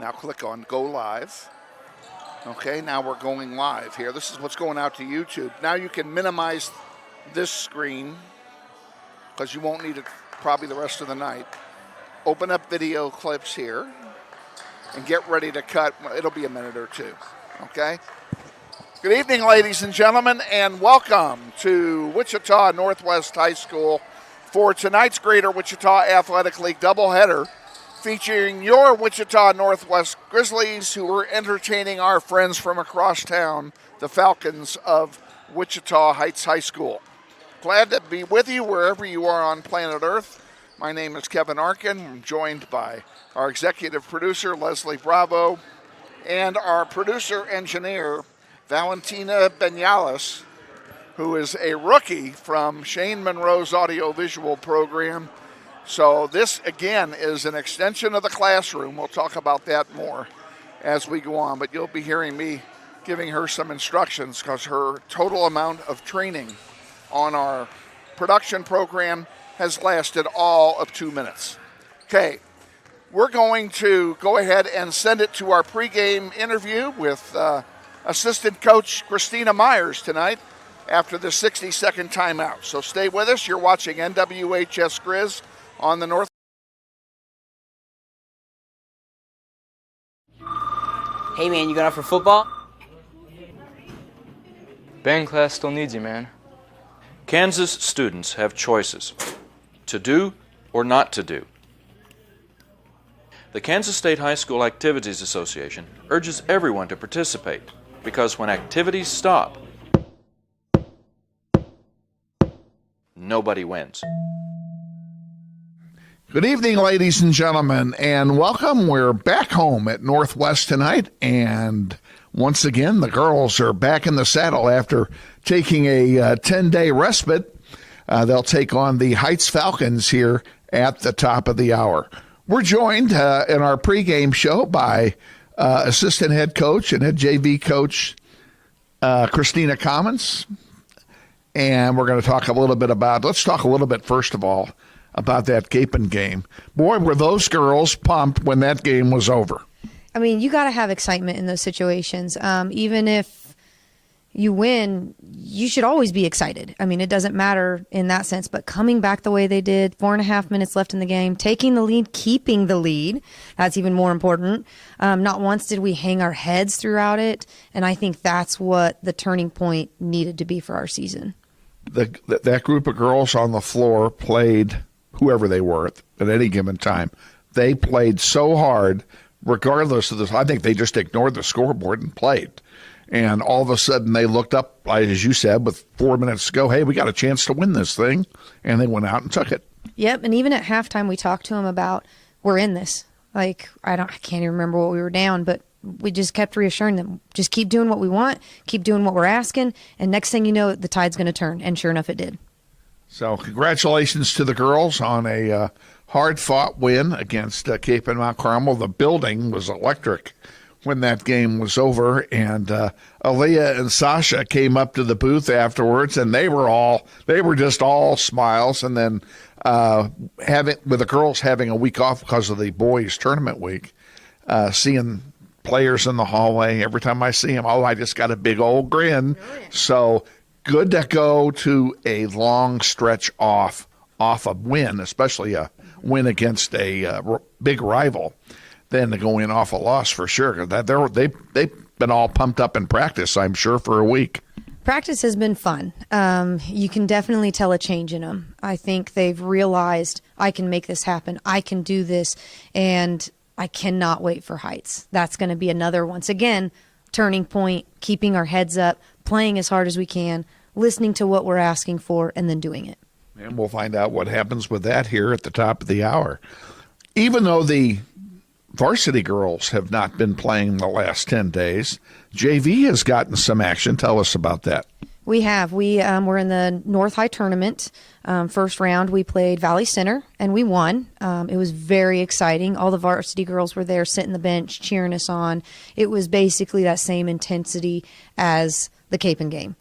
Now click on Go Live. Okay, now we're going live here. This is what's going out to YouTube. Now you can minimize this screen because you won't need it probably the rest of the night. Open up video clips here and get ready to cut. It'll be a minute or two, okay? Good evening, ladies and gentlemen, and welcome to Wichita Northwest High School for tonight's Greater Wichita Athletic League doubleheader, featuring your Wichita Northwest Grizzlies, who are entertaining our friends from across town, the Falcons of Wichita Heights High School. Glad to be with you wherever you are on planet Earth. My name is Kevin Arkin. I'm joined by our executive producer, Leslie Bravo, and our producer-engineer, Valentina Banalas, who is a rookie from Shane Monroe's audiovisual program. So this, again, is an extension of the classroom. We'll talk about that more as we go on, but you'll be hearing me giving her some instructions because her total amount of training on our production program has lasted all of 2 minutes. Okay, we're going to go ahead and send it to our pregame interview with assistant coach Christina Myers tonight after the 60-second timeout. So stay with us. You're watching NWHS Grizz on the North. Hey man, you going out for football? Band class still needs you, man. Kansas students have choices to do or not to do. The Kansas State High School Activities Association urges everyone to participate because when activities stop, nobody wins. Good evening, ladies and gentlemen, and welcome. We're back home at Northwest tonight, and once again, the girls are back in the saddle after taking a 10-day respite. They'll take on the Heights Falcons here at the top of the hour. We're joined in our pregame show by assistant head coach and head JV coach Christina Commons, and we're going to talk a little bit about, let's talk a little bit first of all about that Capon game. Boy, were those girls pumped when that game was over. I mean, you got to have excitement in those situations. Even if you win, you should always be excited. I mean, it doesn't matter in that sense, but coming back the way they did, 4.5 minutes left in the game, taking the lead, keeping the lead, that's even more important. Not once did we hang our heads throughout it, and I think that's what the turning point needed to be for our season. That group of girls on the floor played, whoever they were at any given time, they played so hard, regardless of this. I think they just ignored the scoreboard and played. And all of a sudden they looked up, as you said, with 4 minutes to go, hey, we got a chance to win this thing. And they went out and took it. Yep, and even at halftime we talked to them about, we're in this. Like, I can't even remember what we were down, but we just kept reassuring them, just keep doing what we want, keep doing what we're asking, and next thing you know, the tide's going to turn. And sure enough, it did. So congratulations to the girls on a hard-fought win against Cape and Mount Carmel. The building was electric when that game was over, and Aaliyah and Sasha came up to the booth afterwards, and they were just all smiles. And then with the girls having a week off because of the boys' tournament week, seeing players in the hallway, every time I see them, I just got a big old grin. So good to go to a long stretch off a win, especially a win against a big rival, than to go in off a loss for sure. They've been all pumped up in practice, I'm sure, for a week. Practice has been fun. You can definitely tell a change in them. I think they've realized, I can make this happen. I can do this, and I cannot wait for Heights. That's going to be another, once again, turning point, keeping our heads up, playing as hard as we can, listening to what we're asking for, and then doing it. And we'll find out what happens with that here at the top of the hour. Even though the varsity girls have not been playing the last 10 days, JV has gotten some action. Tell us about that. We have. We were in the North High tournament. First round, we played Valley Center, and we won. It was very exciting. All the varsity girls were there sitting the bench, cheering us on. It was basically that same intensity as the Capon game.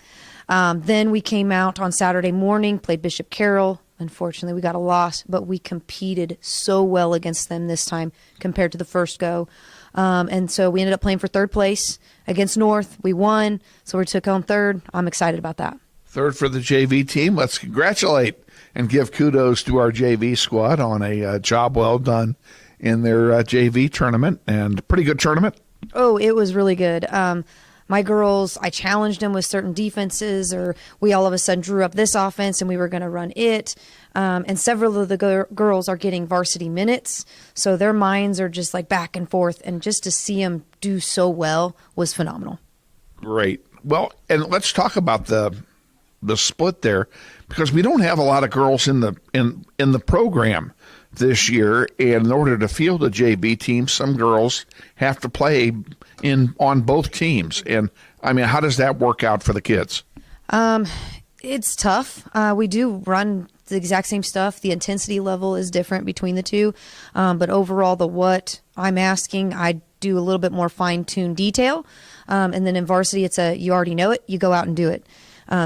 Then we came out on Saturday morning, played Bishop Carroll. Unfortunately, we got a loss, but we competed so well against them this time compared to the first go. And so we ended up playing for third place against North. We won, so we took home third. I'm excited about that. Third for the JV team. Let's congratulate and give kudos to our JV squad on a job well done in their JV tournament, and pretty good tournament. Oh, it was really good. My girls, I challenged them with certain defenses, or we all of a sudden drew up this offense and we were going to run it. And several of the girls are getting varsity minutes, so their minds are just like back and forth. And just to see them do so well was phenomenal. Great. Well, and let's talk about the split there, because we don't have a lot of girls in the program this year, and in order to field a JV team, some girls have to play on both teams. And I mean, how does that work out for the kids? It's tough. We do run the exact same stuff. The intensity level is different between the two, but overall, what I'm asking, I do a little bit more fine-tuned detail. And then in varsity, it's you already know it, you go out and do it.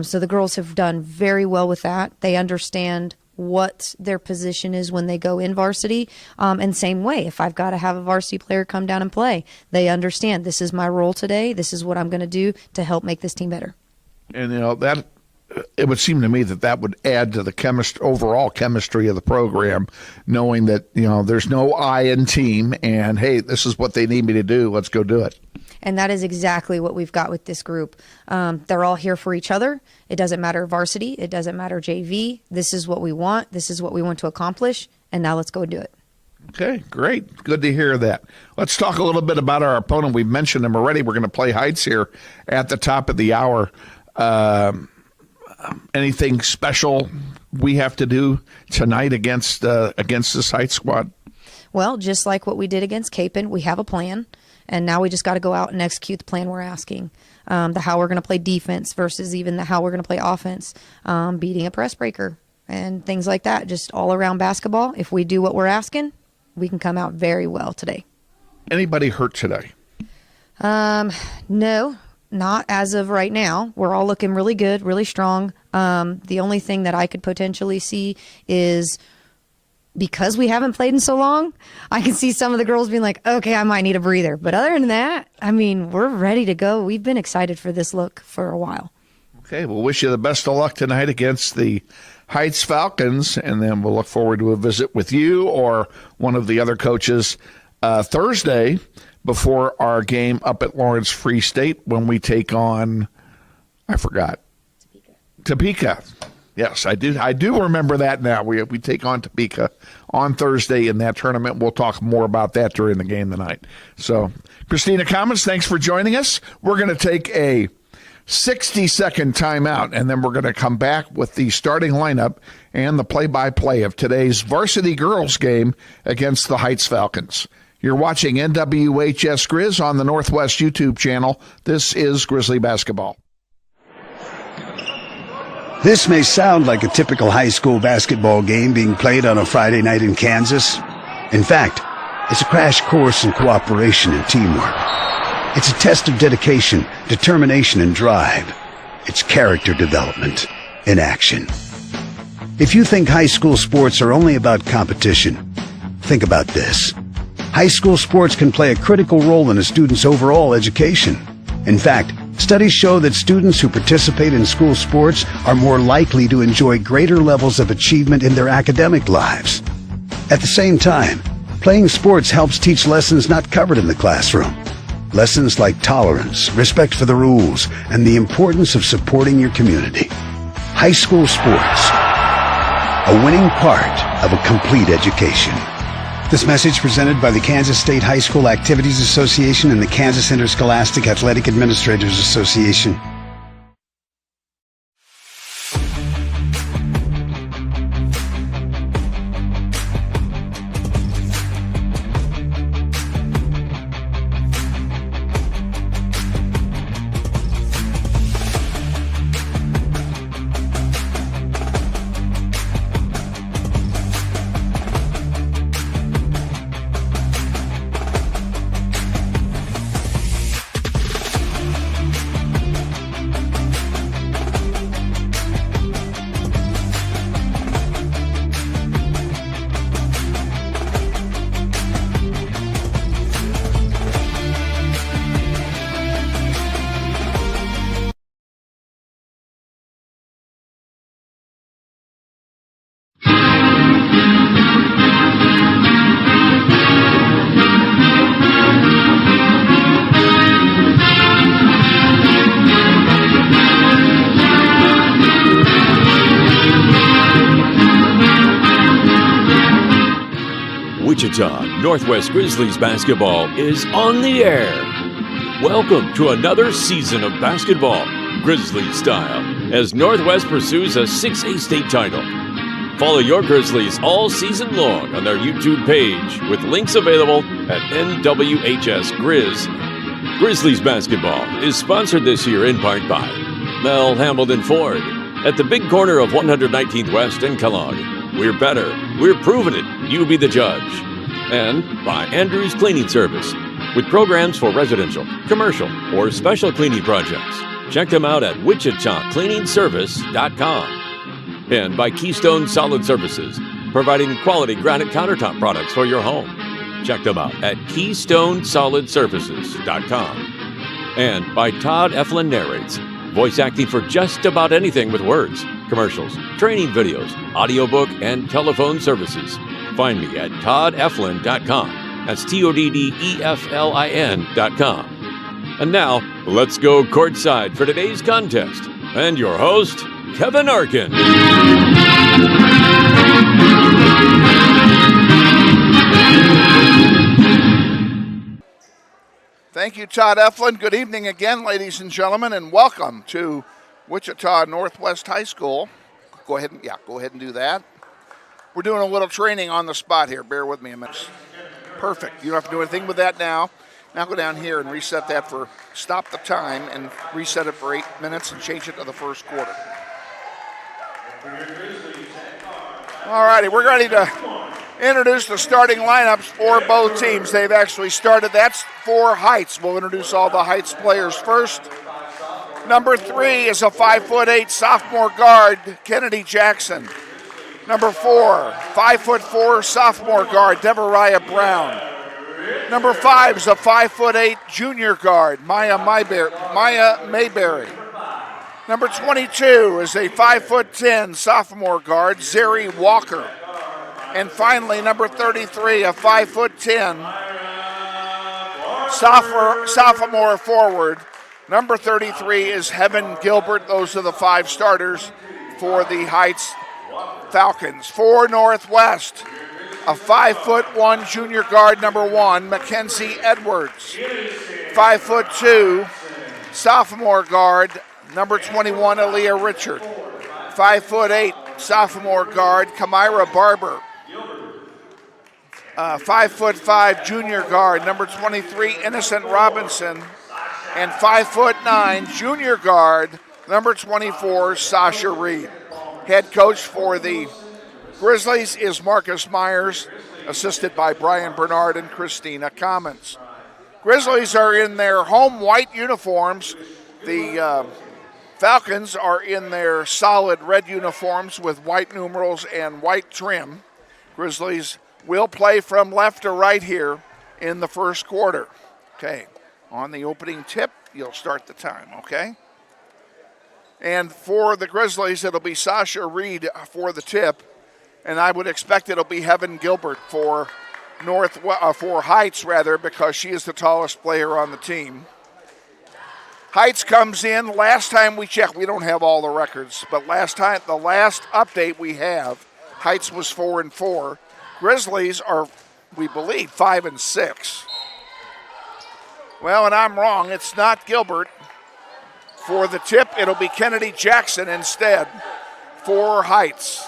So the girls have done very well with that. They understand what their position is when they go in varsity. And same way, if I've got to have a varsity player come down and play, they understand this is my role today. This is what I'm going to do to help make this team better. And, that it would seem to me that would add to the overall chemistry of the program, knowing that, there's no I in team, and, hey, this is what they need me to do. Let's go do it. And that is exactly what we've got with this group. They're all here for each other. It doesn't matter varsity. It doesn't matter JV. This is what we want. This is what we want to accomplish. And now let's go do it. Okay, great. Good to hear that. Let's talk a little bit about our opponent. We've mentioned him already. We're going to play Heights here at the top of the hour. Anything special we have to do tonight against this Heights squad? Well, just like what we did against Capon, we have a plan. And now we just got to go out and execute the plan we're asking. The how we're going to play defense versus even the how we're going to play offense, beating a press breaker and things like that. Just all around basketball. If we do what we're asking, we can come out very well today. Anybody hurt today? No, not as of right now. We're all looking really good, really strong. The only thing that I could potentially see is, because we haven't played in so long, I can see some of the girls being like, okay, I might need a breather. But other than that, I mean, we're ready to go. We've been excited for this look for a while. Okay, we'll wish you the best of luck tonight against the Heights Falcons, and then we'll look forward to a visit with you or one of the other coaches Thursday before our game up at Lawrence Free State when we take on, I forgot. Topeka. Yes, I do remember that now. We take on Topeka on Thursday in that tournament. We'll talk more about that during the game tonight. So, Christina Commons, thanks for joining us. We're going to take a 60-second timeout, and then we're going to come back with the starting lineup and the play-by-play of today's varsity girls game against the Heights Falcons. You're watching NWHS Grizz on the Northwest YouTube channel. This is Grizzly Basketball. This may sound like a typical high school basketball game being played on a Friday night in Kansas. In fact, it's a crash course in cooperation and teamwork. It's a test of dedication, determination, and drive. It's character development in action. If you think high school sports are only about competition, think about this. High school sports can play a critical role in a student's overall education. In fact, studies show that students who participate in school sports are more likely to enjoy greater levels of achievement in their academic lives. At the same time, playing sports helps teach lessons not covered in the classroom. Lessons like tolerance, respect for the rules, and the importance of supporting your community. High school sports, a winning part of a complete education. This message presented by the Kansas State High School Activities Association and the Kansas Interscholastic Athletic Administrators Association. Northwest Grizzlies basketball is on the air. Welcome to another season of basketball, Grizzlies style, as Northwest pursues a 6A state title. Follow your Grizzlies all season long on their YouTube page with links available at NWHS Grizz. Grizzlies basketball is sponsored this year in part by Mel Hambledon Ford at the big corner of 119th West and Kellogg. We're better. We're proving it. You be the judge. And by Andrews Cleaning Service, with programs for residential, commercial, or special cleaning projects. Check them out at wichitacleaningservice.com. And by Keystone Solid Surfaces, providing quality granite countertop products for your home. Check them out at KeystoneSolidSurfaces.com. And by Todd Eflin Narrates, voice acting for just about anything with words, commercials, training videos, audiobook, and telephone services. Find me at toddeflin.com. That's TODDEFLIN.com. And now, let's go courtside for today's contest. And your host, Kevin Arkin. Thank you, Todd Eflin. Good evening again, ladies and gentlemen, and welcome to Wichita Northwest High School. Go ahead and do that. We're doing a little training on the spot here. Bear with me a minute. Perfect. You don't have to do anything with that now. Now go down here and reset that for stop the time and reset it for 8 minutes and change it to the first quarter. All righty, we're ready to introduce the starting lineups for both teams. They've actually started. That's for Heights. We'll introduce all the Heights players first. Number 3 is a 5'8" sophomore guard, Kennedy Jackson. Number 4, 5'4" sophomore guard, Devariah Brown. Number 5 is a 5'8" junior guard, Maya Mayberry. Number 22 is a 5'10" sophomore guard, Zeri Walker. And finally, number 33, a 5'10" sophomore forward. Number 33 is Heaven Gilbert. Those are the 5 starters for the Heights Falcons. For Northwest, a 5'1" junior guard, number 1, Mackenzie Edwards. 5'2" sophomore guard, number 21, Aaliyah Richard. 5'8" sophomore guard, Kamira Barber. 5'5" junior guard, number 23, Innocent Robinson. And 5'9" junior guard, number 24, Sasha Reed. Head coach for the Grizzlies is Marcus Myers, assisted by Brian Bernard and Christina Commons. Grizzlies are in their home white uniforms. The Falcons are in their solid red uniforms with white numerals and white trim. Grizzlies will play from left to right here in the first quarter. Okay, on the opening tip, you'll start the time, okay? And for the Grizzlies, it'll be Sasha Reed for the tip, and I would expect it'll be Heaven Gilbert for Heights, because she is the tallest player on the team. Heights comes in. Last time we checked, we don't have all the records, but the last update we have, Heights was 4-4. Grizzlies are, we believe, 5-6. Well, and I'm wrong. It's not Gilbert. For the tip, it'll be Kennedy Jackson instead for Heights.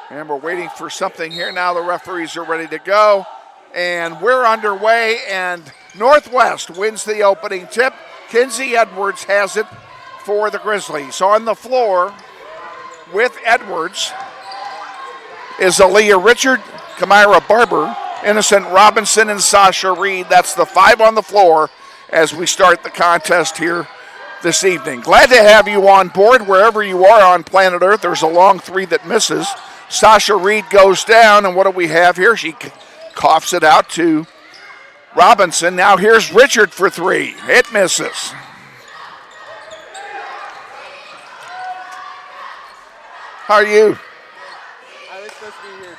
And we're waiting for something here. Now the referees are ready to go. And we're underway, and Northwest wins the opening tip. Kinsey Edwards has it for the Grizzlies. On the floor with Edwards is Aaliyah Richard, Kamira Barber, Innocent Robinson, and Sasha Reed. That's the 5 on the floor as we start the contest here this evening. Glad to have you on board wherever you are on planet Earth. There's a long 3 that misses. Sasha Reed goes down, and what do we have here? She coughs it out to Robinson. Now here's Richard for 3. It misses. How are you? I was supposed to be here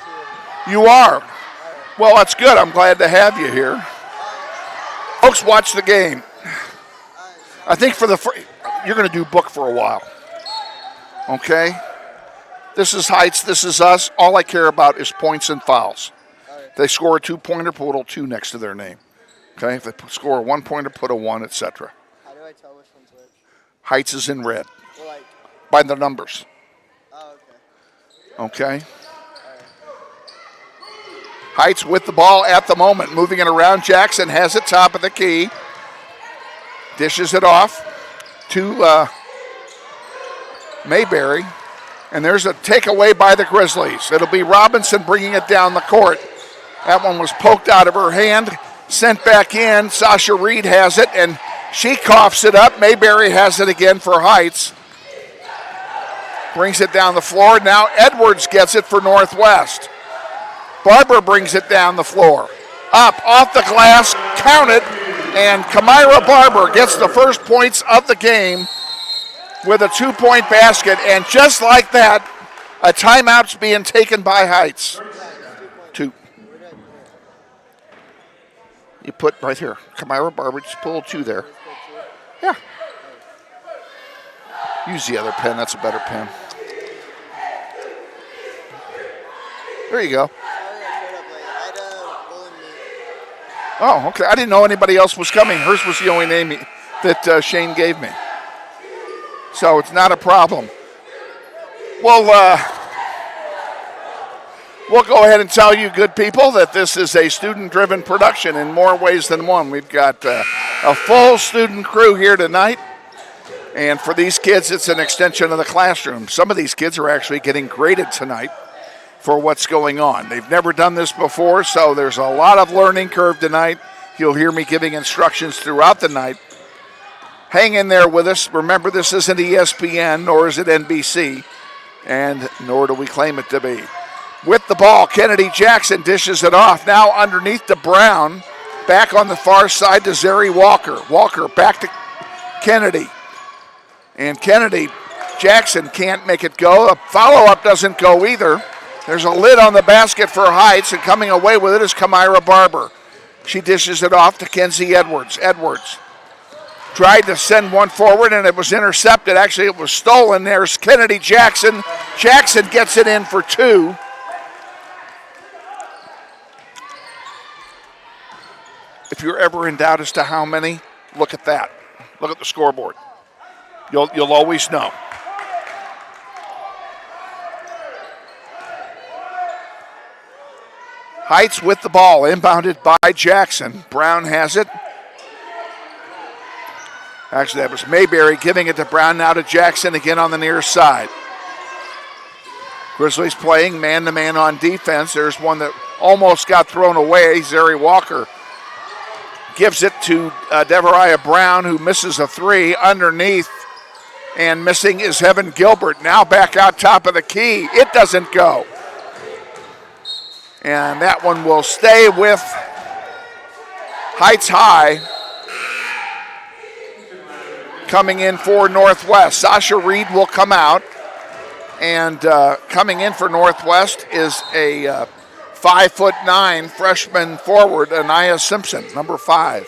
too. You are? Well, that's good. I'm glad to have you here. Folks, watch the game. I think you're going to do book for a while. Okay? This is Heights. This is us. All I care about is points and fouls. If they score a 2-pointer, put a little 2 next to their name. Okay, if they score a 1-pointer, put a 1, etc. How do I tell which one's which? Heights is in red Well, like, by the numbers. oh, okay. Okay. Heights with the ball at the moment, moving it around. Jackson has it top of the key. Dishes it off to Mayberry. And there's a takeaway by the Grizzlies. It'll be Robinson bringing it down the court. That one was poked out of her hand, sent back in. Sasha Reed has it, and she coughs it up. Mayberry has it again for Heights. Brings it down the floor. Now Edwards gets it for Northwest. Barber brings it down the floor. Up, off the glass, count it, and Kamira Barber gets the first points of the game with a 2-point basket, and just like that, a timeout's being taken by Heights. 2. You put right here, Kamira Barber, just pull 2 there. Yeah. Use the other pen, that's a better pen. There you go. Oh, okay. I didn't know anybody else was coming. Hers was the only name that Shane gave me. So it's not a problem. We'll go ahead and tell you, good people, that this is a student-driven production in more ways than one. We've got a full student crew here tonight. And for these kids, it's an extension of the classroom. Some of these kids are actually getting graded tonight for what's going on. They've never done this before, so there's a lot of learning curve tonight. You'll hear me giving instructions throughout the night. Hang in there with us. Remember, this isn't ESPN, nor is it NBC, and nor do we claim it to be. With the ball, Kennedy Jackson dishes it off. Now underneath to Brown. Back on the far side to Zeri Walker. Walker back to Kennedy. And Kennedy, Jackson can't make it go. A follow-up doesn't go either. There's a lid on the basket for Heights, and coming away with it is Kamira Barber. She dishes it off to Kenzie Edwards. Edwards tried to send one forward, and it was intercepted. Actually, it was stolen. There's Kennedy Jackson. Jackson gets it in for 2. If you're ever in doubt as to how many, look at that. Look at the scoreboard. You'll always know. Heights with the ball, inbounded by Jackson. Brown has it. Actually, that was Mayberry giving it to Brown, now to Jackson again on the near side. Grizzlies playing man-to-man on defense. There's one that almost got thrown away. Zeri Walker gives it to Devariah Brown, who misses a 3 underneath. And missing is Heaven Gilbert. Now back out top of the key. It doesn't go. And that one will stay with Heights High. Coming in for Northwest. Sasha Reed will come out. And coming in for Northwest is a 5'9" freshman forward, Anaya Simpson, number 5.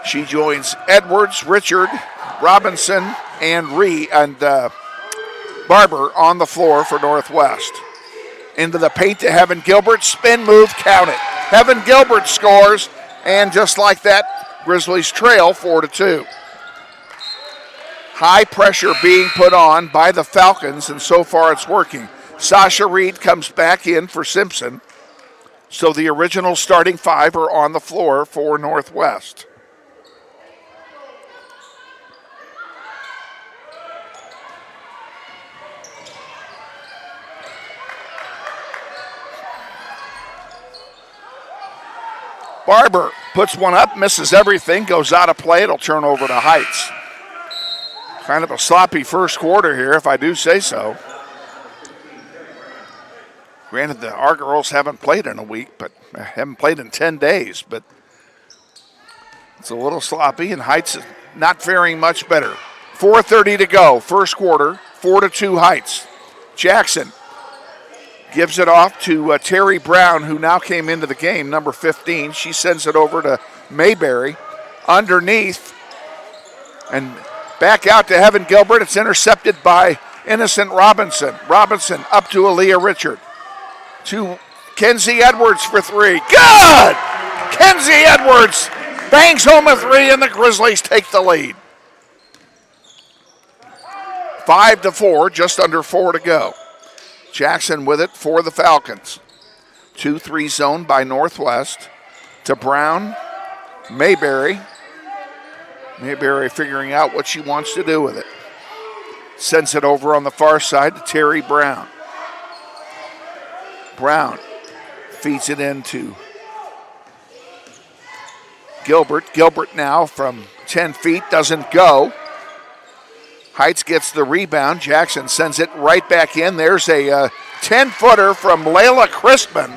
She joins Edwards, Richard, Robinson, and Barber on the floor for Northwest. Into the paint to Heaven Gilbert. Spin move, count it. Heaven Gilbert scores, and just like that, Grizzlies trail 4-2. High pressure being put on by the Falcons, and so far it's working. Sasha Reed comes back in for Simpson. So the original starting 5 are on the floor for Northwest. Barber puts one up, misses everything, goes out of play. It'll turn over to Heights. Kind of a sloppy first quarter here, if I do say so. Granted, our girls haven't played in a week, but haven't played in 10 days, but it's a little sloppy, and Heights is not faring much better. 4:30 to go, first quarter, 4-2 Heights. Jackson gives it off to Terry Brown, who now came into the game, number 15. She sends it over to Mayberry. Underneath, and back out to Heaven Gilbert. It's intercepted by Innocent Robinson. Robinson up to Aaliyah Richard. to Kenzie Edwards for three. Good! Kenzie Edwards bangs home a three, and the Grizzlies take the lead. 5-4, just under 4 to go. Jackson with it for the Falcons. 2-3 zone by Northwest to Brown. Mayberry. Mayberry figuring out what she wants to do with it. Sends it over on the far side to Terry Brown. Brown feeds it into Gilbert. Gilbert now from 10 feet doesn't go. Heights gets the rebound. Jackson sends it right back in. There's a 10-footer from Layla Crispin.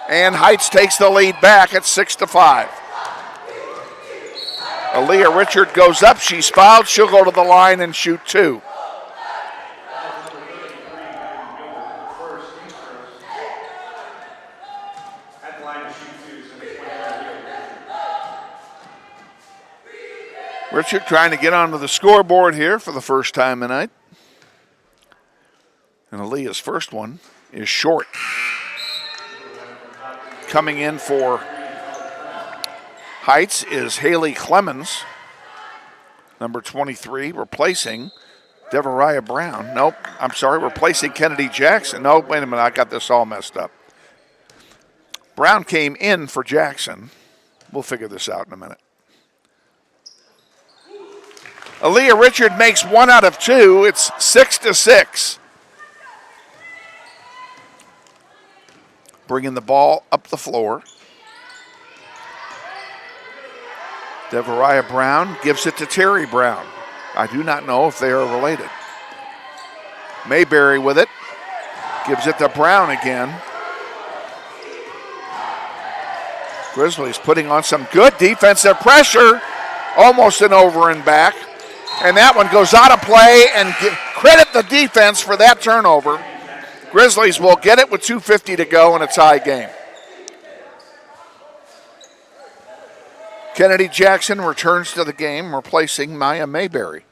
And Heights takes the lead back at 6-5. Aaliyah Richard goes up. She's fouled. She'll go to the line and shoot two. Richard trying to get onto the scoreboard here for the first time tonight. And Aaliyah's first one is short. Coming in for Heights is Haley Clemens, number 23, replacing Devariah Brown. Nope, I'm sorry, replacing Kennedy Jackson. No, wait a minute, I got this all messed up. Brown came in for Jackson. We'll figure this out in a minute. Aaliyah Richard makes 1 out of 2. It's 6-6. Bringing the ball up the floor. Devariah Brown gives it to Terry Brown. I do not know if they are related. Mayberry with it. Gives it to Brown again. Grizzlies putting on some good defensive pressure. Almost an over and back. And that one goes out of play, and credit the defense for that turnover. Grizzlies will get it with 2:50 to go in a tie game. Kennedy Jackson returns to the game, replacing Maya Mayberry.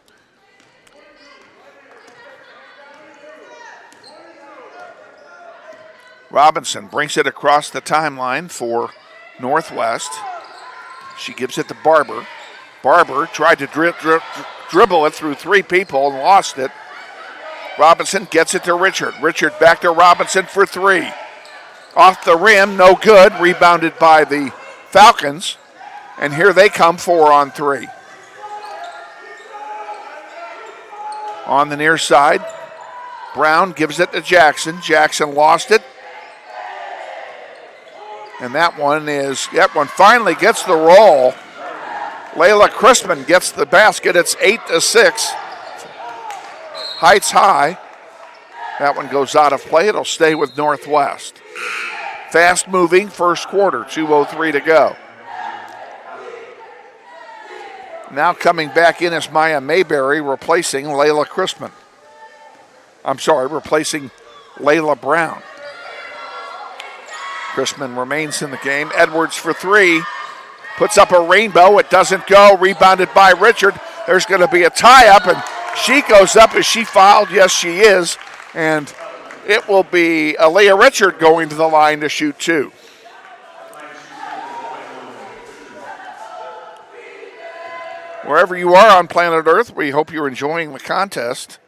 Robinson brings it across the timeline for Northwest. She gives it to Barber. Barber tried to dribble it through 3 people and lost it. Robinson gets it to Richard. Richard back to Robinson for 3. Off the rim, no good. Rebounded by the Falcons. And here they come 4 on 3. On the near side, Brown gives it to Jackson. Jackson lost it. And that one finally gets the roll. Layla Crispin gets the basket. It's 8-6. Heights high. That one goes out of play. It'll stay with Northwest. Fast moving first quarter. 2:03 to go. Now coming back in is Maya Mayberry, replacing Layla Crispin. Replacing Layla Brown. Crispin remains in the game. Edwards for 3. Puts up a rainbow. It doesn't go. Rebounded by Richard. There's going to be a tie-up, and she goes up. Is she fouled? Yes, she is. And it will be Aaliyah Richard going to the line to shoot 2. Wherever you are on planet Earth, we hope you're enjoying the contest.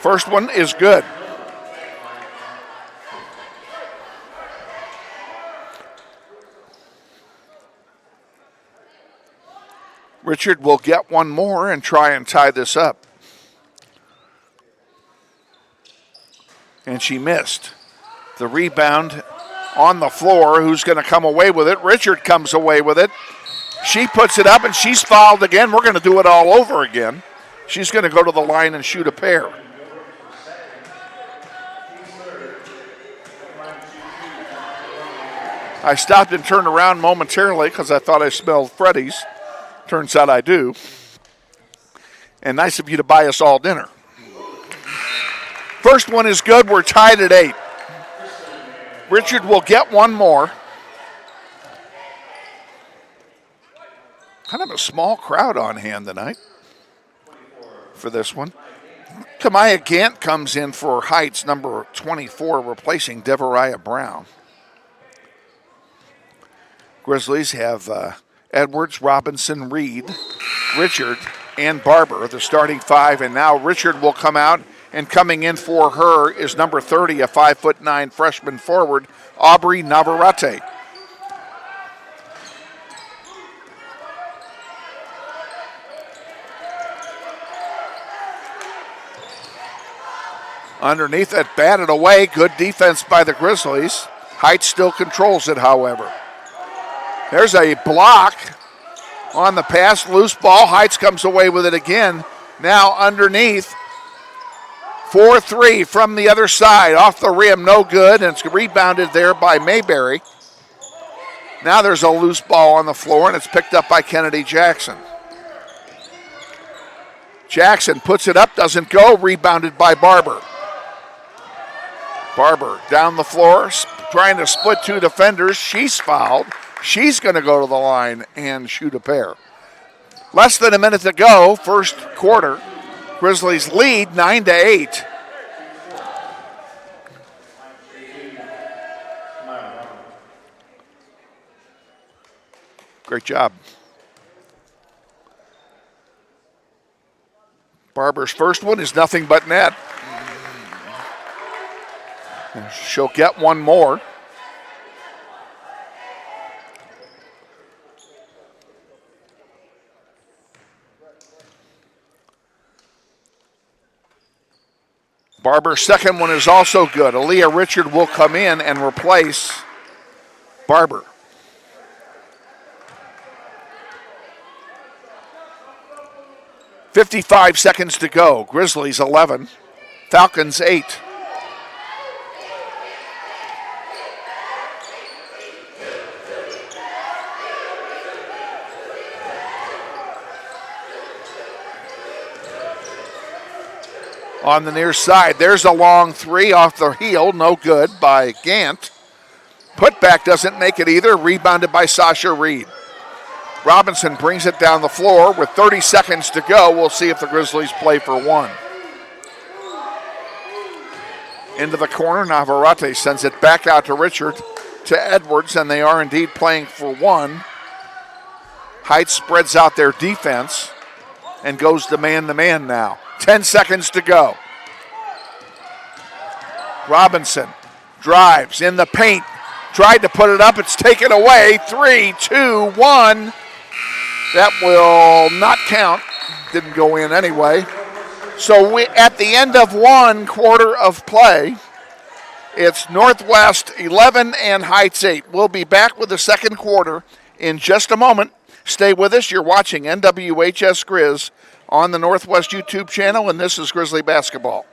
First one is good. Richard will get one more and try and tie this up. And she missed. The rebound on the floor. Who's going to come away with it? Richard comes away with it. She puts it up, and she's fouled again. We're going to do it all over again. She's going to go to the line and shoot a pair. I stopped and turned around momentarily because I thought I smelled Freddy's. Turns out I do. And nice of you to buy us all dinner. First one is good. We're tied at 8. Richard will get one more. Kind of a small crowd on hand tonight for this one. Kamaya Gant comes in for Heights, number 24, replacing Devariah Brown. Grizzlies have Edwards, Robinson, Reed, Richard, and Barber, the starting five, and now Richard will come out, and coming in for her is number 30, a 5'9" freshman forward, Aubrey Navarrete. Underneath it, batted away. Good defense by the Grizzlies. Heights still controls it, however. There's a block on the pass, loose ball. Heights comes away with it again. Now underneath, 4-3 from the other side. Off the rim, no good, and it's rebounded there by Mayberry. Now there's a loose ball on the floor, and it's picked up by Kennedy Jackson. Jackson puts it up, doesn't go, rebounded by Barber. Barber down the floor, trying to split two defenders. She's fouled. She's going to go to the line and shoot a pair. Less than a minute to go, first quarter. Grizzlies lead 9-8. Great job. Barber's first one is nothing but net. She'll get one more. Barber's second one is also good. Aaliyah Richard will come in and replace Barber. .55 seconds to go. Grizzlies 11, Falcons 8. On the near side, there's a long three off the heel, no good by Gant. Putback doesn't make it either, rebounded by Sasha Reed. Robinson brings it down the floor with 30 seconds to go. We'll see if the Grizzlies play for one. Into the corner, Navarrete sends it back out to Richard, to Edwards, and they are indeed playing for one. Heights spreads out their defense and goes to man now. 10 seconds to go. Robinson drives in the paint, tried to put it up, it's taken away. 3, 2, 1. That will not count. Didn't go in anyway. So at the end of one quarter of play, it's Northwest 11 and Heights 8. We'll be back with the second quarter in just a moment. Stay with us. You're watching NWHS Grizz on the Northwest YouTube channel, and this is Grizzly Basketball.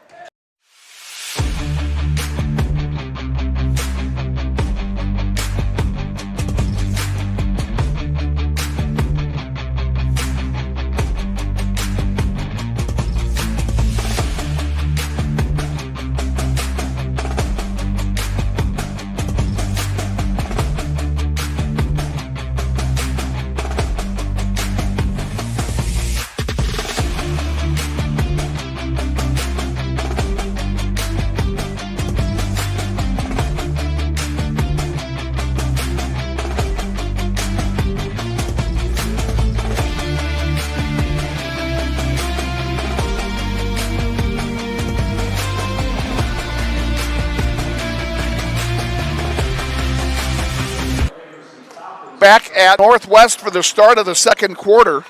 Back at Northwest for the start of the second quarter.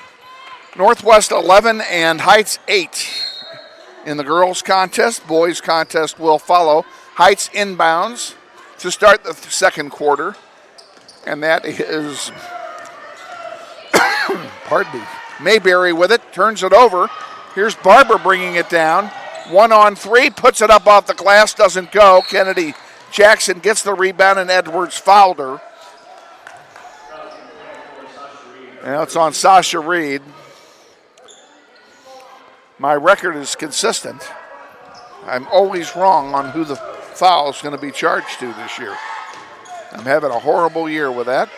Northwest 11 and Heights 8 in the girls contest. Boys contest will follow. Heights inbounds to start the second quarter. And that is, pardon me, Mayberry with it, turns it over. Here's Barber bringing it down. 1-on-3, puts it up off the glass, doesn't go. Kennedy Jackson gets the rebound, and Edwards fouled her. Now it's on Sasha Reed. My record is consistent. I'm always wrong on who the foul is going to be charged to this year. I'm having a horrible year with that.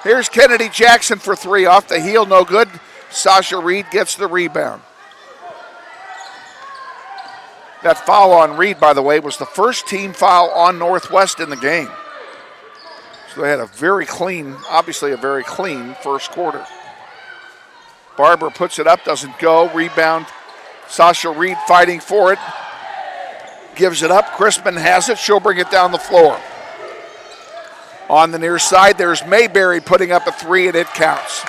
Here's Kennedy Jackson for three, off the heel, no good. Sasha Reed gets the rebound. That foul on Reed, by the way, was the first team foul on Northwest in the game. So they had a very clean, obviously a very clean first quarter. Barber puts it up, doesn't go. Rebound, Sasha Reed fighting for it. Gives it up. Crispin has it. She'll bring it down the floor. On the near side, there's Mayberry putting up a three, and it counts.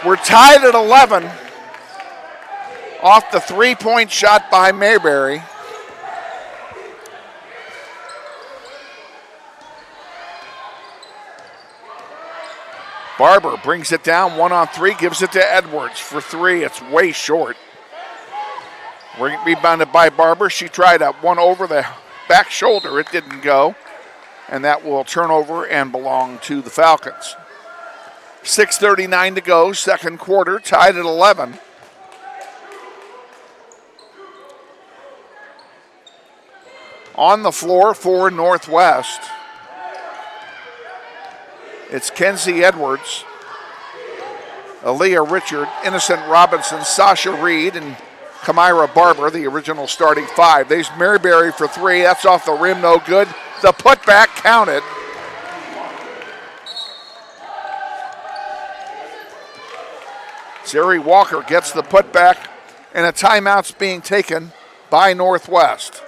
We're tied at 11 off the three-point shot by Mayberry. Barber brings it down, 1-on-3, gives it to Edwards for three. It's way short. Rebounded by Barber. She tried a one over the back shoulder. It didn't go. And that will turn over and belong to the Falcons. 6:39 to go, second quarter, tied at 11. On the floor for Northwest, it's Kenzie Edwards, Aaliyah Richard, Innocent Robinson, Sasha Reed, and Kamira Barber, the original starting five. There's Maryberry for three. That's off the rim, no good. The putback counted. Zeri Walker gets the putback, and a timeout's being taken by Northwest.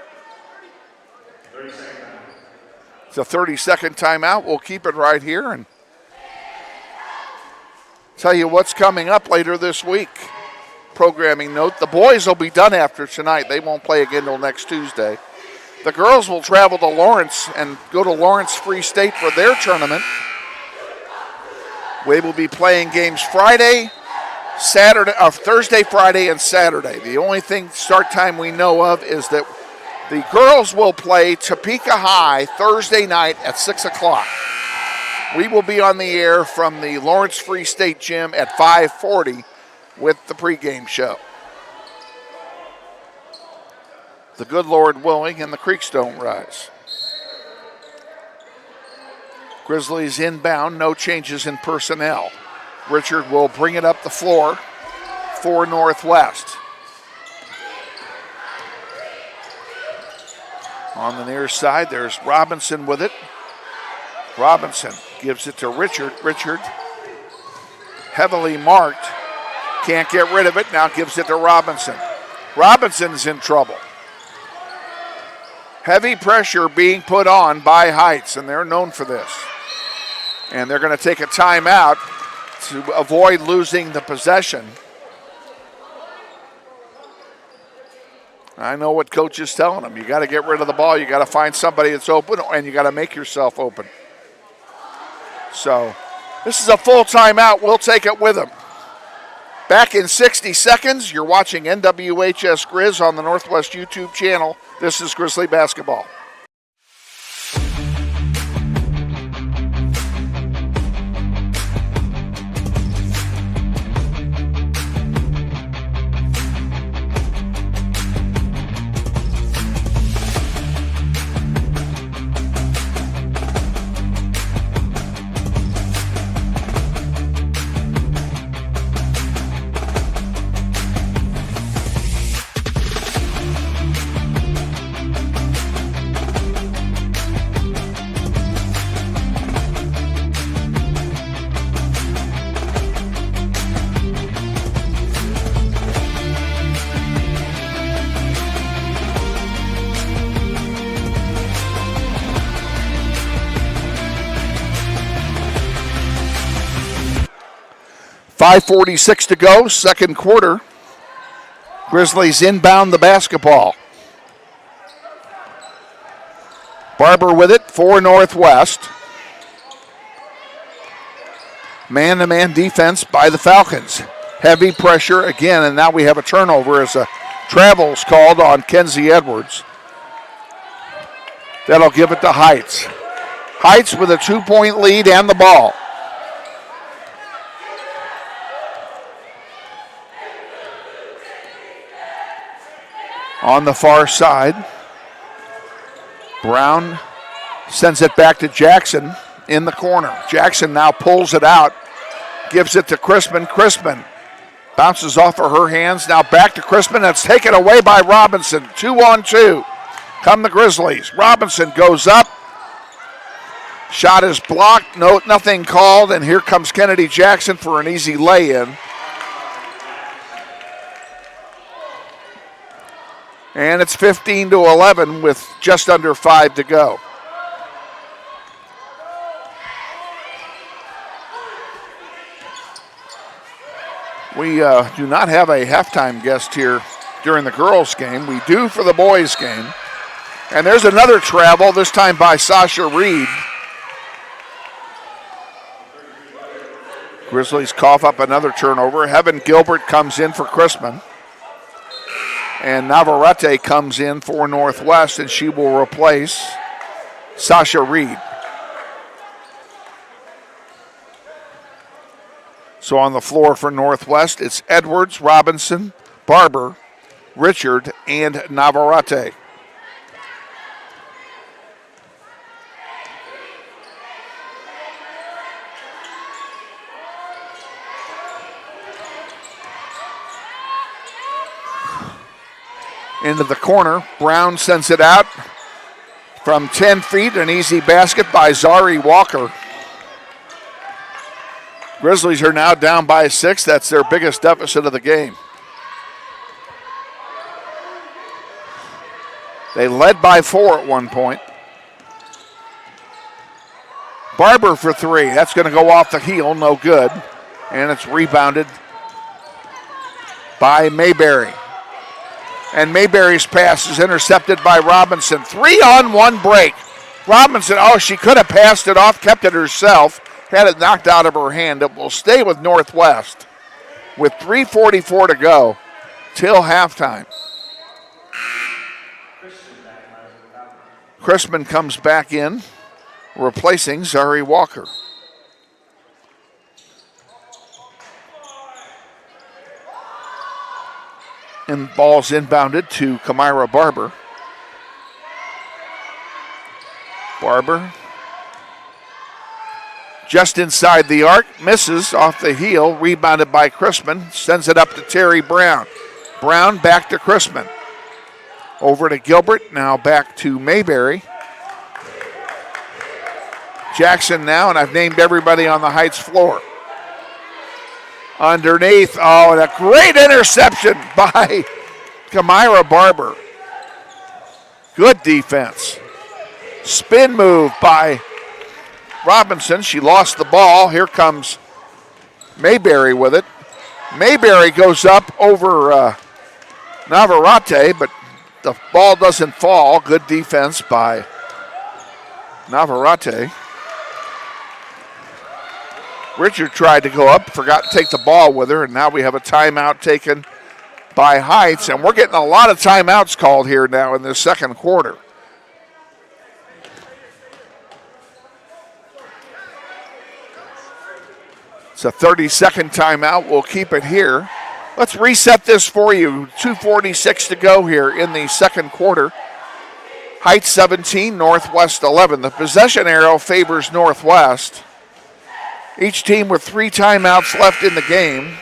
It's a 30-second timeout. We'll keep it right here and tell you what's coming up later this week. Programming note, the boys will be done after tonight. They won't play again until next Tuesday. The girls will travel to Lawrence and go to Lawrence Free State for their tournament. We will be playing games Thursday, Friday, and Saturday. The only start time we know of is that the girls will play Topeka High Thursday night at 6 o'clock. We will be on the air from the Lawrence Free State Gym at 5:40 with the pregame show. The good Lord willing and the creeks don't rise. Grizzlies inbound, no changes in personnel. Richard will bring it up the floor for Northwest. On the near side, there's Robinson with it. Robinson gives it to Richard. Richard, heavily marked, can't get rid of it, now gives it to Robinson. Robinson's in trouble. Heavy pressure being put on by Heights, and they're known for this. And they're going to take a timeout to avoid losing the possession. I know what coach is telling them. You got to get rid of the ball. You got to find somebody that's open, and you got to make yourself open. So this is a full timeout. We'll take it with them. Back in 60 seconds, you're watching NWHS Grizz on the Northwest YouTube channel. This is Grizzly Basketball. .546 to go, second quarter. Grizzlies inbound the basketball. Barber with it for Northwest. Man-to-man defense by the Falcons. Heavy pressure again, and now we have a turnover as a travel's called on Kenzie Edwards. That'll give it to Heights. Heights with a 2-point lead and the ball. On the far side, Brown sends it back to Jackson in the corner. Jackson now pulls it out, gives it to Crispin. Crispin Bounces off of her hands. Now back to Crispin. That's taken away by Robinson. 2-on-2. Come the Grizzlies. Robinson goes up. Shot is blocked. No, nothing called. And here comes Kennedy Jackson for an easy lay-in. And it's 15-11 with just under 5 to go. We do not have a halftime guest here during the girls' game. We do for the boys' game. And there's another travel, this time by Sasha Reed. Grizzlies cough up another turnover. Heaven Gilbert comes in for Crispin. And Navarrete comes in for Northwest, and she will replace Sasha Reed. So on the floor for Northwest, it's Edwards, Robinson, Barber, Richard, and Navarrete. Into the corner, Brown sends it out from 10 feet, an easy basket by Zari Walker. Grizzlies are now down by 6. That's their biggest deficit of the game. They led by 4 at one point. Barber for 3. That's going to go off the heel, no good. And it's rebounded by Mayberry. And Mayberry's pass is intercepted by Robinson. 3-on-1 break. Robinson, she could have passed it off, kept it herself. Had it knocked out of her hand. It will stay with Northwest with 3:44 to go till halftime. Crispin comes back in, replacing Zari Walker. And ball's inbounded to Kamira Barber. Barber just inside the arc, misses off the heel, rebounded by Crispin, sends it up to Terry Brown. Brown back to Crispin. Over to Gilbert, now back to Mayberry. Jackson now, and I've named everybody on the Heights floor. Underneath, and a great interception by Kamira Barber. Good defense. Spin move by Robinson. She lost the ball. Here comes Mayberry with it. Mayberry goes up over Navarrete, but the ball doesn't fall. Good defense by Navarrete. Richard tried to go up, forgot to take the ball with her, and now we have a timeout taken by Heights, and we're getting a lot of timeouts called here now in this second quarter. It's a 30-second timeout. We'll keep it here. Let's reset this for you. 2:46 to go here in the second quarter. Heights 17, Northwest 11. The possession arrow favors Northwest. Each team with 3 timeouts left in the game.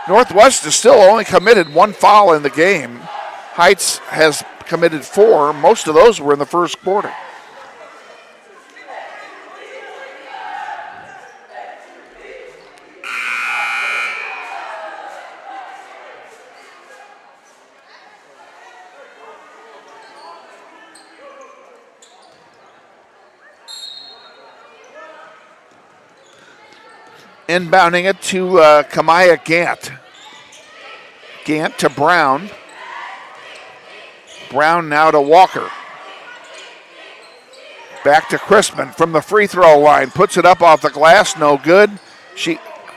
Northwest has still only committed 1 foul in the game. Heights has committed 4. Most of those were in the first quarter. Inbounding it to Kamaya Gant. Gant to Brown. Brown now to Walker. Back to Crispin from the free throw line. Puts it up off the glass, no good.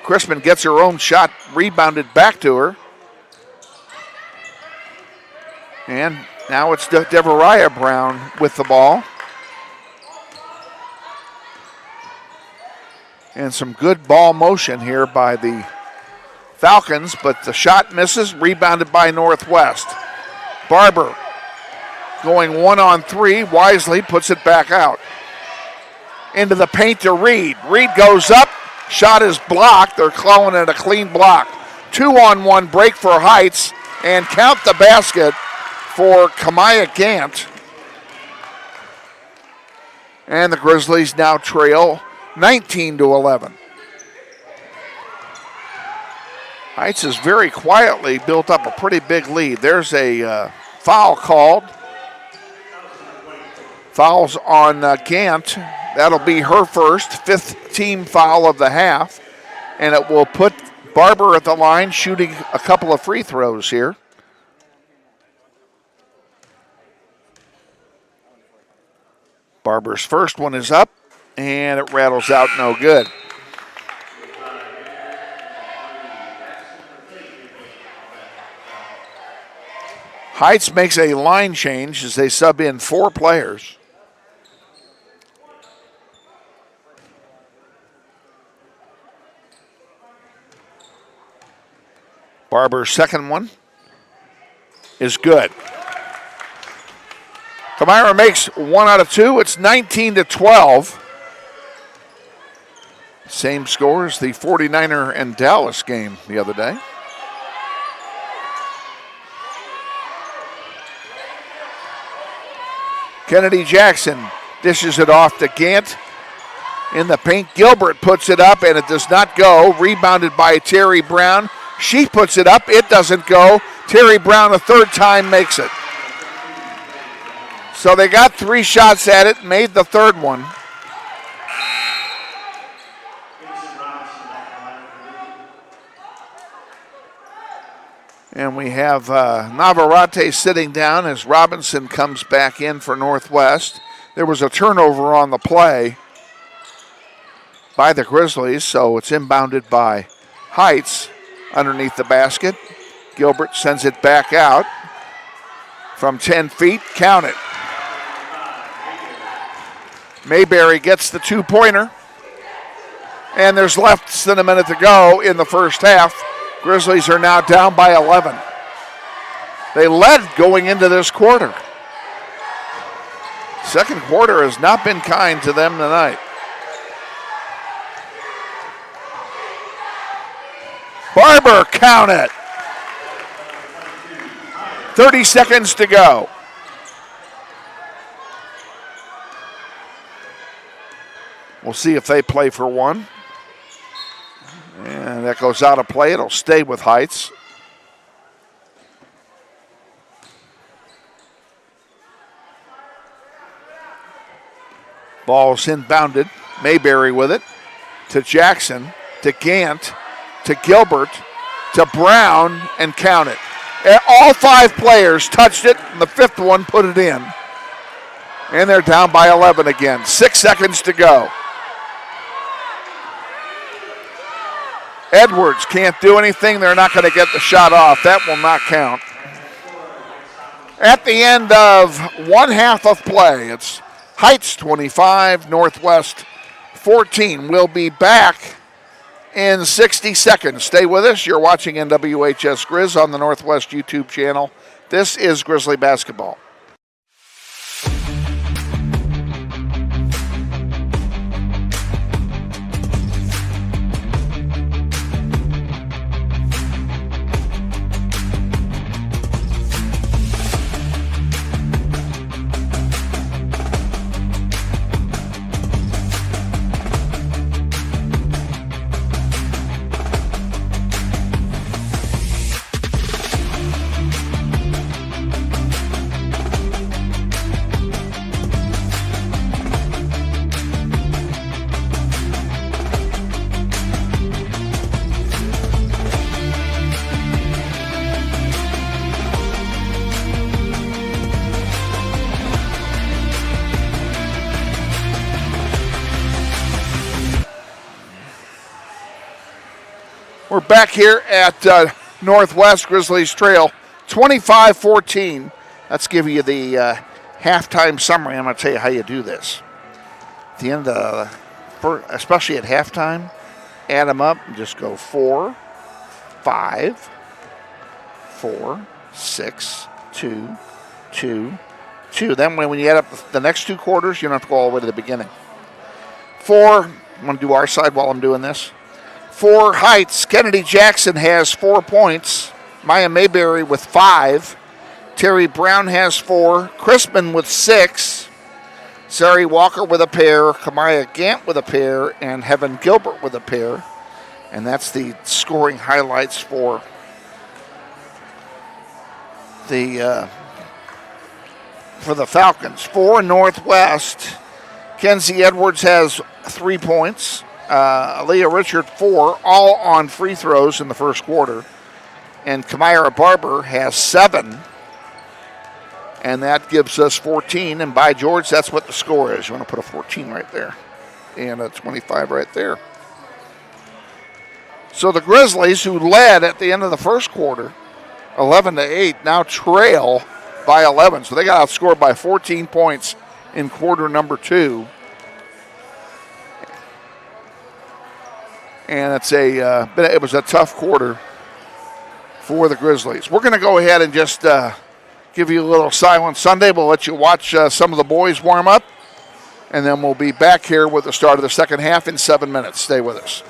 Crispin gets her own shot rebounded back to her. And now it's Devariah Brown with the ball. And some good ball motion here by the Falcons, but the shot misses, rebounded by Northwest. Barber going 1-on-3, wisely puts it back out. Into the paint to Reed. Reed goes up, shot is blocked. They're calling it a clean block. 2-on-1 break for Heights, and count the basket for Kamaya Gant. And the Grizzlies now trail 19-11. Heights has very quietly built up a pretty big lead. There's a foul called. Fouls on Gant. That'll be her first, 5th team foul of the half. And it will put Barber at the line shooting a couple of free throws here. Barber's first one is up, and it rattles out no good. Heights makes a line change as they sub in 4 players. Barber's second one is good. Kamira makes 1 out of 2. It's 19-12. Same score as the 49er and Dallas game the other day. Kennedy Jackson dishes it off to Gant. In the paint, Gilbert puts it up, and it does not go. Rebounded by Terry Brown. She puts it up. It doesn't go. Terry Brown a third time makes it. So they got 3 shots at it, made the third one. And we have Navarrete sitting down as Robinson comes back in for Northwest. There was a turnover on the play by the Grizzlies, so it's inbounded by Heights underneath the basket. Gilbert sends it back out from 10 feet. Count it. Mayberry gets the 2-pointer. And there's less than a minute to go in the first half. Grizzlies are now down by 11. They led going into this quarter. Second quarter has not been kind to them tonight. Barber, count it. 30 seconds to go. We'll see if they play for one. And that goes out of play. It'll stay with Heights. Ball's inbounded. Mayberry with it. To Jackson. To Gant. To Gilbert. To Brown. And count it. All 5 players touched it, and the 5th one put it in. And they're down by 11 again. 6 seconds to go. Edwards can't do anything. They're not going to get the shot off. That will not count. At the end of 1 half of play, it's Heights 25, Northwest 14. We'll be back in 60 seconds. Stay with us. You're watching NWHS Grizz on the Northwest YouTube channel. This is Grizzly Basketball. We're back here at Northwest. Grizzlies trail 25-14. Let's give you the halftime summary. I'm going to tell you how you do this. At the end of especially at halftime, add them up and just go 4, 5, 4, 6, 2, 2, 2. Then when you add up the next 2 quarters, you don't have to go all the way to the beginning. 4, I'm going to do our side while I'm doing this. For Heights, Kennedy Jackson has 4 points. Maya Mayberry with 5. Terry Brown has 4. Crispin with 6. Sari Walker with a pair. Kamaya Gant with a pair. And Heaven Gilbert with a pair. And that's the scoring highlights for the Falcons. For Northwest, Kenzie Edwards has 3 points. Aaliyah Richard 4, all on free throws in the first quarter. And Kamira Barber has 7. And that gives us 14. And by George, that's what the score is. You want to put a 14 right there. And a 25 right there. So the Grizzlies, who led at the end of the first quarter, 11-8, now trail by 11. So they got outscored by 14 points in quarter number 2. And it was a tough quarter for the Grizzlies. We're going to go ahead and just give you a little Silent Sunday. We'll let you watch some of the boys warm up. And then we'll be back here with the start of the second half in 7 minutes. Stay with us.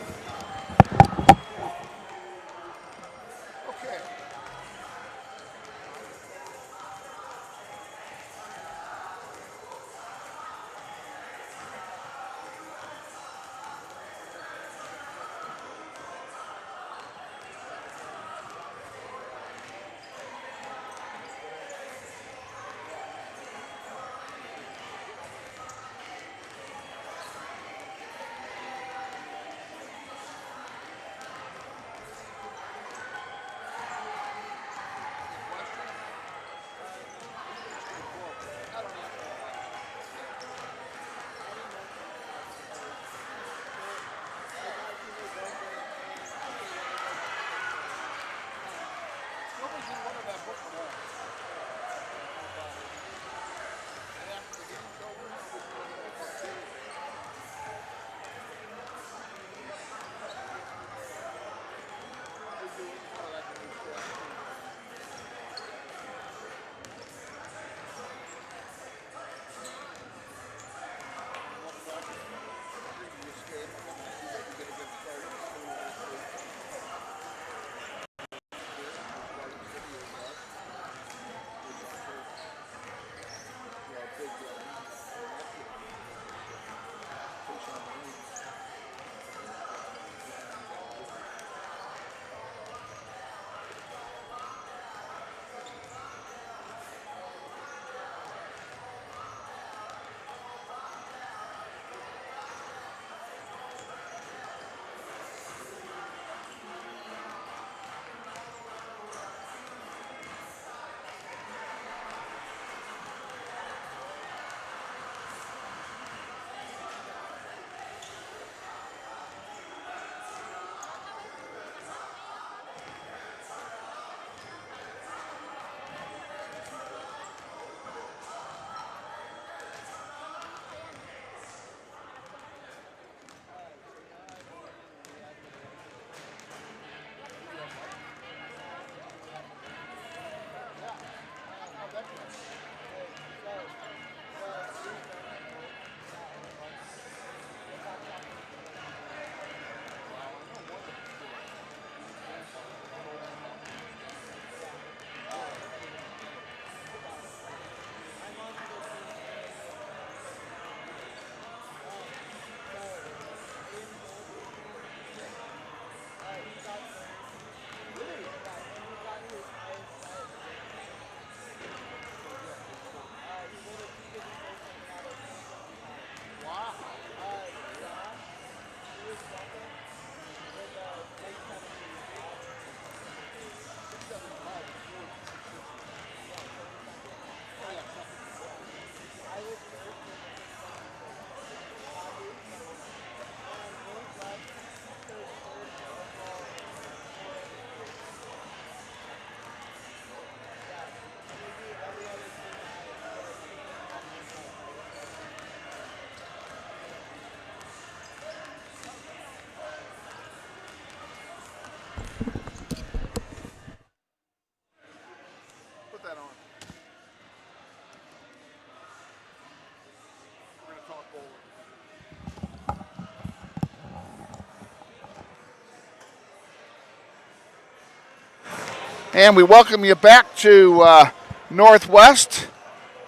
And we welcome you back to Northwest.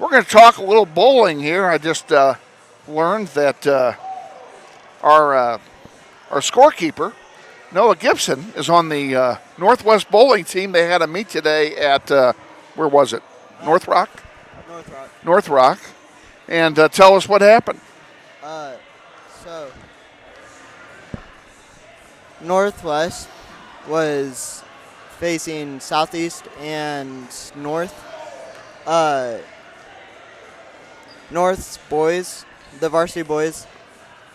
We're going to talk a little bowling here. I just learned that our scorekeeper, Noah Gibson, is on the Northwest bowling team. They had a meet today at, where was it? North Rock? North Rock. And tell us what happened. So Northwest was facing Southeast and North. North's boys, the varsity boys,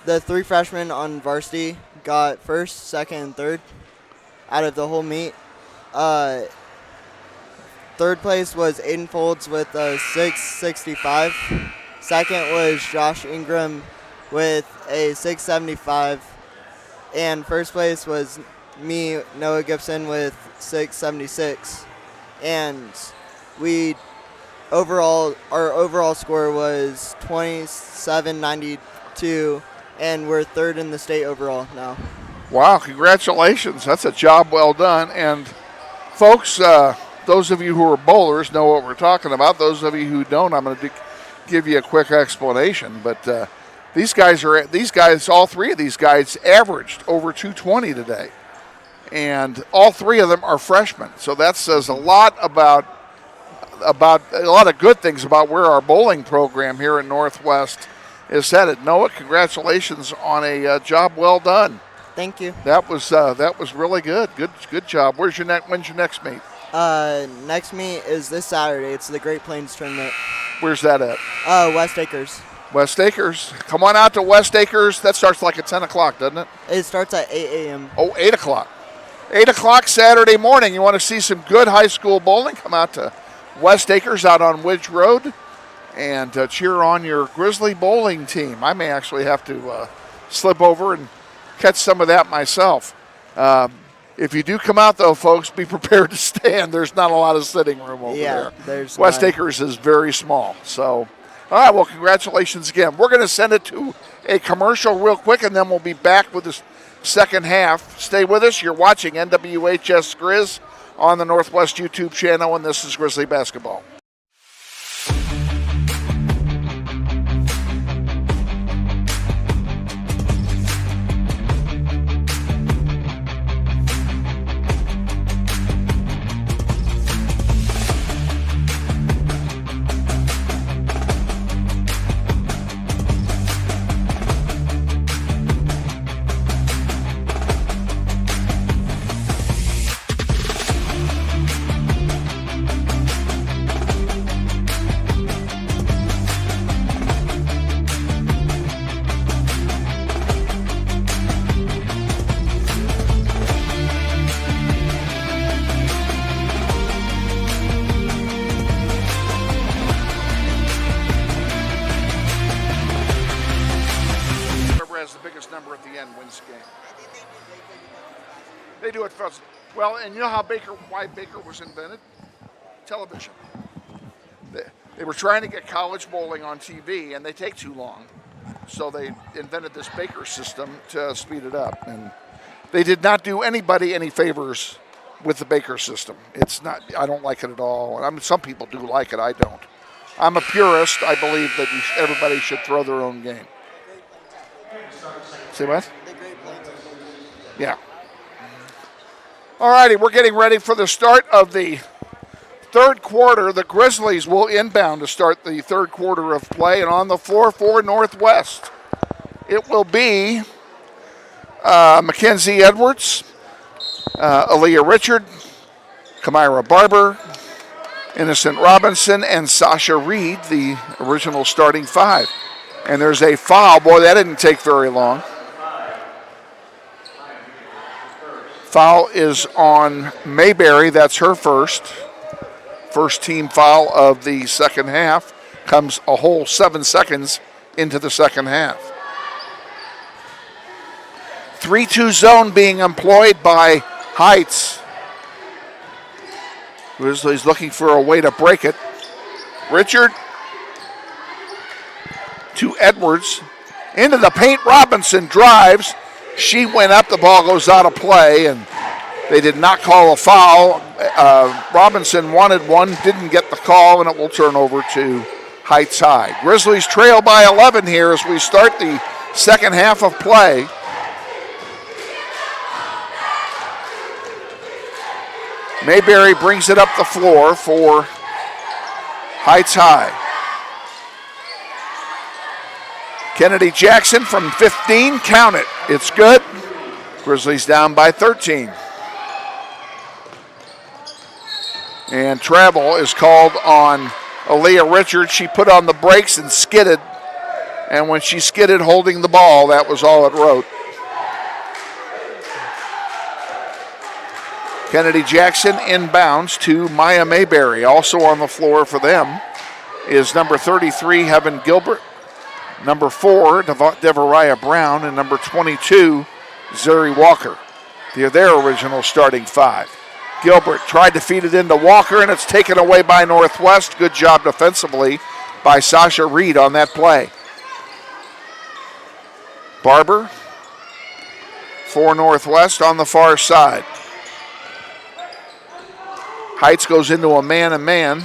the 3 freshmen on varsity got first, second, and third out of the whole meet. Third place was Aiden Folds with a 665. Second was Josh Ingram with a 675. And first place was me, Noah Gibson, with 676. And our overall score was 2792, and we're third in the state overall now. Wow, congratulations. That's a job well done. And folks, those of you who are bowlers know what we're talking about. Those of you who don't, I'm going to give you a quick explanation. But these guys, all 3 of these guys averaged over 220 today. And all 3 of them are freshmen. So that says a lot about a lot of good things about where our bowling program here in Northwest is headed. Noah, congratulations on a job well done. Thank you. That was really good. Good job. When's your next meet? Next meet is this Saturday. It's the Great Plains tournament. Where's that at? West Acres. West Acres. Come on out to West Acres. That starts like at 10 o'clock, doesn't it? It starts at 8 a.m. Oh, 8 o'clock. 8 o'clock Saturday morning. You want to see some good high school bowling? Come out to West Acres out on Widge Road and cheer on your Grizzly bowling team. I may actually have to slip over and catch some of that myself. If you do come out, though, folks, be prepared to stand. There's not a lot of sitting room over there. There's West Acres is very small. So, all right, well, congratulations again. We're going to send it to a commercial real quick, and then we'll be back with this second half. Stay with us. You're watching NWHS Grizz on the Northwest YouTube channel, and this is Grizzly Basketball. They do it first. Well, and you know why Baker was invented? Television. They were trying to get college bowling on TV, and they take too long. So they invented this Baker system to speed it up. And they did not do anybody any favors with the Baker system. It's not. I don't like it at all. I mean, some people do like it. I don't. I'm a purist. I believe that everybody should throw their own game. Say what? Yeah. All righty, we're getting ready for the start of the third quarter. The Grizzlies will inbound to start the third quarter of play, and on the floor for Northwest, it will be Mackenzie Edwards, Aaliyah Richard, Kamira Barber, Innocent Robinson, and Sasha Reed, the original starting 5. And there's a foul. Boy, that didn't take very long. Foul is on Mayberry. That's her first team foul of the second half. Comes a whole 7 seconds into the second half. 3-2 zone being employed by Heights. Grizzlies looking for a way to break it. Richard to Edwards. Into the paint. Robinson drives. She went up. The ball goes out of play, and they did not call a foul. Robinson wanted one, didn't get the call, and it will turn over to Heights High. Grizzlies trail by 11 here as we start the second half of play. Mayberry brings it up the floor for Heights High. Kennedy Jackson from 15, count it. It's good. Grizzlies down by 13. And travel is called on Aaliyah Richards. She put on the brakes and skidded. And when she skidded holding the ball, that was all it wrote. Kennedy Jackson inbounds to Maya Mayberry. Also on the floor for them is number 33, Heaven Gilbert, number 4, Devariah Brown, and number 22, Zuri Walker. They're their original starting 5. Gilbert tried to feed it into Walker, and it's taken away by Northwest. Good job defensively by Sasha Reed on that play. Barber for Northwest on the far side. Heights goes into a man-to-man.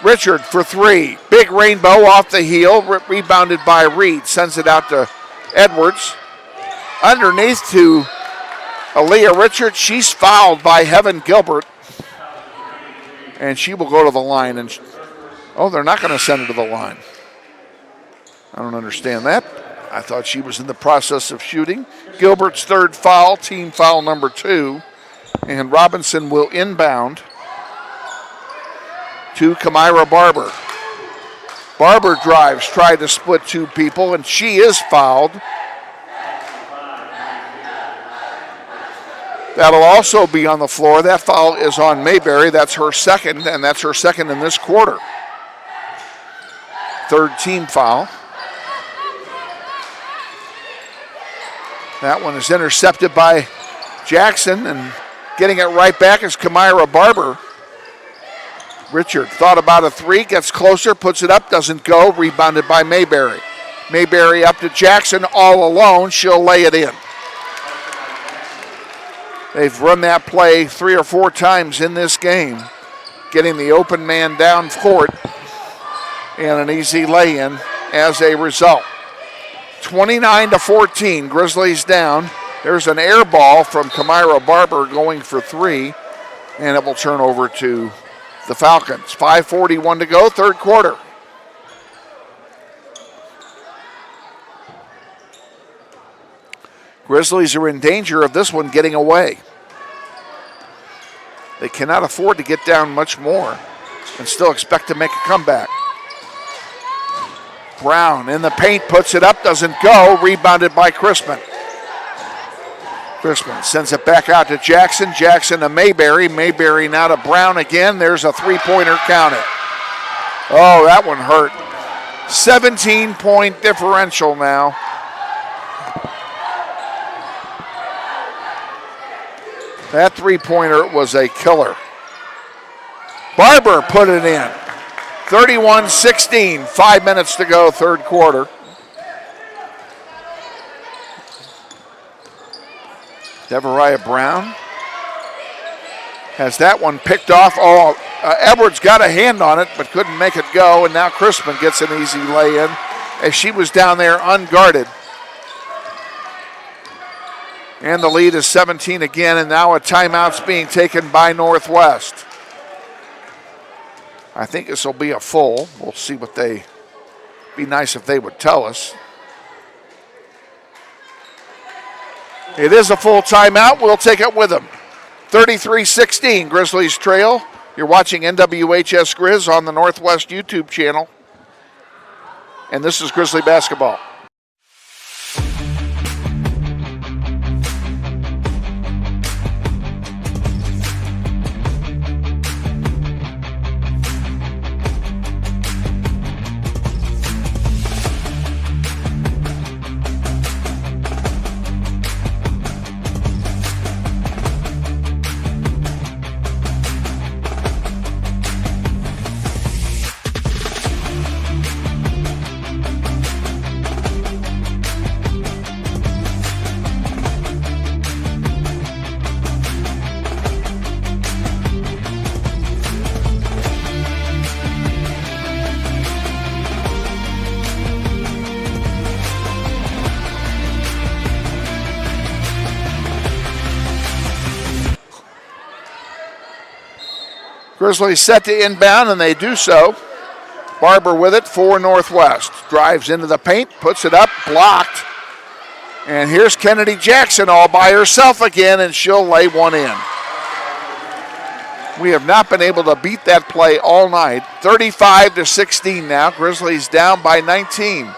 Richard for 3. Big rainbow off the heel. Rebounded by Reed. Sends it out to Edwards. Underneath to Aaliyah Richards. She's fouled by Heaven Gilbert. And she will go to the line. And they're not going to send her to the line. I don't understand that. I thought she was in the process of shooting. Gilbert's third foul. Team foul number 2. And Robinson will inbound to Kamira Barber. Barber drives, tried to split 2 people, and she is fouled. That'll also be on the floor. That foul is on Mayberry. That's her second, and that's her second in this quarter. Third team foul. That one is intercepted by Jackson, and getting it right back is Kamira Barber. Richard thought about a 3, gets closer, puts it up, doesn't go, rebounded by Mayberry. Mayberry up to Jackson all alone, she'll lay it in. They've run that play 3 or 4 times in this game, getting the open man down court, and an easy lay-in as a result. 29-14, Grizzlies down. There's an air ball from Kamira Barber going for 3, and it will turn over to the Falcons. 5:41 to go, third quarter. Grizzlies are in danger of this one getting away. They cannot afford to get down much more and still expect to make a comeback. Brown in the paint, puts it up, doesn't go, rebounded by Crispin. Crispin sends it back out to Jackson. Jackson to Mayberry. Mayberry now to Brown again. There's a 3-pointer, count it. Oh, that one hurt. 17-point differential now. That 3-pointer was a killer. Barber put it in. 31-16, 5 minutes to go, third quarter. Devariah Brown has that one picked off. Edwards got a hand on it but couldn't make it go, and now Crispin gets an easy lay-in as she was down there unguarded. And the lead is 17 again, and now a timeout's being taken by Northwest. I think this will be a full. We'll see what be nice if they would tell us. It is a full timeout. We'll take it with them. 33-16, Grizzlies trail. You're watching NWHS Grizz on the Northwest YouTube channel. And this is Grizzly basketball. Grizzlies set to inbound, and they do so. Barber with it for Northwest. Drives into the paint, puts it up, blocked. And here's Kennedy Jackson all by herself again, and she'll lay one in. We have not been able to beat that play all night. 35-16 now. Grizzlies down by 19.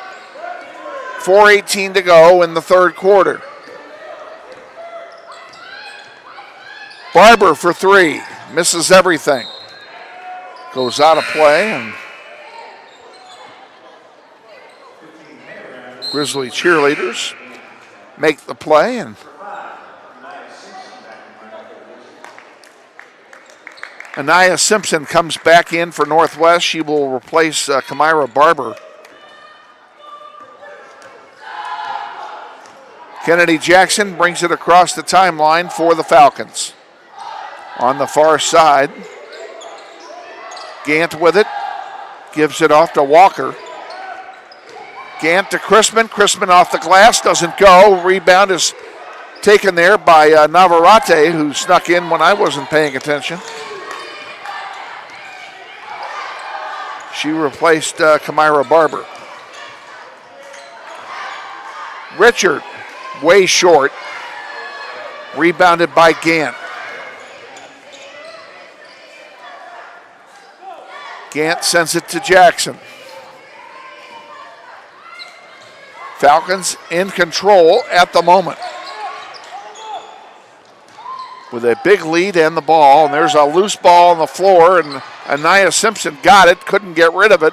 4:18 to go in the third quarter. Barber for three. Misses everything. Goes out of play, and Grizzly cheerleaders make the play, and Anaya Simpson comes back in for Northwest. She will replace Kamira Barber. Kennedy Jackson brings it across the timeline for the Falcons. On the far side, Gant with it, gives it off to Walker. Gant to Crispin. Crispin off the glass, doesn't go. Rebound is taken there by Navarrete, who snuck in when I wasn't paying attention. She replaced Kamira Barber. Richard, way short. Rebounded by Gant. Gant sends it to Jackson. Falcons in control at the moment, with a big lead and the ball. And there's a loose ball on the floor, and Anaya Simpson got it, couldn't get rid of it.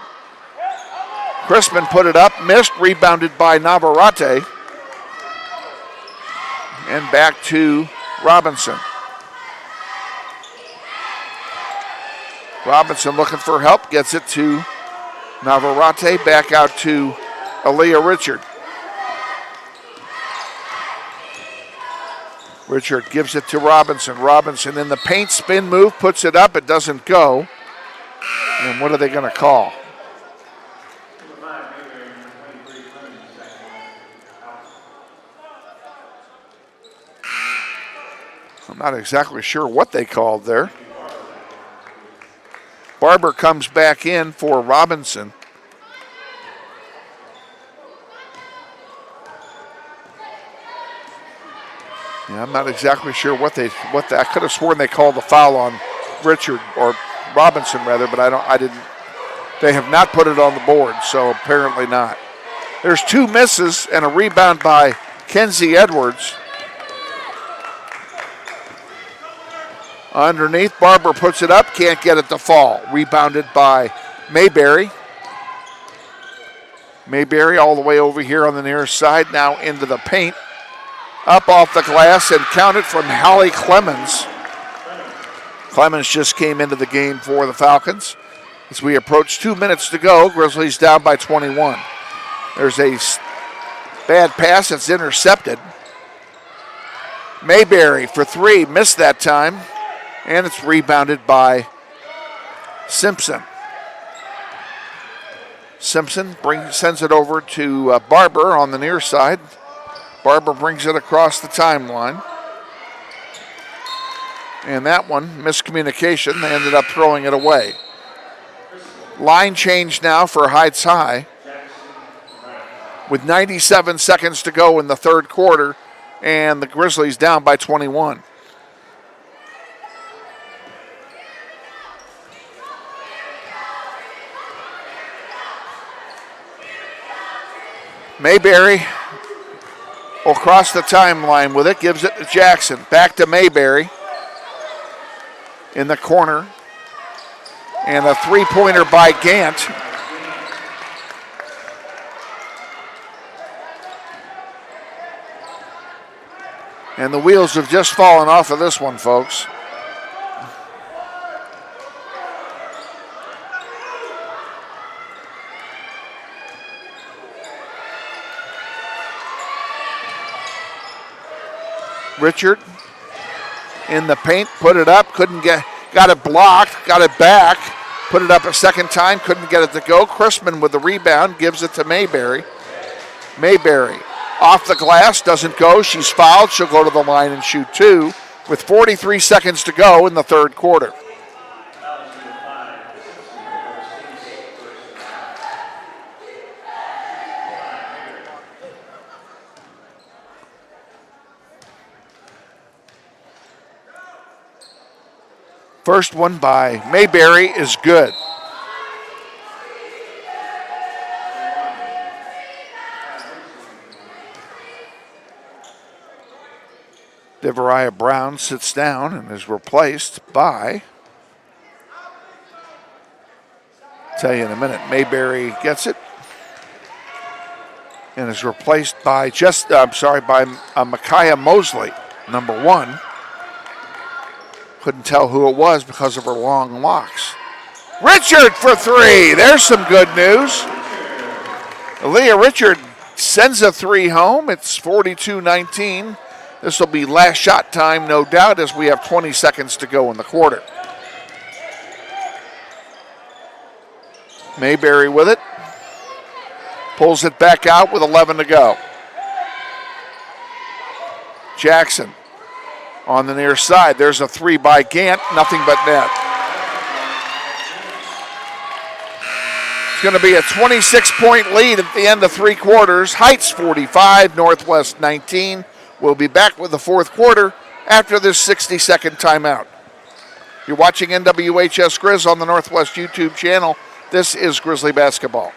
Crispin put it up, missed, rebounded by Navarrete. And back to Robinson. Robinson looking for help, gets it to Navarrete, back out to Aaliyah Richard. Richard gives it to Robinson. Robinson in the paint, spin move, puts it up, it doesn't go. And what are they going to call? I'm not exactly sure what they called there. Barber comes back in for Robinson. Yeah, I'm not exactly sure what I could have sworn they called the foul on Richard, or Robinson rather, but I didn't. They have not put it on the board, so apparently not. There's two misses and a rebound by Kenzie Edwards. Underneath, Barber puts it up, can't get it to fall. Rebounded by Mayberry. Mayberry all the way over here on the near side, now into the paint. Up off the glass and counted from Holly Clemens. Clemens just came into the game for the Falcons. As we approach 2 minutes to go, Grizzlies down by 21. There's a bad pass that's intercepted. Mayberry for three, missed that time. And it's rebounded by Simpson. Simpson sends it over to Barber on the near side. Barber brings it across the timeline. And that one, miscommunication. They ended up throwing it away. Line change now for Heights High. With 97 seconds to go in the third quarter. And the Grizzlies down by 21. Mayberry will cross the timeline with it, gives it to Jackson. Back to Mayberry in the corner. And a three-pointer by Gant. And the wheels have just fallen off of this one, folks. Richard in the paint, put it up, got it blocked, got it back, put it up a second time, couldn't get it to go. Crispin with the rebound, gives it to Mayberry. Mayberry off the glass, doesn't go, she's fouled, she'll go to the line and shoot two with 43 seconds to go in the third quarter. First one by Mayberry is good. Devariah Brown sits down and is replaced by, tell you in a minute, Mayberry gets it and is replaced by Micaiah Mosley, number 1. Couldn't tell who it was because of her long locks. Richard for 3. There's some good news. Aaliyah Richard sends a 3 home. It's 42-19. This will be last shot time, no doubt, as we have 20 seconds to go in the quarter. Mayberry with it. Pulls it back out with 11 to go. Jackson on the near side. There's a 3 by Gant. Nothing but net. It's going to be a 26-point lead at the end of 3 quarters. Heights 45, Northwest 19. We'll be back with the 4th quarter after this 60-second timeout. You're watching NWHS Grizz on the Northwest YouTube channel. This is Grizzly Basketball.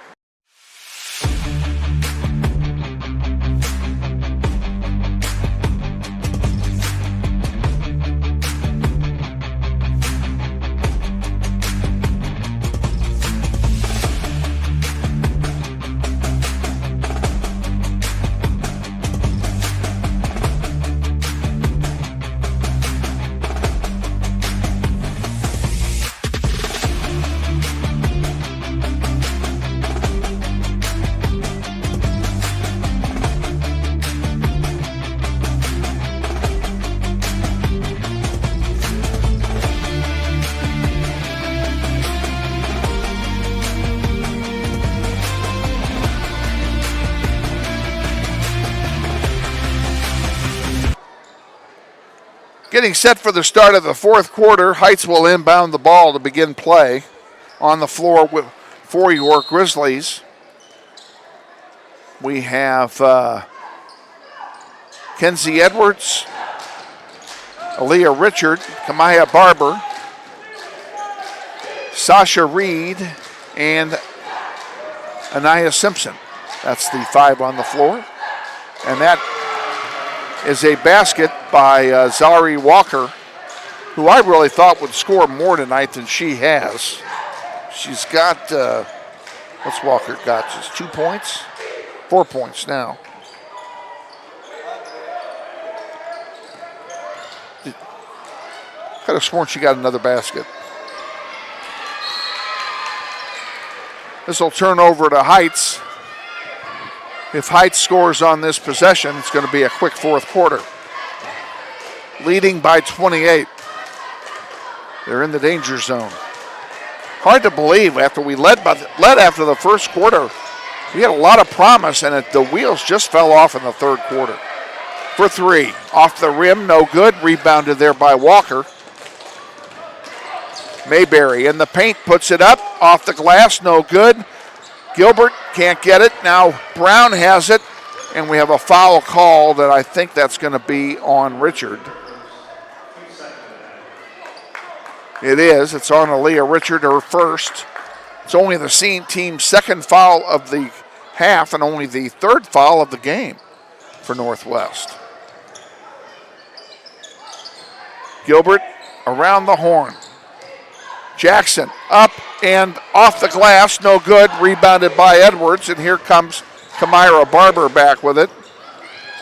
Getting set for the start of the 4th quarter. Heights will inbound the ball to begin play on the floor for your Grizzlies. We have Kenzie Edwards, Aaliyah Richard, Kamaya Barber, Sasha Reed, and Anaya Simpson. That's the 5 on the floor. And that is a basket by Zari Walker, who I really thought would score more tonight than she has. She's got, what's Walker got? Just 2 points? 4 points now. Could have sworn she got another basket. This will turn over to Heights. If Heights scores on this possession, it's going to be a quick 4th quarter. Leading by 28. They're in the danger zone. Hard to believe after we led after the 1st quarter. We had a lot of promise, and the wheels just fell off in the 3rd quarter. For 3. Off the rim, no good. Rebounded there by Walker. Mayberry in the paint, puts it up. Off the glass, no good. Gilbert can't get it. Now Brown has it, and we have a foul call that I think that's going to be on Richard. It is. It's on Aaliyah Richard, her first. It's only the team's 2nd foul of the half and only the 3rd foul of the game for Northwest. Gilbert around the horn. Jackson up and off the glass, no good, rebounded by Edwards, and here comes Kamira Barber back with it.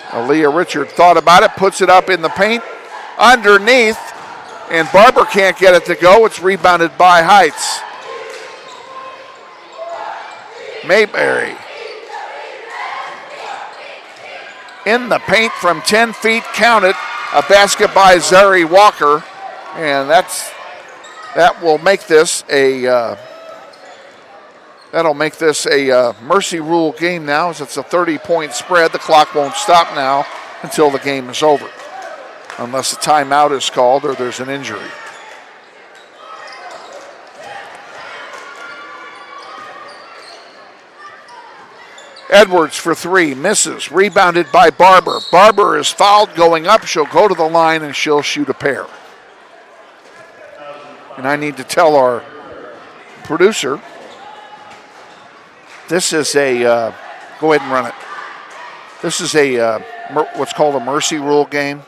Aaliyah Richard thought about it, puts it up in the paint, underneath, and Barber can't get it to go. It's rebounded by Heights. Mayberry in the paint from 10 feet, count it, a basket by Zari Walker, and that will make this a mercy rule game now, as it's a 30-point spread. The clock won't stop now until the game is over, unless a timeout is called or there's an injury. Edwards for 3, misses, rebounded by Barber. Barber is fouled going up. She'll go to the line and she'll shoot a pair. And I need to tell our producer, this is a, go ahead and run it. This is a what's called a mercy rule game.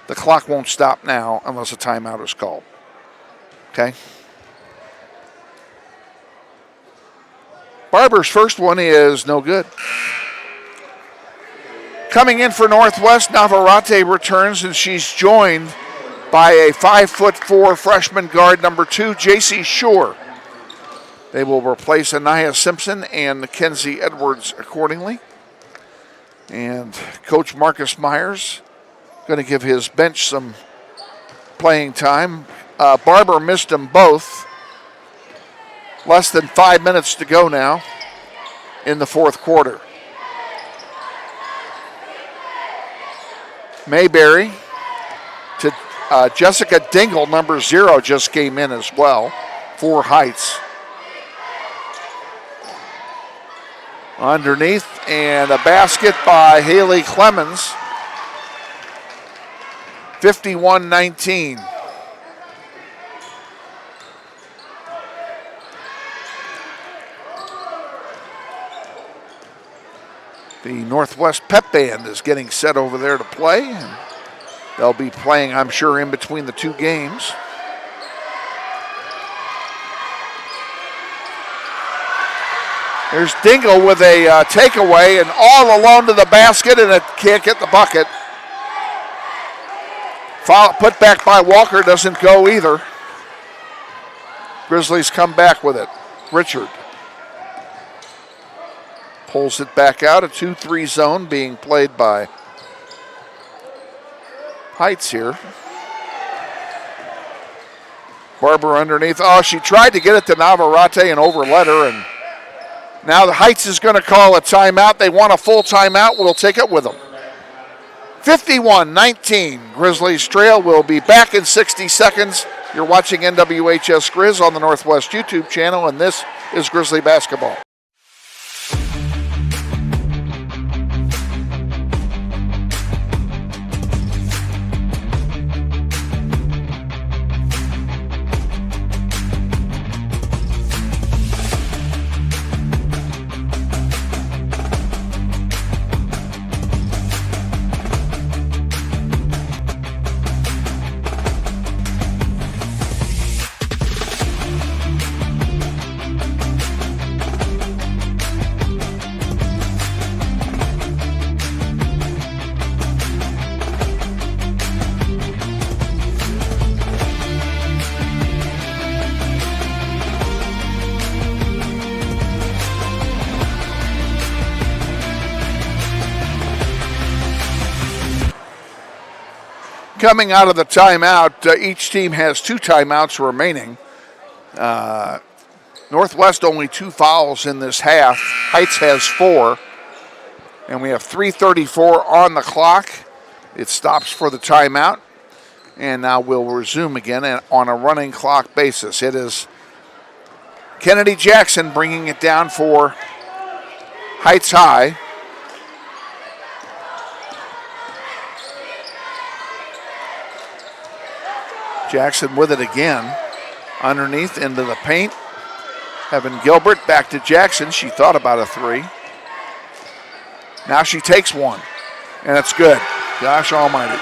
The clock won't stop now unless a timeout is called. Okay? Barber's first one is no good. Coming in for Northwest, Navarrete returns, and she's joined by a 5'4" freshman guard, number 2, J.C. Scheu. They will replace Anaya Simpson and Mackenzie Edwards accordingly. And Coach Marcus Myers going to give his bench some playing time. Barber missed them both. Less than 5 minutes to go now in the fourth quarter. Mayberry to Jessica Dingle, number 0, just came in as well for Heights. Underneath, and a basket by Haley Clemens. 51-19. The Northwest Pep Band is getting set over there to play. And they'll be playing, I'm sure, in between the two games. There's Dingle with a takeaway and all alone to the basket, and it can't get the bucket. Foul put back by Walker doesn't go either. Grizzlies come back with it. Richard pulls it back out. A 2-3 zone being played by Heights here. Barber underneath. Oh, she tried to get it to Navarrete and overlet her, and now the Heights is going to call a timeout. They want a full timeout. We'll take it with them. 51-19. Grizzlies trail. We'll be back in 60 seconds. You're watching NWHS Grizz on the Northwest YouTube channel, and this is Grizzly basketball. Coming out of the timeout, each team has 2 timeouts remaining. Northwest only 2 fouls in this half. Heights has 4. And we have 3:34 on the clock. It stops for the timeout. And now we'll resume again on a running clock basis. It is Kennedy Jackson bringing it down for Heights High. Jackson with it again. Underneath into the paint. Evan Gilbert back to Jackson. She thought about a 3. Now she takes one. And it's good. Gosh almighty.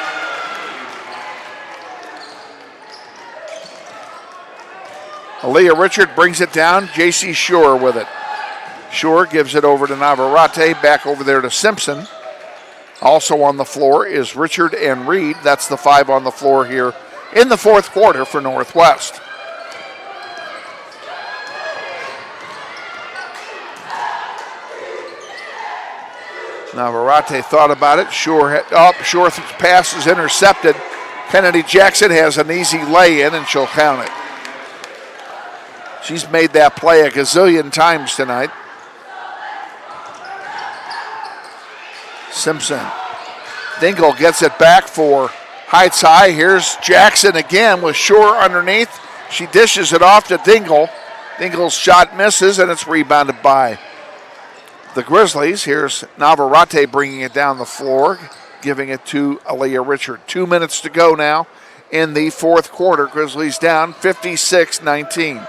Aaliyah Richard brings it down. J.C. Scheu with it. Scheu gives it over to Navarrete. Back over there to Simpson. Also on the floor is Richard and Reed. That's the 5 on the floor here in the fourth quarter for Northwest. Navarrete thought about it. Scheu's pass is intercepted. Kennedy Jackson has an easy lay-in, and she'll count it. She's made that play a gazillion times tonight. Simpson. Dingle gets it back for Heights High. Here's Jackson again with Scheu underneath. She dishes it off to Dingle. Dingle's shot misses, and it's rebounded by the Grizzlies. Here's Navarrete bringing it down the floor, giving it to Aaliyah Richard. 2 minutes to go now in the fourth quarter. Grizzlies down 56-19.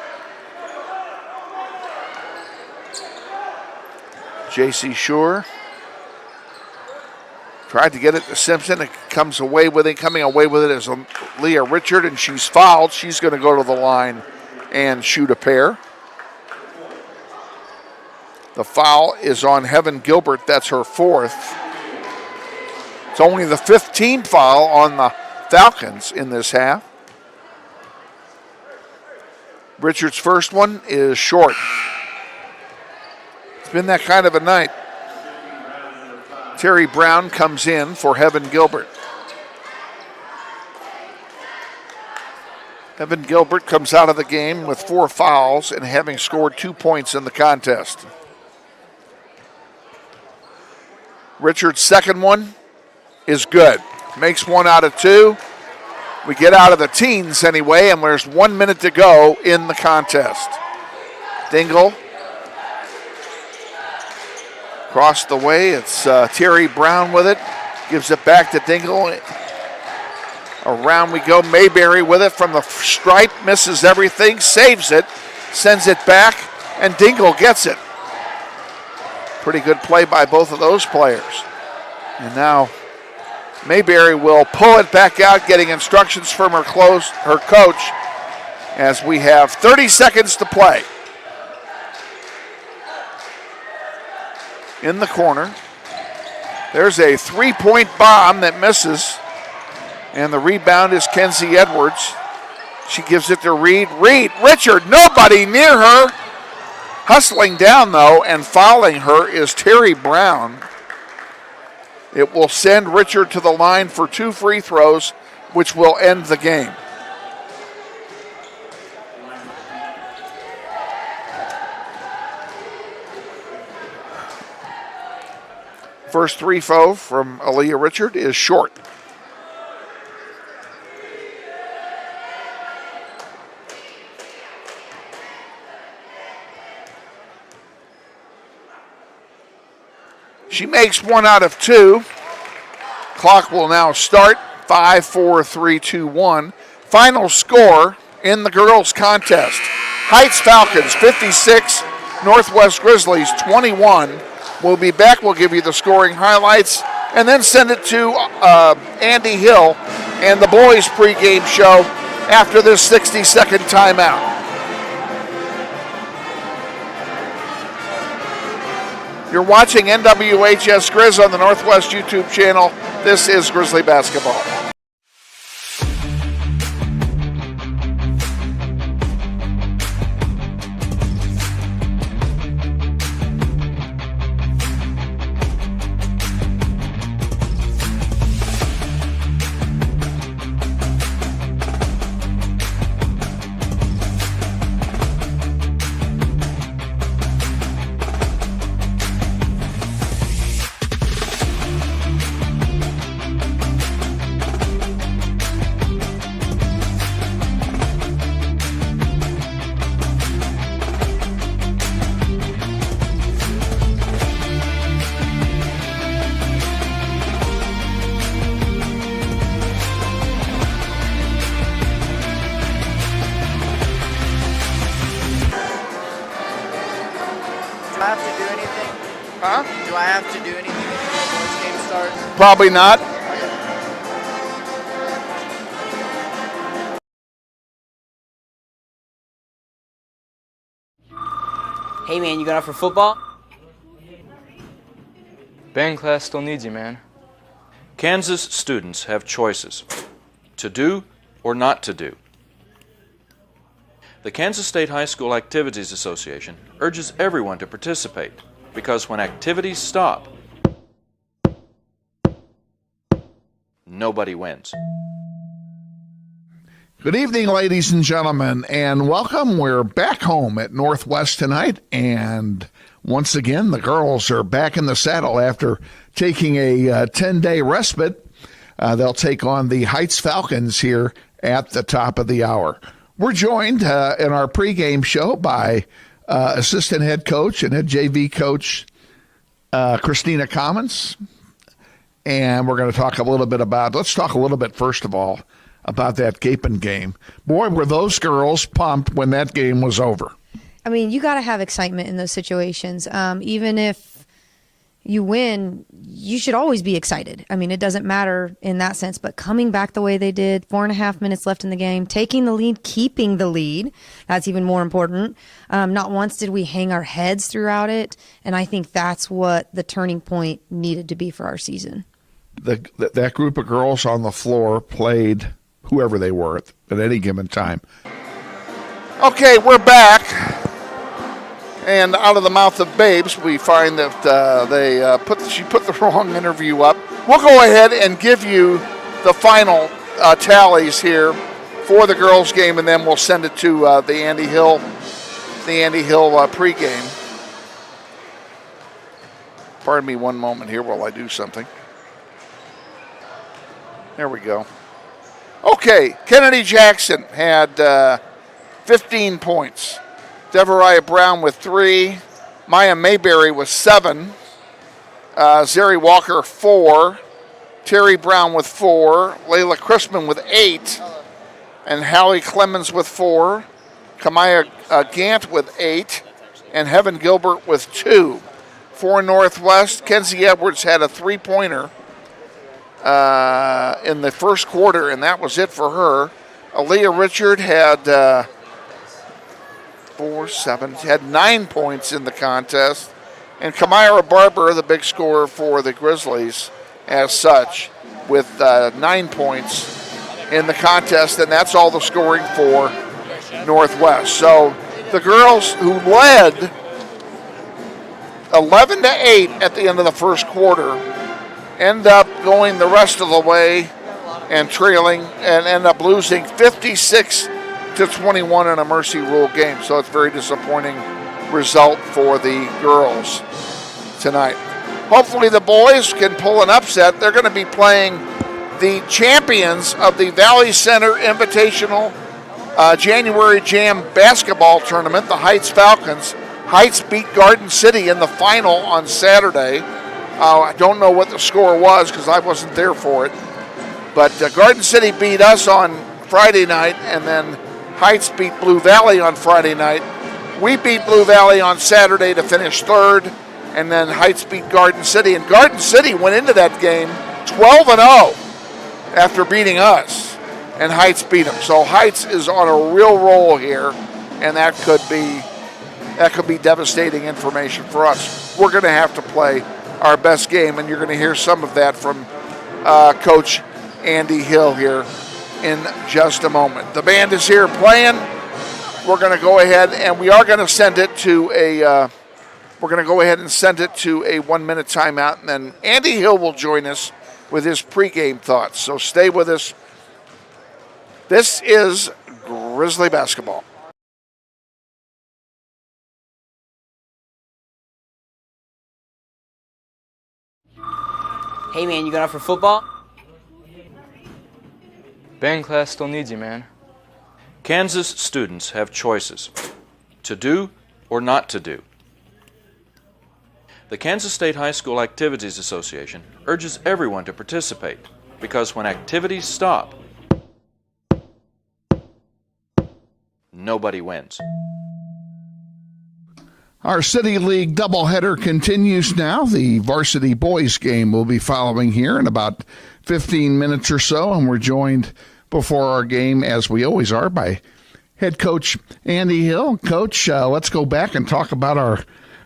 J.C. Scheu tried to get it to Simpson. It comes away with it. Coming away with it is Leah Richard, and she's fouled. She's going to go to the line and shoot a pair. The foul is on Heaven Gilbert. That's her fourth. It's only the 15th foul on the Falcons in this half. Richard's first one is short. It's been that kind of a night. Terry Brown comes in for Heaven Gilbert. Heaven Gilbert comes out of the game with 4 fouls and having scored 2 points in the contest. Richard's second one is good. Makes 1 out of 2. We get out of the teens anyway, and there's 1 minute to go in the contest. Dingle. Across the way, it's Terry Brown with it. Gives it back to Dingle. Around we go. Mayberry with it from the stripe. Misses everything. Saves it. Sends it back. And Dingle gets it. Pretty good play by both of those players. And now Mayberry will pull it back out, getting instructions from her coach as we have 30 seconds to play. In the corner. There's a 3-point bomb that misses. And the rebound is Kenzie Edwards. She gives it to Reed. Richard, nobody near her. Hustling down, though, and fouling her is Terry Brown. It will send Richard to the line for 2 free throws, which will end the game. First 3 from Aaliyah Richard is short. She makes 1 out of 2. Clock will now start. 5, 4, 3, 2, 1. Final score in the girls' contest. Heights Falcons 56, Northwest Grizzlies 21. We'll be back. We'll give you the scoring highlights and then send it to Andy Hill and the boys' pregame show after this 60-second timeout. You're watching NWHS Grizz on the Northwest YouTube channel. This is Grizzly Basketball. Do I have to do anything? Huh? Do I have to do anything before this game starts? Probably not. Hey man, you going out for football? Band class still needs you, man. Kansas students have choices to do or not to do. The Kansas State High School Activities Association urges everyone to participate because when activities stop, nobody wins. Good evening, ladies and gentlemen, and welcome. We're back home at Northwest tonight, and once again, the girls are back in the saddle after taking a 10-day respite. They'll take on the Heights Falcons here at the top of the hour. We're joined in our pregame show by assistant head coach and head JV coach Christina Commons, and we're going to talk a little bit about, let's talk a little bit first of all about that Gapin game. Boy, were those girls pumped when that game was over. I mean, you got to have excitement in those situations. Even if you win, you should always be excited. I mean, it doesn't matter in that sense, but coming back the way they did, 4.5 minutes left in the game, taking the lead, keeping the lead, that's even more important. Not once did we hang our heads throughout it, and I think that's what the turning point needed to be for our season. That group of girls on the floor played whoever they were at any given time. Okay, we're back. And out of the mouth of babes, we find that she put the wrong interview up. We'll go ahead and give you the final tallies here for the girls' game, and then we'll send it to the Andy Hill pregame. Pardon me one moment here while I do something. There we go. Okay, Kennedy Jackson had 15 points. Devariah Brown with 3. Maya Mayberry with 7. Zeri Walker 4. Terry Brown with 4. Layla Chrisman with 8. And Hallie Clemens with 4. Kamaya Gant with 8. And Heaven Gilbert with 2. For Northwest, Kenzie Edwards had a 3-pointer in the first quarter, and that was it for her. Aaliyah Richard had 9 points in the contest. And Kamira Barber, the big scorer for the Grizzlies, as such, with 9 points in the contest. And that's all the scoring for Northwest. So the girls who led 11-8 at the end of the first quarter end up going the rest of the way and trailing and end up losing 56-21 in a mercy rule game. So it's a very disappointing result for the girls tonight. Hopefully the boys can pull an upset. They're going to be playing the champions of the Valley Center Invitational January Jam basketball tournament, the Heights Falcons. Heights beat Garden City in the final on Saturday. I don't know what the score was because I wasn't there for it. But Garden City beat us on Friday night, and then Heights beat Blue Valley on Friday night. We beat Blue Valley on Saturday to finish third, and then Heights beat Garden City. And Garden City went into that game 12-0 after beating us, and Heights beat them. So Heights is on a real roll here, and that could be devastating information for us. We're going to have to play our best game, and you're going to hear some of that from Coach Andy Hill here in just a moment. The band is here playing. We're going to go ahead and we are going to send it to a 1-minute timeout, and then Andy Hill will join us with his pregame thoughts. So stay with us. This is Grizzly basketball. Hey man, you going out for football? Band class still needs you, man. Kansas students have choices to do or not to do. The Kansas State High School Activities Association urges everyone to participate because when activities stop, nobody wins. Our City League doubleheader continues now. The varsity boys game will be following here in about 15 minutes or so, and we're joined before our game, as we always are, by head coach Andy Hill. Coach, let's go back and talk about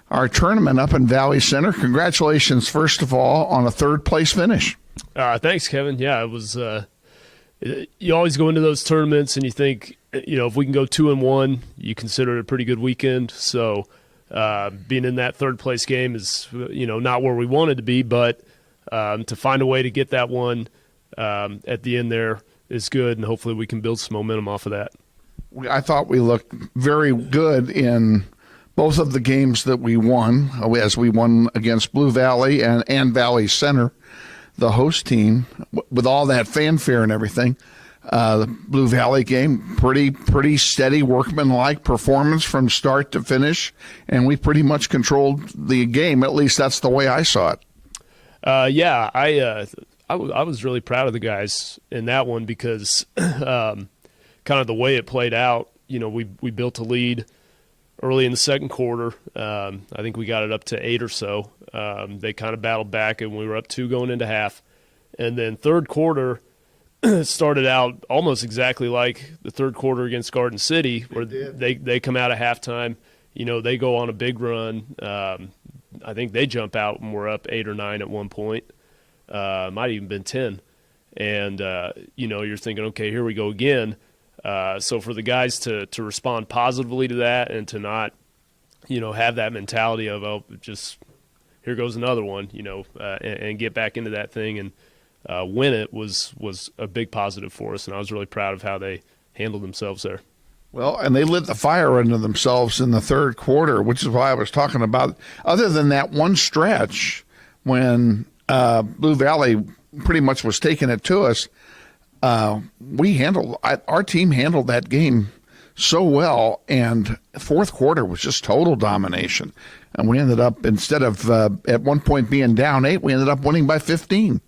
our tournament up in Valley Center. Congratulations, first of all, on a third-place finish. Thanks, Kevin. Yeah, it was. You always go into those tournaments and you think, if we can go 2-1, you consider it a pretty good weekend. So being in that third-place game is, not where we wanted to be, but to find a way to get that one at the end there is good, and hopefully we can build some momentum off of that. I thought we looked very good in both of the games that we won, as we won against Blue Valley and Valley Center, the host team, with all that fanfare and everything. The Blue Valley game, pretty steady, workmanlike performance from start to finish, and we pretty much controlled the game. At least that's the way I saw it. I I was really proud of the guys in that one because kind of the way it played out, we built a lead early in the second quarter. I think we got it up to 8 or so. They kind of battled back, and we were up 2 going into half. And then third quarter started out almost exactly like the third quarter against Garden City, where they come out at halftime. They go on a big run. I think they jump out and we're up 8 or 9 at one point. Might have even been 10. And, you're thinking, okay, here we go again. So for the guys to respond positively to that and to not, have that mentality of, oh, just here goes another one, and get back into that thing and win it was a big positive for us. And I was really proud of how they handled themselves there. Well, and they lit the fire under themselves in the third quarter, which is why I was talking about, other than that one stretch when Blue Valley pretty much was taking it to us, our team handled that game so well, and fourth quarter was just total domination. And we ended up, instead of at one point being down 8, we ended up winning by 15.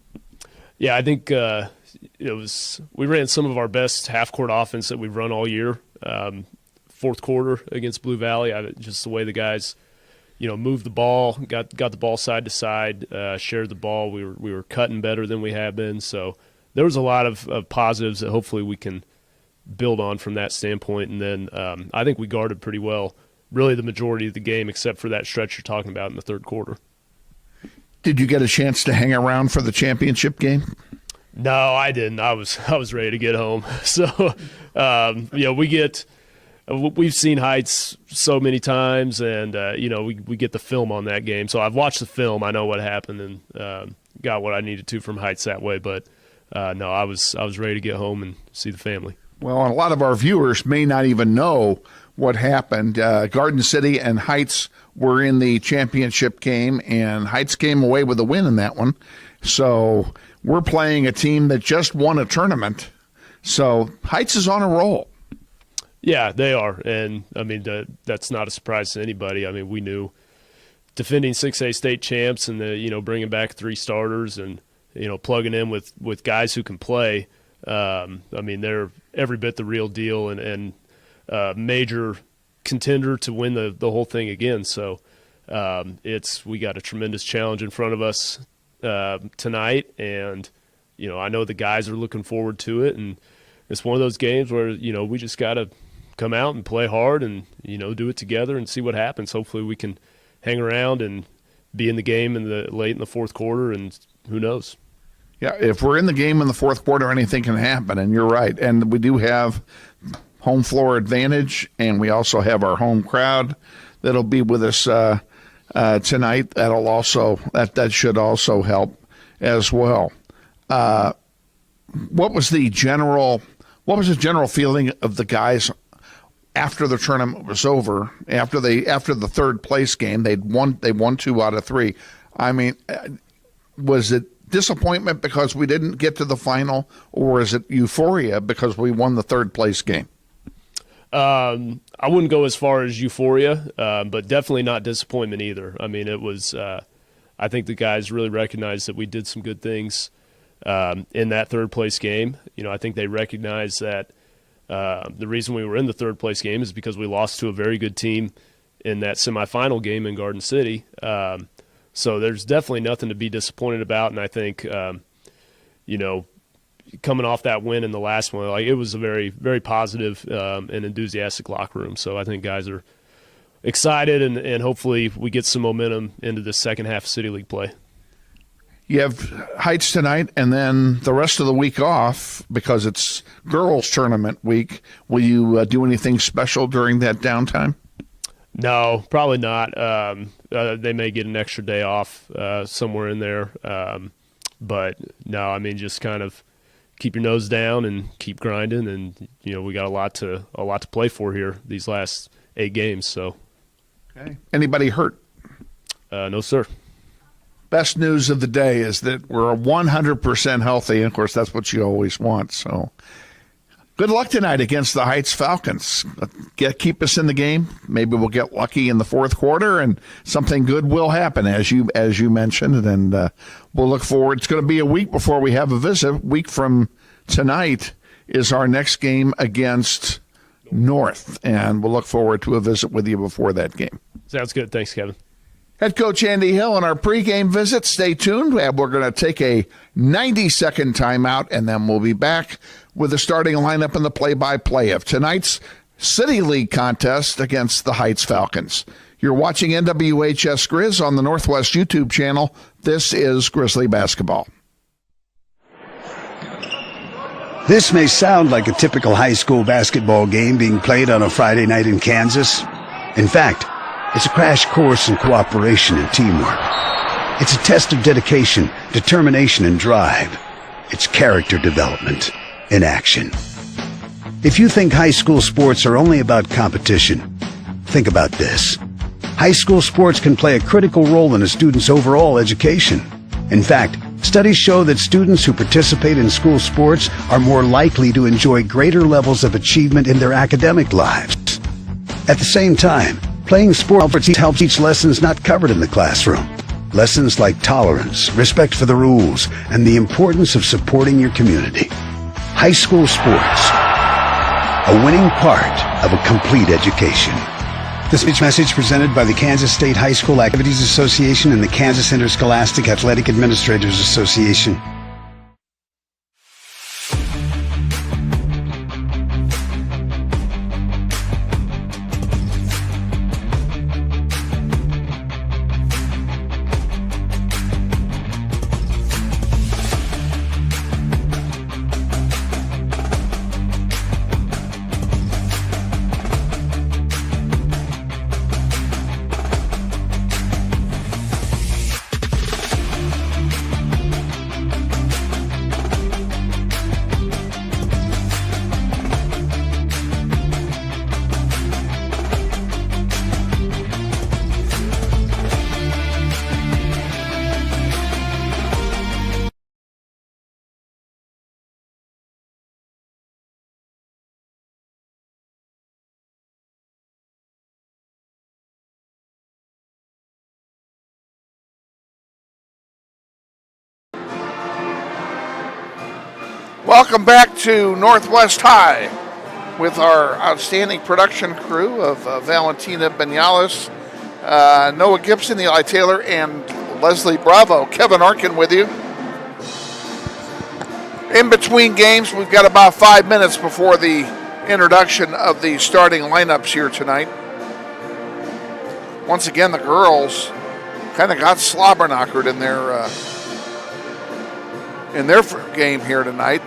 Yeah, I think we ran some of our best half-court offense that we've run all year. Fourth quarter against Blue Valley, just the way the guys, moved the ball, got the ball side to side, shared the ball. We were cutting better than we have been. So there was a lot of positives that hopefully we can build on from that standpoint. And then I think we guarded pretty well, really the majority of the game, except for that stretch you're talking about in the third quarter. Did you get a chance to hang around for the championship game? No, I didn't. I was ready to get home. So, we've seen Heights so many times, and we get the film on that game. So I've watched the film. I know what happened and got what I needed to from Heights that way. But no, I was ready to get home and see the family. Well, and a lot of our viewers may not even know what happened. Garden City and Heights were in the championship game, and Heights came away with a win in that one. So we're playing a team that just won a tournament. So Heights is on a roll. Yeah, they are. And, I mean, that's not a surprise to anybody. I mean, we knew defending 6A state champs and, bringing back 3 starters and, plugging in with guys who can play. I mean, they're every bit the real deal and major contender to win the whole thing again. So we got a tremendous challenge in front of us tonight, and I know the guys are looking forward to it, and it's one of those games where we just got to come out and play hard and do it together and see what happens. Hopefully we can hang around and be in the game late in the fourth quarter, and who knows. Yeah, if we're in the game in the fourth quarter, anything can happen, and you're right. And we do have home floor advantage, and we also have our home crowd that'll be with us tonight. That should also help as well. What was the general feeling of the guys after the tournament was over? After the third place game, they won 2 out of 3. I mean, was it disappointment because we didn't get to the final, or is it euphoria because we won the third place game? I wouldn't go as far as euphoria, but definitely not disappointment either. I mean, it was. I think the guys really recognized that we did some good things in that third place game. I think they recognized that the reason we were in the third place game is because we lost to a very good team in that semifinal game in Garden City. So there's definitely nothing to be disappointed about, and I think coming off that win in the last one, it was a very, very positive and enthusiastic locker room. So I think guys are excited, and hopefully we get some momentum into the second half of City League play. You have Heights tonight, and then the rest of the week off because it's girls' tournament week. Will you do anything special during that downtime? No, probably not. They may get an extra day off somewhere in there. But no, I mean, just kind of keep your nose down and keep grinding. And, we got a lot to play for here these last 8 games. So, okay. Anybody hurt? No, sir. Best news of the day is that we're 100% healthy. And, of course, that's what you always want. So Good luck tonight against the Heights Falcons. Keep us in the game. Maybe we'll get lucky in the fourth quarter, and something good will happen, as you mentioned. And we'll look forward. It's going to be a week before we have a visit. Week from tonight is our next game against North, and we'll look forward to a visit with you before that game. Sounds good. Thanks, Kevin. Head coach Andy Hill on our pregame visit. Stay tuned. We're going to take a 90-second timeout, and then we'll be back with the starting lineup and the play-by-play of tonight's City League contest against the Heights Falcons. You're watching NWHS Grizz on the Northwest YouTube channel. This is Grizzly Basketball. This may sound like a typical high school basketball game being played on a Friday night in Kansas. In fact, it's a crash course in cooperation and teamwork. It's a test of dedication, determination, and drive. It's character development in action. If you think high school sports are only about competition, think about this. High school sports can play a critical role in a student's overall education. In fact, studies show that students who participate in school sports are more likely to enjoy greater levels of achievement in their academic lives. At the same time, playing sports helps teach lessons not covered in the classroom. Lessons like tolerance, respect for the rules, and the importance of supporting your community. High school sports, a winning part of a complete education. This message presented by the Kansas State High School Activities Association and the Kansas Interscholastic Athletic Administrators Association. Welcome back to Northwest High with our outstanding production crew of Valentina, Banalas, Noah Gibson, Eli Taylor, and Leslie Bravo. Kevin Arkin with you. In between games, we've got about 5 minutes before the introduction of the starting lineups here tonight. Once again, the girls kind of got slobber-knockered in their game here tonight.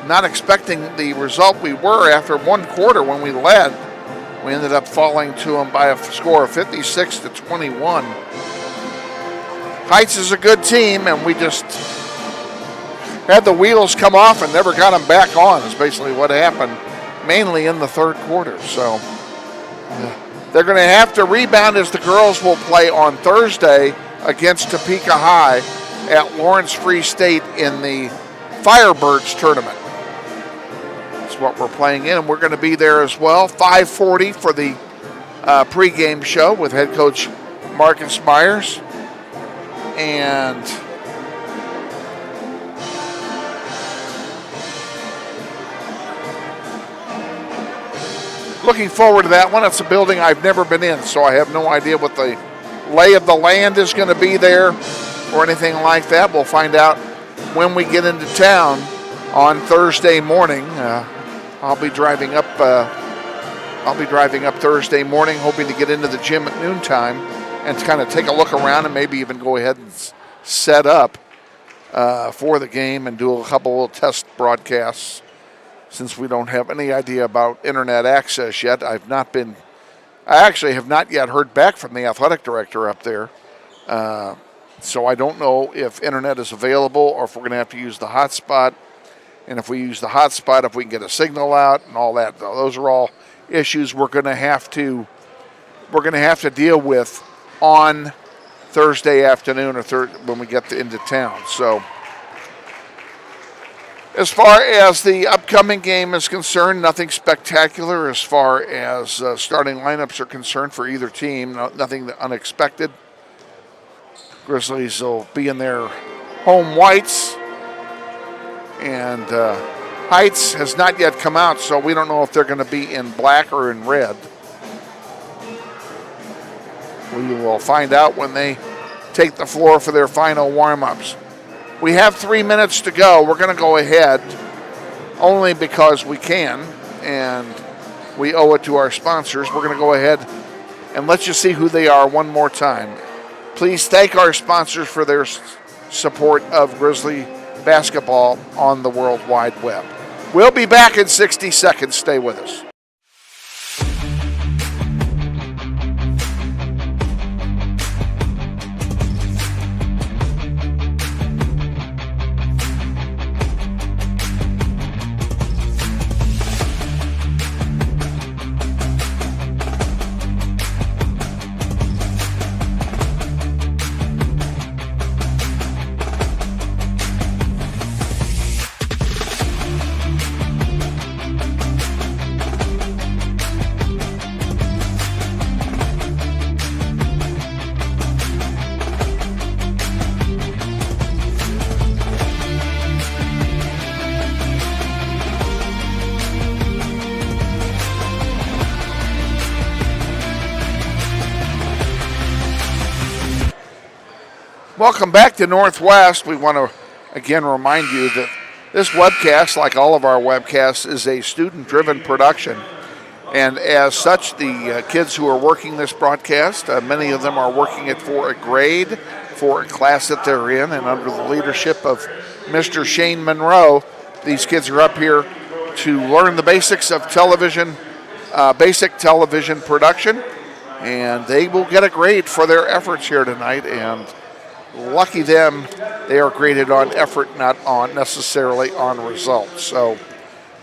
Not expecting the result we were after one quarter when we led. We ended up falling to them by a score of 56-21. Heights is a good team, and we just had the wheels come off and never got them back on is basically what happened, mainly in the third quarter. So they're going to have to rebound as the girls will play on Thursday against Topeka High at Lawrence Free State in the Firebirds tournament. That's what we're playing in, and we're going to be there as well. 5:40 for the pregame show with head coach Marcus Myers. And looking forward to that one. It's a building I've never been in, so I have no idea what the lay of the land is going to be there or anything like that. We'll find out when we get into town on Thursday morning. I'll be driving up Thursday morning, hoping to get into the gym at noontime and to kind of take a look around and maybe even go ahead and set up for the game and do a couple of test broadcasts. Since we don't have any idea about internet access yet, I actually have not yet heard back from the athletic director up there. So I don't know if internet is available or if we're going to have to use the hotspot. And if we use the hotspot, if we can get a signal out and all that. Those are all issues we're going to have to deal with on Thursday afternoon or when we get into town. So As far as the upcoming game is concerned, nothing spectacular as far as starting lineups are concerned for either team. Nothing unexpected. Grizzlies will be in their home whites, and Heights has not yet come out, so we don't know if they're going to be in black or in red. We will find out when they take the floor for their final warm-ups. We have 3 minutes to go. We're going to go ahead only because we can, and we owe it to our sponsors. We're going to go ahead and let you see who they are one more time. Please thank our sponsors for their support of Grizzly basketball on the World Wide Web. We'll be back in 60 seconds. Stay with us. Welcome back to Northwest. We want to again remind you that this webcast, like all of our webcasts, is a student-driven production. And as such, the kids who are working this broadcast, many of them are working it for a grade, for a class that they're in, and under the leadership of Mr. Shane Monroe, these kids are up here to learn the basics of television, basic television production, and they will get a grade for their efforts here tonight. And lucky them, they are graded on effort, not on necessarily on results. So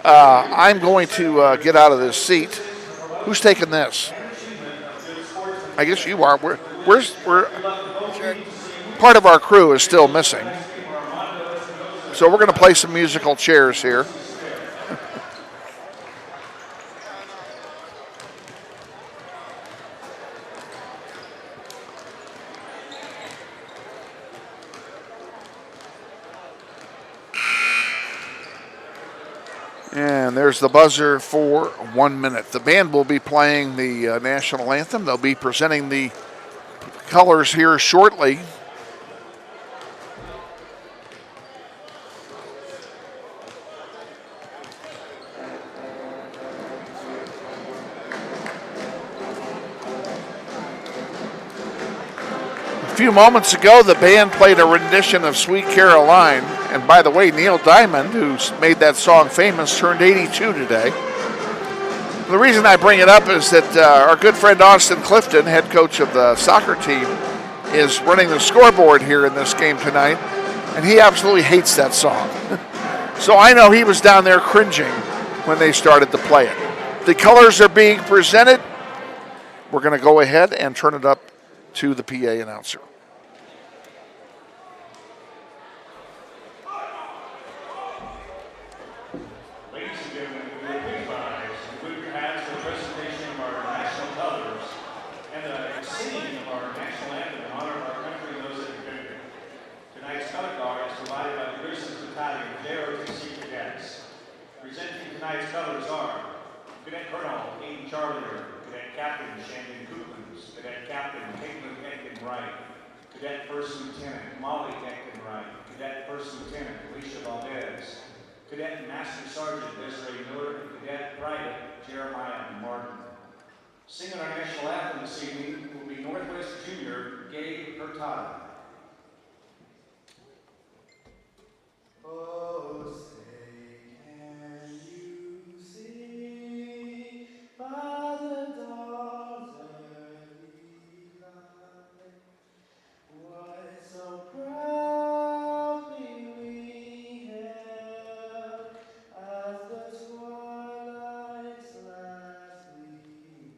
I'm going to get out of this seat. Who's taking this? I guess you are. We're part of our crew is still missing. So we're going to play some musical chairs here. And there's the buzzer for 1 minute. The band will be playing the national anthem. They'll be presenting the colors here shortly. A few moments ago, the band played a rendition of Sweet Caroline. And by the way, Neil Diamond, who's made that song famous, turned 82 today. The reason I bring it up is that our good friend Austin Clifton, head coach of the soccer team, is running the scoreboard here in this game tonight, and he absolutely hates that song. So I know he was down there cringing when they started to play it. The colors are being presented. We're going to go ahead and turn it up to the PA announcer. Cadet First Lieutenant Molly Wright, Cadet First Lieutenant Alicia Valdez, Cadet Master Sergeant Desiree Miller, and Cadet Private Jeremiah Martin. Singing our national anthem this evening will be Northwest Junior Gabe Hurtado. Oh, say can you see by the dawn's early light what so proudly we hailed as the twilight's last gleaming,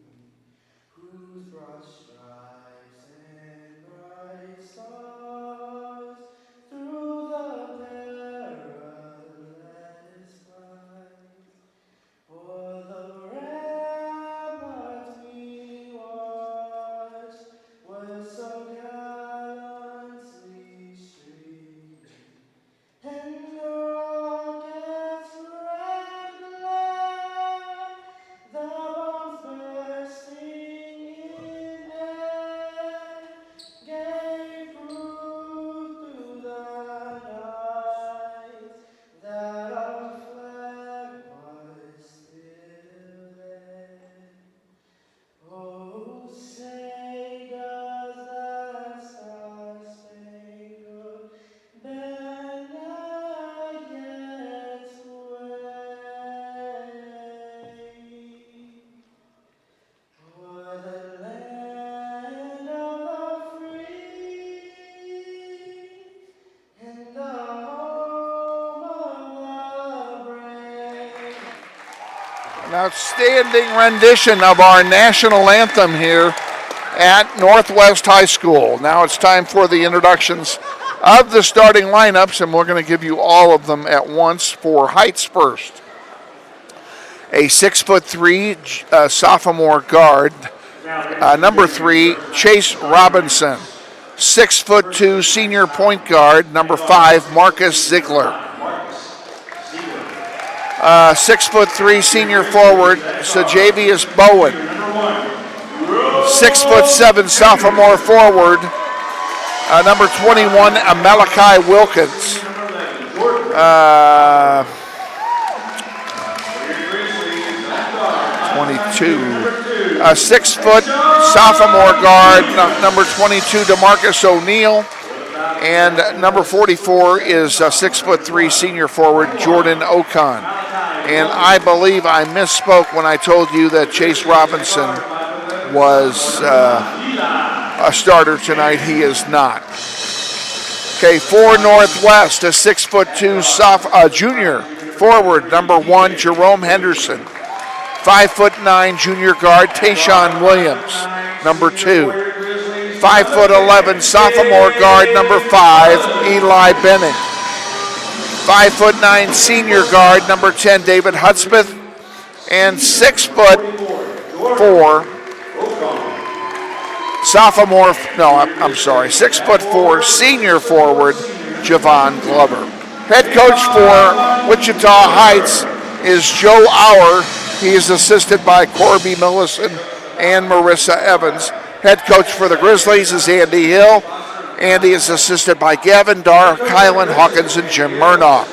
whose broad stripes and bright stars An outstanding rendition of our national anthem here at Northwest High School. Now it's time for the introductions of the starting lineups, and we're going to give you all of them at once. For Heights first, a 6'3" sophomore guard, number 3, Chase Robinson. 6'2" senior point guard, number 5, Marcus Ziegler. 6'3" senior forward, Sajavius Bowen. 6'7" sophomore forward, number 21, Malachi Wilkins. 22. 6' sophomore guard, number 22, DeMarcus O'Neal. And number 44 is 6'3" senior forward, Jordan Ocon. And I believe I misspoke when I told you that Chase Robinson was a starter tonight. He is not. Okay, for Northwest, a 6'2" junior forward, number 1, Jerome Henderson. 5'9" junior guard, Tayshawn Williams, number 2. 5'11" sophomore guard, number 5, Eli Benning. 5'9" senior guard, number 10, David Hudspeth. And 6'4" sophomore, no, I'm sorry, 6'4" senior forward, Javon Glover. Head coach for Wichita Heights is Joe Auer. He is assisted by Corby Millison and Marissa Evans. Head coach for the Grizzlies is Andy Hill. Andy is assisted by Gavin Darr, Kylan Hawkins, and Jim Murnaugh.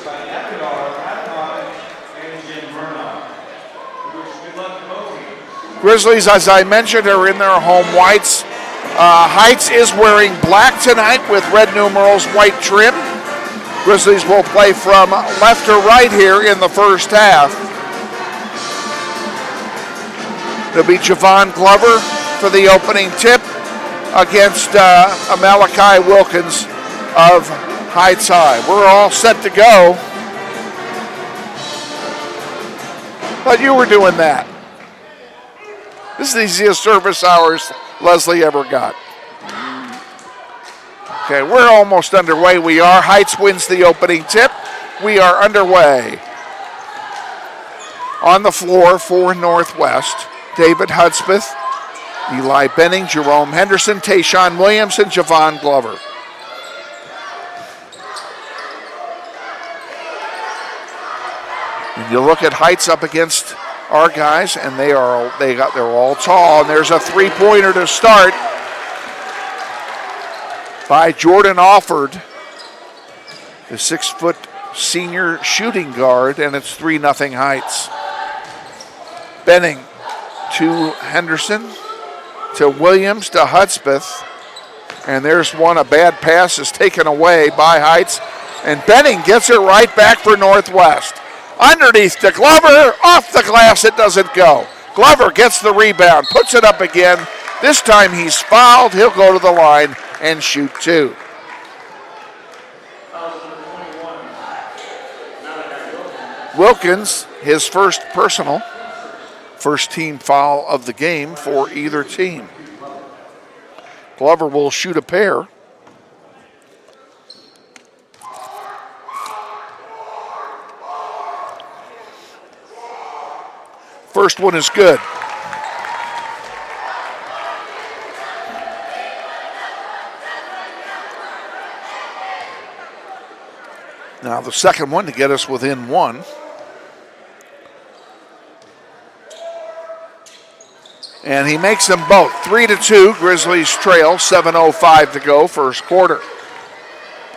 Grizzlies, as I mentioned, are in their home whites. Heights is wearing black tonight with red numerals, white trim. Grizzlies will play from left to right here in the first half. It'll be Javon Glover for the opening tip against Malachi Wilkins of Heights High. We're all set to go. But you were doing that. This is the easiest service hours Leslie ever got. Okay, we're almost underway. We are. Heights wins the opening tip. We are underway. On the floor for Northwest, David Hudspeth, Eli Benning, Jerome Henderson, Tayshawn Williams, and Javon Glover. And you look at Heights up against our guys, and they're all tall. And there's a three-pointer to start by Jordan Alford, the 6' senior shooting guard, and it's 3-0 Heights. Benning to Henderson, to Williams, to Hudspeth, and there's one. A bad pass is taken away by Heights, and Benning gets it right back for Northwest. Underneath to Glover, off the glass, it doesn't go. Glover gets the rebound, puts it up again. This time he's fouled. He'll go to the line and shoot 2. Wilkins, his first personal, first team foul of the game for either team. Glover will shoot a pair. First one is good. Now the second one to get us within 1. And he makes them both. 3-2, Grizzlies trail, 7:05 to go, first quarter.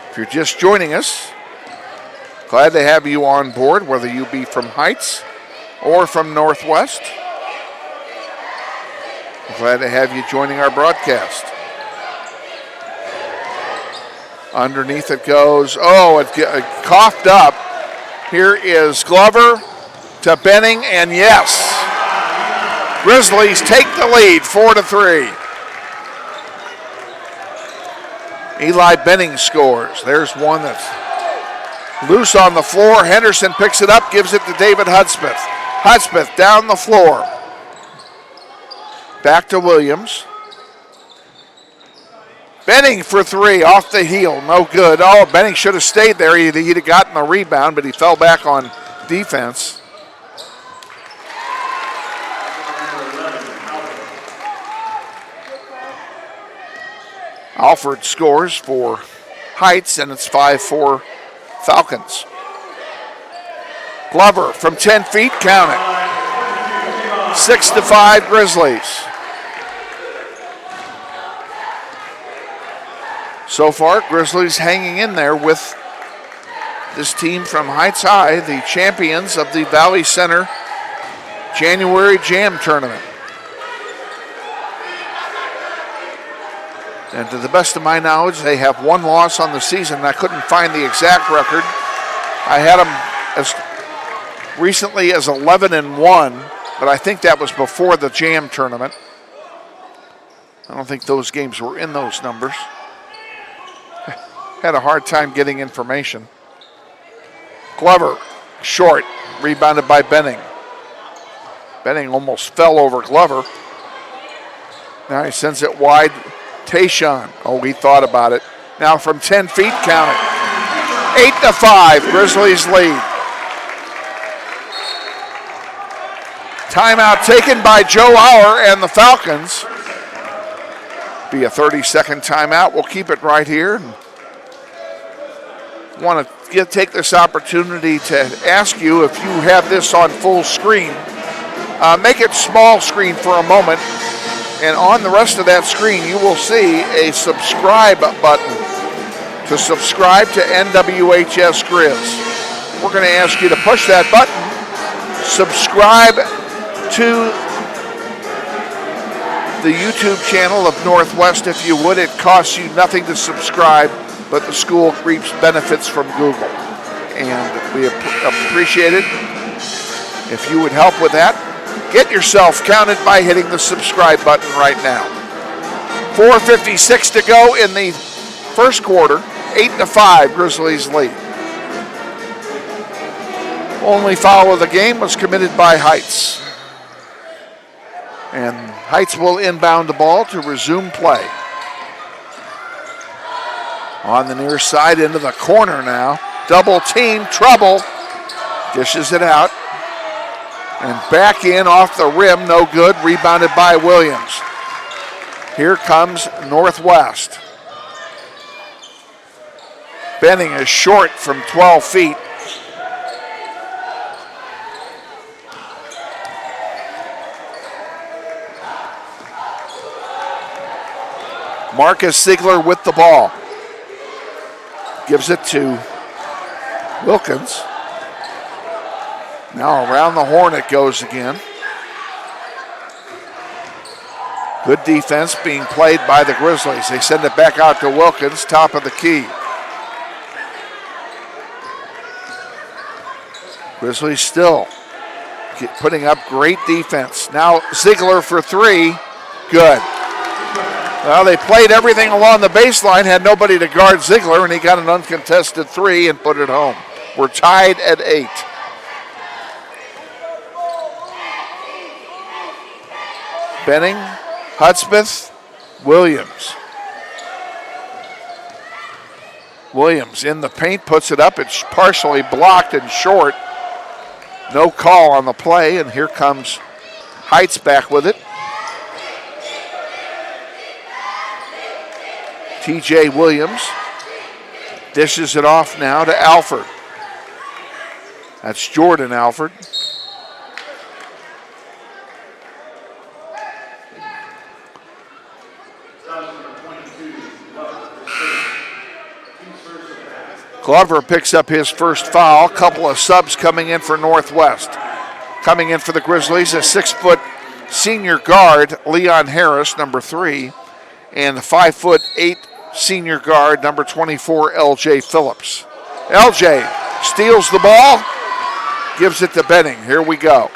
If you're just joining us, glad to have you on board, whether you be from Heights or from Northwest. Glad to have you joining our broadcast. Underneath it goes, it coughed up. Here is Glover to Benning, and yes, Grizzlies take the lead, 4-3. Eli Benning scores. There's one that's loose on the floor. Henderson picks it up, gives it to David Hudspeth. Hudspeth down the floor. Back to Williams. Benning for three, off the heel, no good. Oh, Benning should have stayed there. He'd have gotten the rebound, but he fell back on defense. Alford scores for Heights, and it's 5-4 Falcons. Glover from 10 feet, count it. 6-5 Grizzlies. So far, Grizzlies hanging in there with this team from Heights High, the champions of the Valley Center January Jam Tournament. And to the best of my knowledge, they have one loss on the season. I couldn't find the exact record. I had them as recently as 11-1, but I think that was before the Jam Tournament. I don't think those games were in those numbers. Had a hard time getting information. Glover, short, rebounded by Benning. Benning almost fell over Glover. Now he sends it wide. Tayshawn, oh, he thought about it. Now from 10 feet, count it. 8-5, Grizzlies lead. Timeout taken by Joe Auer and the Falcons. Be a 30-second timeout. We'll keep it right here. Want to take this opportunity to ask you if you have this on full screen. Make it small screen for a moment. And on the rest of that screen, you will see a subscribe button to subscribe to NWHS Grizz. We're going to ask you to push that button, subscribe to the YouTube channel of Northwest if you would. It costs you nothing to subscribe, but the school reaps benefits from Google. And we appreciate it if you would help with that. Get yourself counted by hitting the subscribe button right now. 4:56 to go in the first quarter. 8-5 Grizzlies lead. Only foul of the game was committed by Heights. And Heights will inbound the ball to resume play. On the near side into the corner now. Double team, trouble. Dishes it out. And back in off the rim, no good. Rebounded by Williams. Here comes Northwest. Benning is short from 12 feet. Marcus Ziegler with the ball. Gives it to Wilkins. Now around the horn it goes again. Good defense being played by the Grizzlies. They send it back out to Wilkins, top of the key. Grizzlies still putting up great defense. Now Ziegler for three. Good. Well, they played everything along the baseline, had nobody to guard Ziegler, and he got an uncontested three and put it home. We're tied at 8. Benning, Hudspeth, Williams. Williams in the paint, puts it up. It's partially blocked and short. No call on the play, and here comes Heights back with it. TJ Williams dishes it off now to Alford. That's Jordan Alford. Glover picks up his first foul. Couple of subs coming in for Northwest. Coming in for the Grizzlies, a 6-foot senior guard, Leon Harris, number 3, and the 5'8" senior guard, number 24, LJ Phillips. LJ steals the ball, gives it to Benning. Here we go.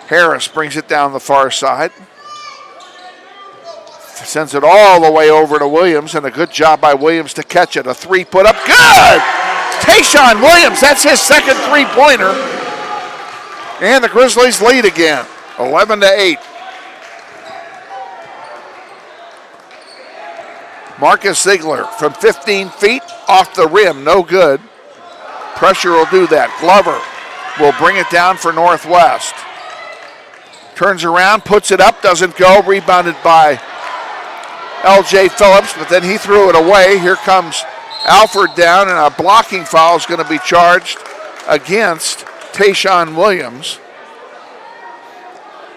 Harris brings it down the far side. Sends it all the way over to Williams, and a good job by Williams to catch it. A three put up, good! Tayshawn Williams, that's his second three-pointer. And the Grizzlies lead again, 11-8. Marcus Ziegler from 15 feet off the rim, no good. Pressure will do that. Glover will bring it down for Northwest. Turns around, puts it up, doesn't go. Rebounded by L.J. Phillips, but then he threw it away. Here comes Alford down, and a blocking foul is going to be charged against Tayshawn Williams.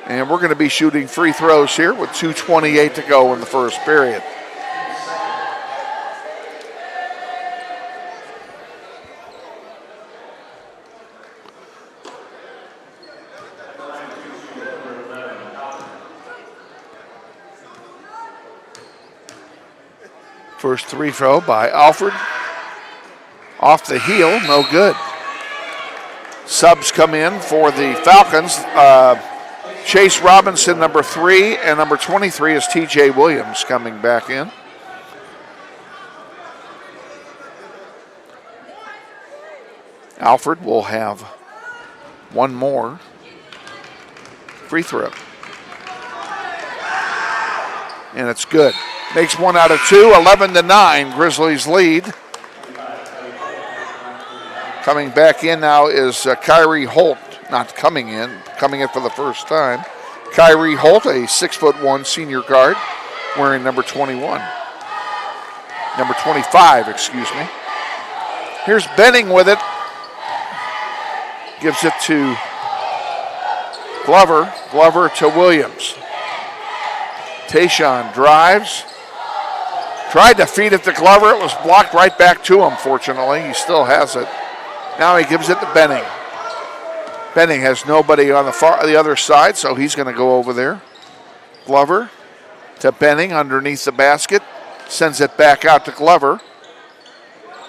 And we're going to be shooting free throws here with 2:28 to go in the first period. First free throw by Alford. Off the heel, no good. Subs come in for the Falcons. Chase Robinson, number 3, and number 23 is TJ Williams coming back in. Alford will have one more free throw. And it's good. Makes 1 out of 2, 11-9, Grizzlies lead. Coming back in now is Kyrie Holt, not coming in for the first time. Kyrie Holt, a 6'1" senior guard, wearing number 21. Number 25, excuse me. Here's Benning with it. Gives it to Glover. Glover to Williams. Tayshawn drives. Tried to feed it to Glover. It was blocked right back to him, fortunately. He still has it. Now he gives it to Benning. Benning has nobody on the other side, so he's going to go over there. Glover to Benning underneath the basket. Sends it back out to Glover.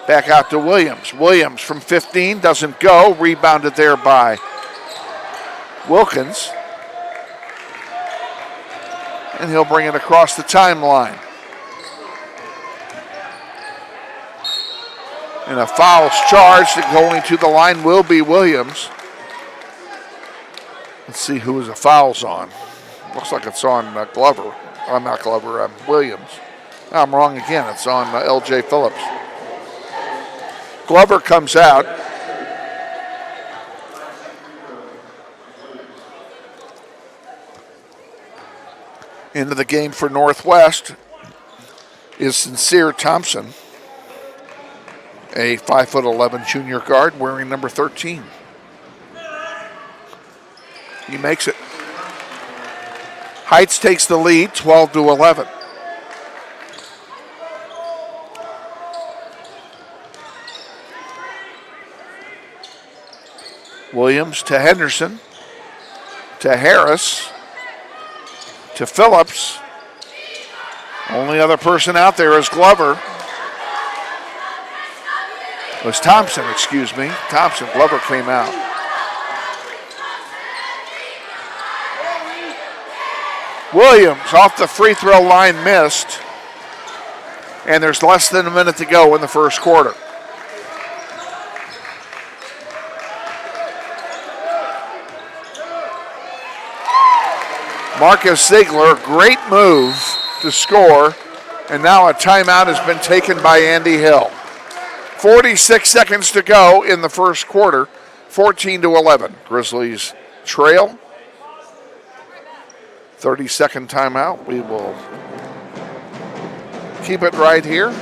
Back out to Williams. Williams from 15 doesn't go. Rebounded there by Wilkins. And he'll bring it across the timeline. And a foul's charged, and going to the line will be Williams. Let's see who the foul's on. Looks like it's on Glover. I'm not Glover, Williams. I'm wrong again, it's on L.J. Phillips. Glover comes out. Into the game for Northwest is Sincere Thompson, a 5'11" junior guard wearing number 13. He makes it. Heights takes the lead, 12-11. Williams to Henderson, to Harris, to Phillips. Only other person out there is Glover. It was Thompson, excuse me. Thompson, Glover came out. Williams off the free throw line missed. And there's less than a minute to go in the first quarter. Marcus Ziegler, great move to score. And now a timeout has been taken by Andy Hill. 46 seconds to go in the first quarter, 14-11. Grizzlies trail. 30-second timeout. We will keep it right here.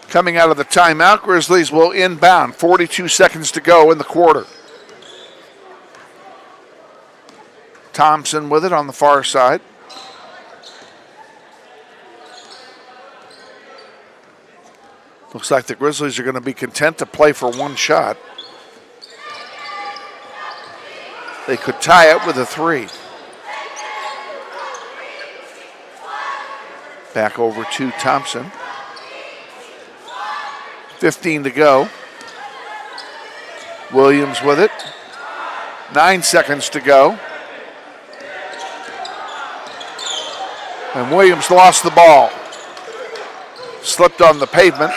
Coming out of the timeout, Grizzlies will inbound. 42 seconds to go in the quarter. Thompson with it on the far side. Looks like the Grizzlies are going to be content to play for one shot. They could tie it with a 3. Back over to Thompson. 15 to go. Williams with it. 9 seconds to go. And Williams lost the ball. Slipped on the pavement.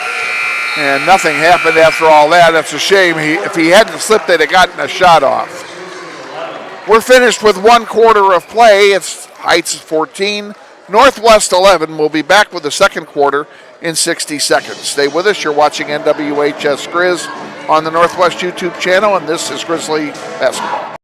And nothing happened after all that. That's a shame. If he hadn't slipped, they'd have gotten a shot off. We're finished with 1 quarter of play. It's Heights 14, Northwest 11. We'll be back with the second quarter in 60 seconds. Stay with us. You're watching NWHS Grizz on the Northwest YouTube channel, and this is Grizzly Basketball.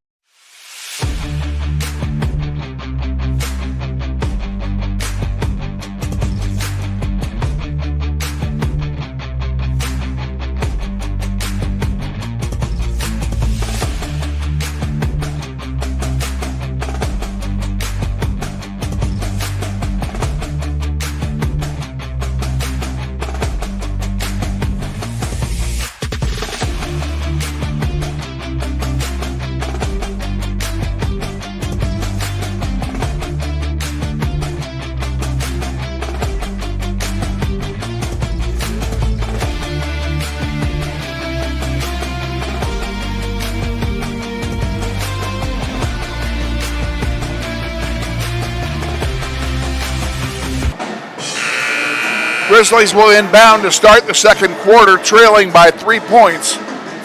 Grizzlies will inbound to start the second quarter, trailing by 3 points,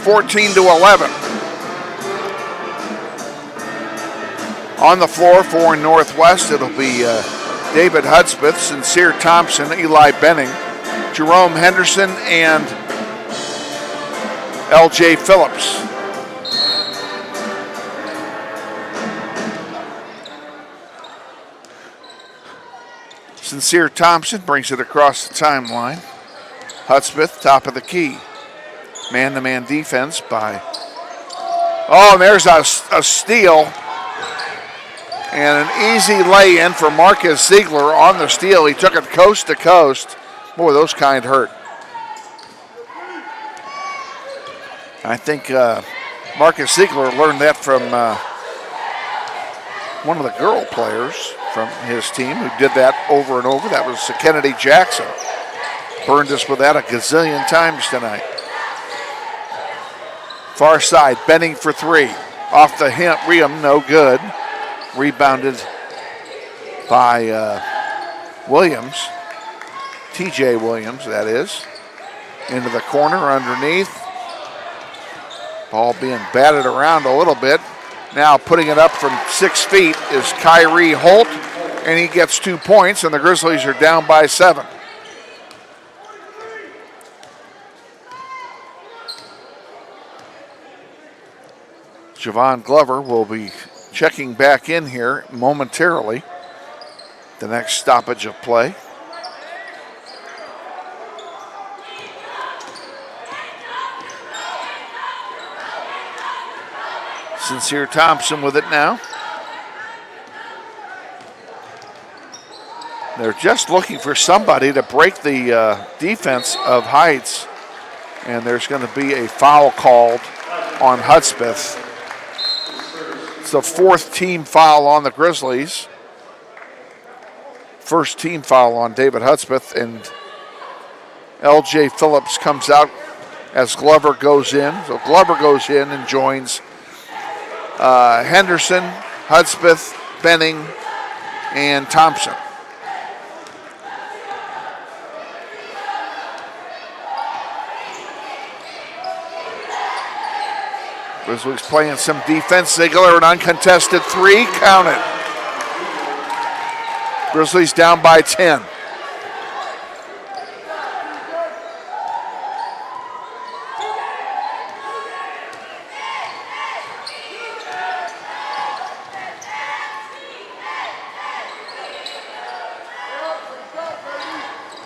14 to 11. On the floor for Northwest, it'll be David Hudspeth, Sincere Thompson, Eli Benning, Jerome Henderson, and L.J. Phillips. Sincere Thompson brings it across the timeline. Hudspeth, top of the key. Man-to-man defense by... Oh, and there's a steal. And an easy lay-in for Marcus Ziegler on the steal. He took it coast to coast. Boy, those kind hurt. I think Marcus Ziegler learned that from one of the girl players from his team who did that over and over. That was Kennedy Jackson. Burned us with that a gazillion times tonight. Far side, Benning for 3. Off the rim, no good. Rebounded by Williams. TJ Williams, that is. Into the corner underneath. Ball being batted around a little bit. Now putting it up from 6 feet is Kyrie Holt, and he gets 2 points, and the Grizzlies are down by 7. Javon Glover will be checking back in here momentarily. The next stoppage of play. Sincere Thompson with it now. They're just looking for somebody to break the defense of Heights. And there's going to be a foul called on Hudspeth. It's the 4th team foul on the Grizzlies. First team foul on David Hudspeth. And L.J. Phillips comes out as Glover goes in. So Glover goes in and joins Henderson, Hudspeth, Benning, and Thompson. Grizzlies playing some defense. Ziegler, an uncontested 3. Count it. Grizzlies down by 10.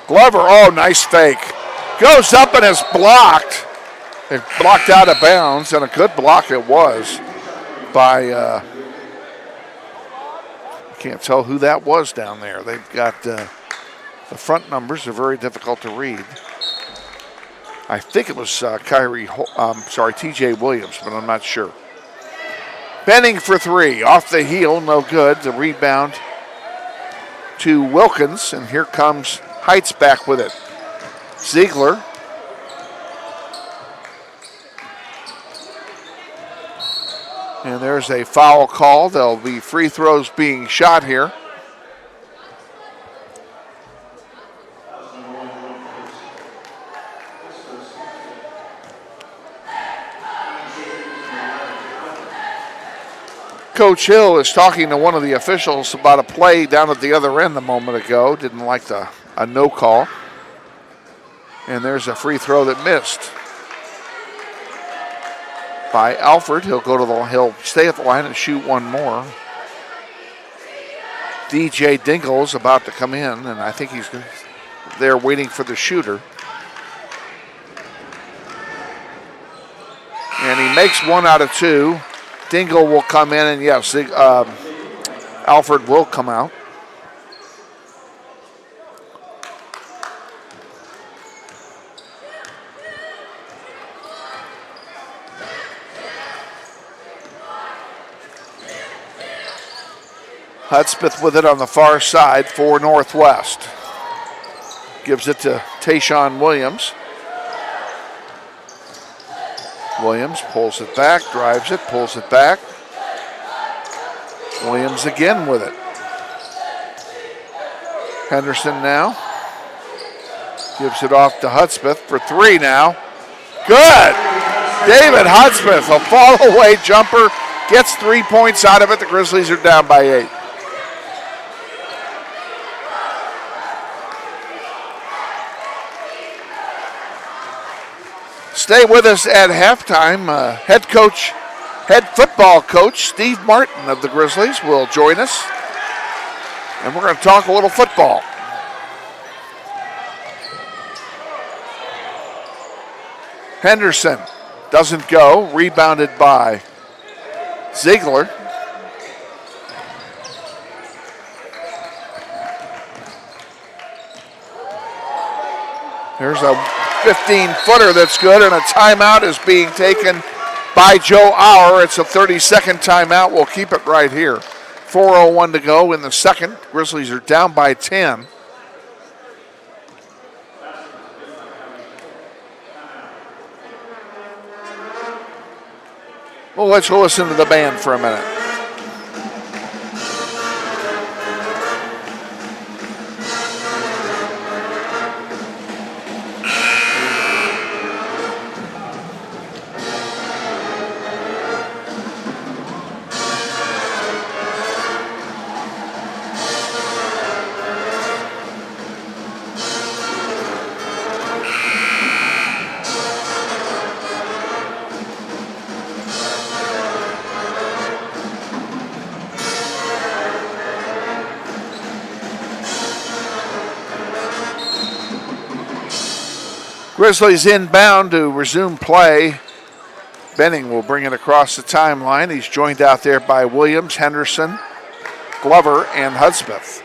Glover, oh, nice fake. Goes up and is blocked. It blocked out of bounds, and a good block it was by, I can't tell who that was down there. They've got, the front numbers are very difficult to read. I think it was TJ Williams, but I'm not sure. Benning for three, off the heel, no good. The rebound to Wilkins, and here comes Heights back with it. Ziegler. And there's a foul call. There'll be free throws being shot here. Coach Hill is talking to one of the officials about a play down at the other end a moment ago. Didn't like a no call. And there's a free throw that missed by Alford. He'll stay at the line and shoot one more. DJ Dingle's about to come in, and I think he's there waiting for the shooter. And he makes 1 out of 2. Dingle will come in, and yes, Alford will come out. Hudspeth with it on the far side for Northwest. Gives it to Tayshawn Williams. Williams pulls it back, drives it, pulls it back. Williams again with it. Henderson now. Gives it off to Hudspeth for three now. Good! David Hudspeth, a fall away jumper, gets 3 points out of it. The Grizzlies are down by 8. Stay with us at halftime. Head football coach Steve Martin of the Grizzlies will join us. And we're going to talk a little football. Henderson doesn't go. Rebounded by Ziegler. There's a 15-footer that's good, and a timeout is being taken by Joe Auer. It's a 30-second timeout. We'll keep it right here. 4:01 to go in the second. Grizzlies are down by 10. Well, let's listen to the band for a minute. Grizzlies inbound to resume play. Benning will bring it across the timeline. He's joined out there by Williams, Henderson, Glover, and Hudspeth.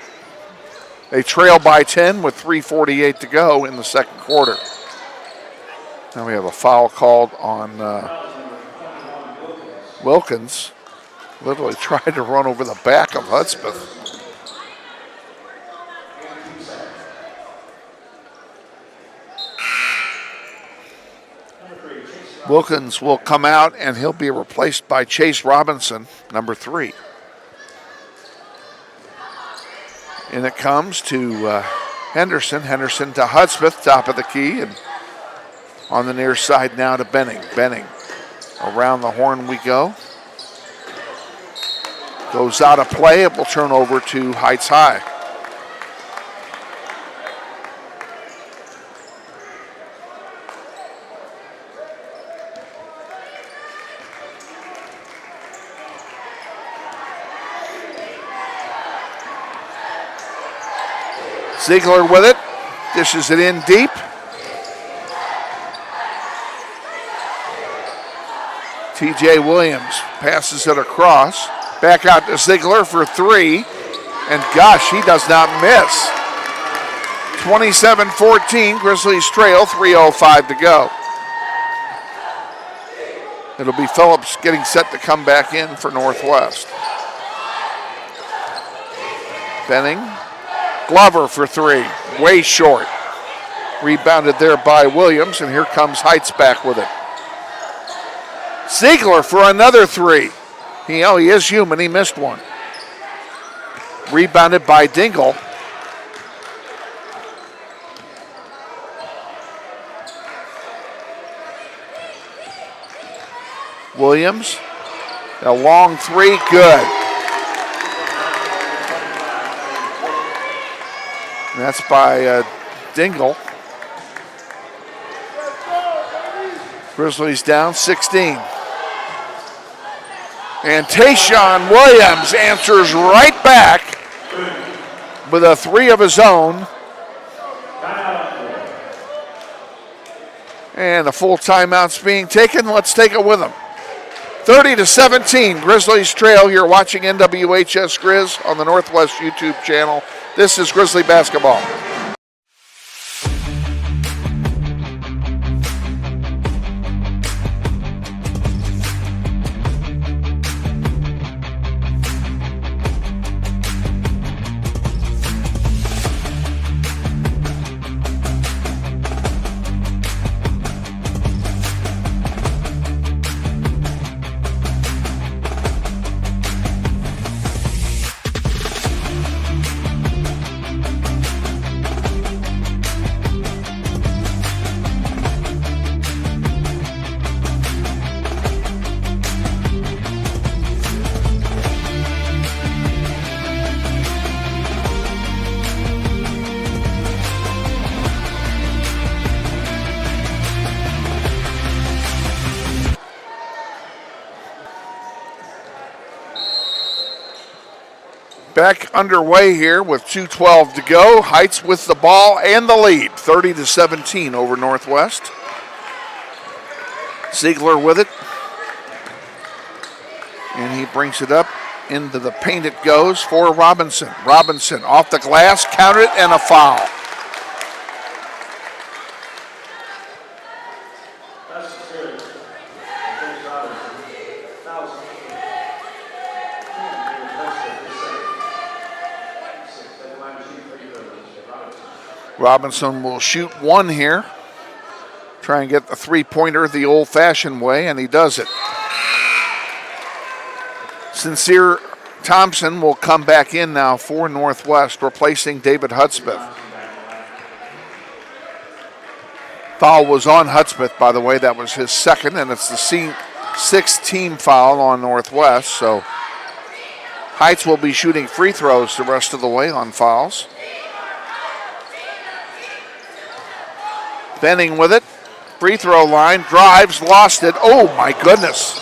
They trail by 10 with 3:48 to go in the second quarter. Now we have a foul called on Wilkins. Literally tried to run over the back of Hudspeth. Wilkins will come out, and he'll be replaced by Chase Robinson, number 3. And it comes to Henderson. Henderson to Hudspeth, top of the key, and on the near side now to Benning. Benning, around the horn we go. Goes out of play. It will turn over to Heights High. Ziegler with it, dishes it in deep. TJ Williams passes it across. Back out to Ziegler for 3. And gosh, he does not miss. 27-14, Grizzlies trail, 3:05 to go. It'll be Phillips getting set to come back in for Northwest. Benning, Glover for three, way short. Rebounded there by Williams, and here comes Heights back with it. Ziegler for another three. He is human, he missed one. Rebounded by Dingle. Williams, a long three, good. And that's by Dingle. Grizzlies down 16. And Tayshaun Williams answers right back with a three of his own. And the full timeout's being taken. Let's take it with them. 30-17, Grizzlies trail. You're watching NWHS Grizz on the Northwest YouTube channel. This is Grizzly basketball. Back underway here with 2:12 to go. Heights with the ball and the lead, 30-17 over Northwest. Ziegler with it. And he brings it up into the paint. It goes for Robinson. Robinson off the glass, counted, and a foul. Robinson will shoot one here. Try and get the three-pointer the old-fashioned way, and he does it. Sincere Thompson will come back in now for Northwest, replacing David Hudspeth. Foul was on Hudspeth, by the way. That was his second, and it's the sixth team foul on Northwest. So Heights will be shooting free throws the rest of the way on fouls. Benning with it. Free throw line. Drives. Lost it. Oh, my goodness.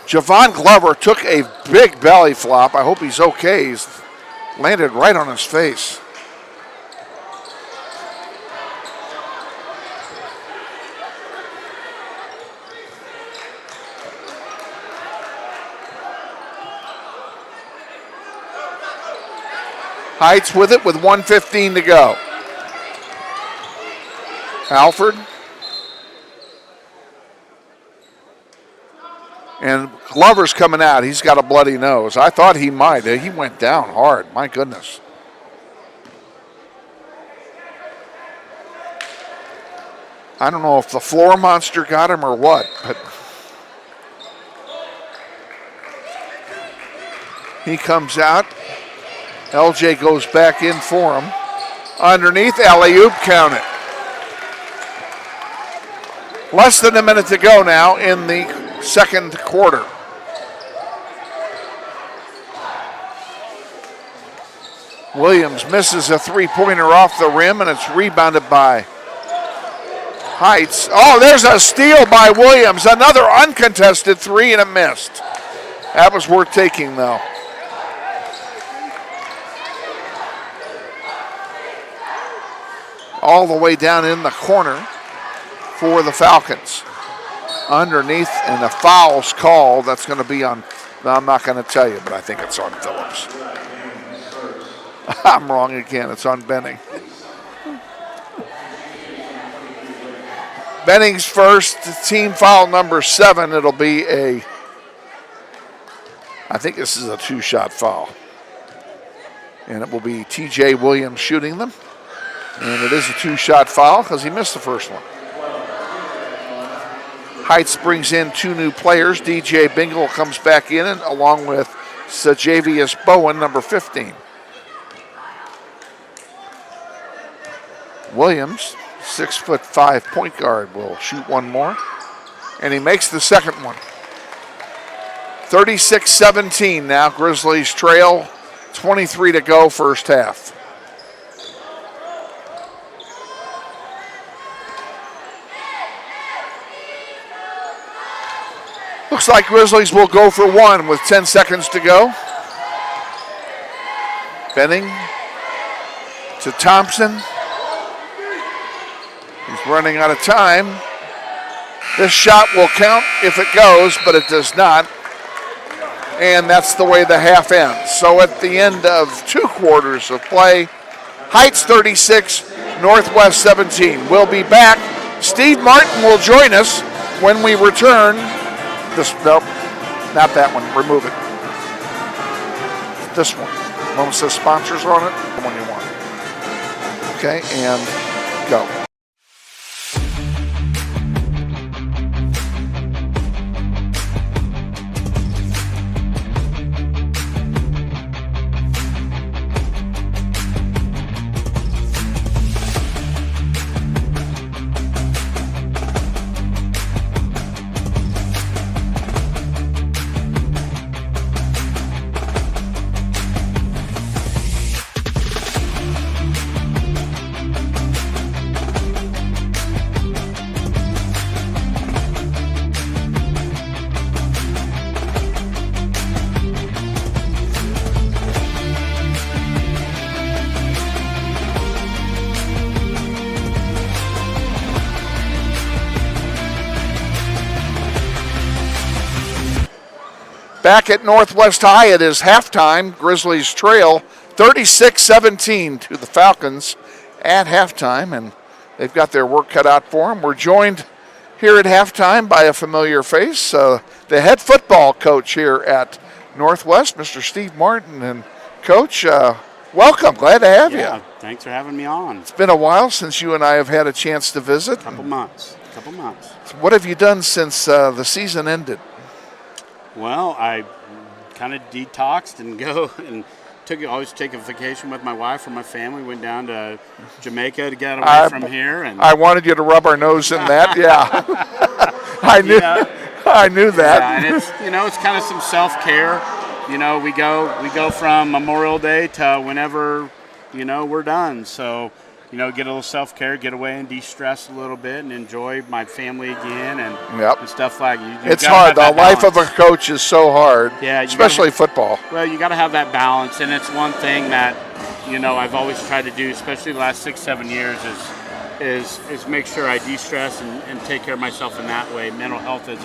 Javon Glover took a big belly flop. I hope he's okay. He's landed right on his face. Heights with it with 1:15 to go. Alford. And Glover's coming out. He's got a bloody nose. I thought he might. He went down hard. My goodness. I don't know if the floor monster got him or what, but he comes out. LJ goes back in for him. Underneath, alley-oop, count it. Less than a minute to go now in the second quarter. Williams misses a three-pointer off the rim, and it's rebounded by Heights. Oh, there's a steal by Williams. Another uncontested three, and it missed. That was worth taking, though. All the way down in the corner for the Falcons. Underneath, and the foul's called. That's going to be on, I'm not going to tell you, but I think it's on Phillips. I'm wrong again. It's on Benning. Benning's first, team foul number 7. It'll be I think this is a 2-shot foul. And it will be T.J. Williams shooting them. And it is a 2-shot foul because he missed the first one. Heights brings in 2 new players. DJ Bingle comes back in along with Sajavius Bowen, number 15. Williams, 6'5" point guard, will shoot one more. And he makes the second one. 36-17 now. Grizzlies trail. 23 to go, first half. Looks like Grizzlies will go for one with 10 seconds to go. Benning to Thompson. He's running out of time. This shot will count if it goes, but it does not. And that's the way the half ends. So at the end of 2 quarters of play, Heights 36, Northwest 17. We'll be back. Steve Martin will join us when we return. Nope, not that one. Remove it. This one. One that says sponsors on it. The one you want. Okay, and go. Back at Northwest High, it is halftime. Grizzlies trail 36-17 to the Falcons at halftime, and they've got their work cut out for them. We're joined here at halftime by a familiar face, the head football coach here at Northwest, Mr. Steve Martin. And Coach, welcome. Glad to have you. Thanks for having me on. It's been a while since you and I have had a chance to visit. Couple months. So what have you done since the season ended? Well, I kind of detoxed and always take a vacation with my wife or my family. Went down to Jamaica to get away from here. And I wanted you to rub our nose in that. Yeah, I knew that. Yeah, and it's kind of some self-care. We go from Memorial Day to whenever we're done. So get a little self-care, get away and de-stress a little bit and enjoy my family again and stuff like that. It's hard. The life of a coach is so hard, especially football. Well, you got to have that balance, and it's one thing that, I've always tried to do, especially the last 6-7 years, is make sure I de-stress and take care of myself in that way. Mental health is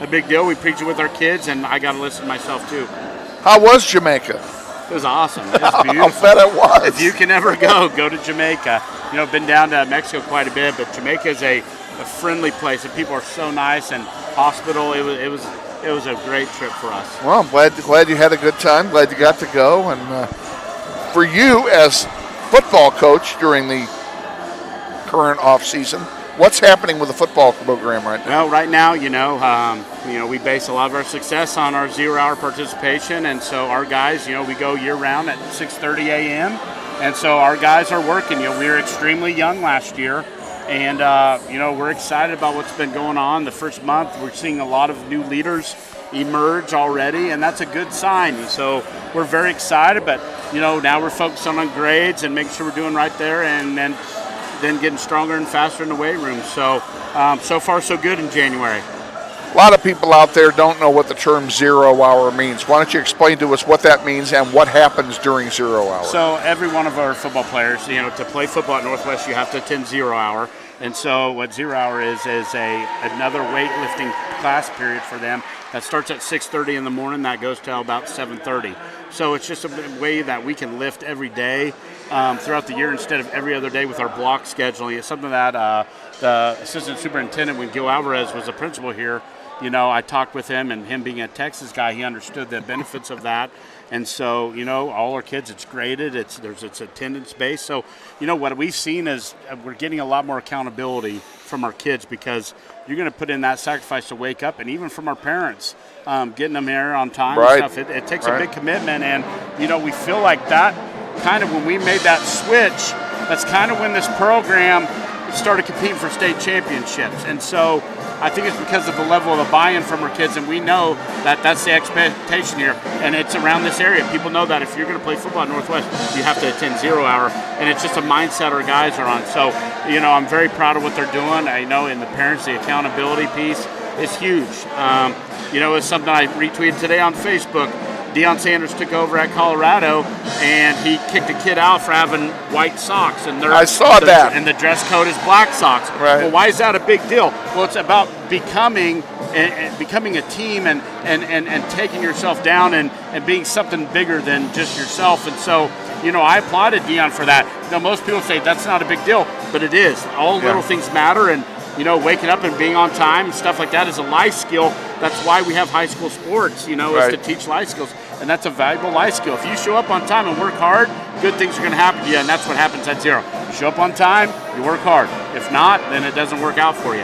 a big deal. We preach it with our kids, and I got to listen to myself too. How was Jamaica? It was awesome. It was beautiful. I bet it was. If you can ever go to Jamaica. Been down to Mexico quite a bit, but Jamaica is a friendly place, and people are so nice and hospitable. It was a great trip for us. Well, I'm glad you had a good time. Glad you got to go. And for you as football coach during the current off season, what's happening with the football program right now? Well, right now, we base a lot of our success on our 0-hour participation, and so our guys, we go year-round at 6:30 a.m., and so our guys are working. We were extremely young last year, and, we're excited about what's been going on. The first month, we're seeing a lot of new leaders emerge already, and that's a good sign. And so we're very excited, but, now we're focused on grades and making sure we're doing right there, and then getting stronger and faster in the weight room. So, so far so good in January. A lot of people out there don't know what the term 0-hour means. Why don't you explain to us what that means and what happens during 0 hour? So every one of our football players, to play football at Northwest, you have to attend 0 hour. And so what 0 hour is another weightlifting class period for them that starts at 6:30 in the morning, that goes till about 7:30. So it's just a way that we can lift every day throughout the year instead of every other day with our block scheduling. It's something that the assistant superintendent, when Gil Alvarez was the principal here, I talked with him, and him being a Texas guy, he understood the benefits of that. And so, all our kids, it's graded, it's attendance based. So, what we've seen is we're getting a lot more accountability from our kids, because you're going to put in that sacrifice to wake up, and even from our parents, getting them here on time and stuff. It takes a big commitment, and, we feel like that kind of when we made that switch, that's kind of when this program started competing for state championships. And so I think it's because of the level of the buy-in from our kids, and we know that that's the expectation here, and it's around this area. People know that if you're going to play football at Northwest, you have to attend 0 hour, and it's just a mindset our guys are on. So, I'm very proud of what they're doing. I know in the parents, the accountability piece is huge. It's something I retweeted today on Facebook. Deion Sanders took over at Colorado, and he kicked a kid out for having white socks. And I saw that. And the dress code is black socks. Right. Well, why is that a big deal? Well, it's about becoming a team and taking yourself down and being something bigger than just yourself. And so, I applauded Deion for that. Most people say that's not a big deal, but it is. All little things matter, and waking up and being on time and stuff like that is a life skill. That's why we have high school sports, is to teach life skills. And that's a valuable life skill. If you show up on time and work hard, good things are going to happen to you, and that's what happens at Zero. You show up on time, you work hard. If not, then it doesn't work out for you.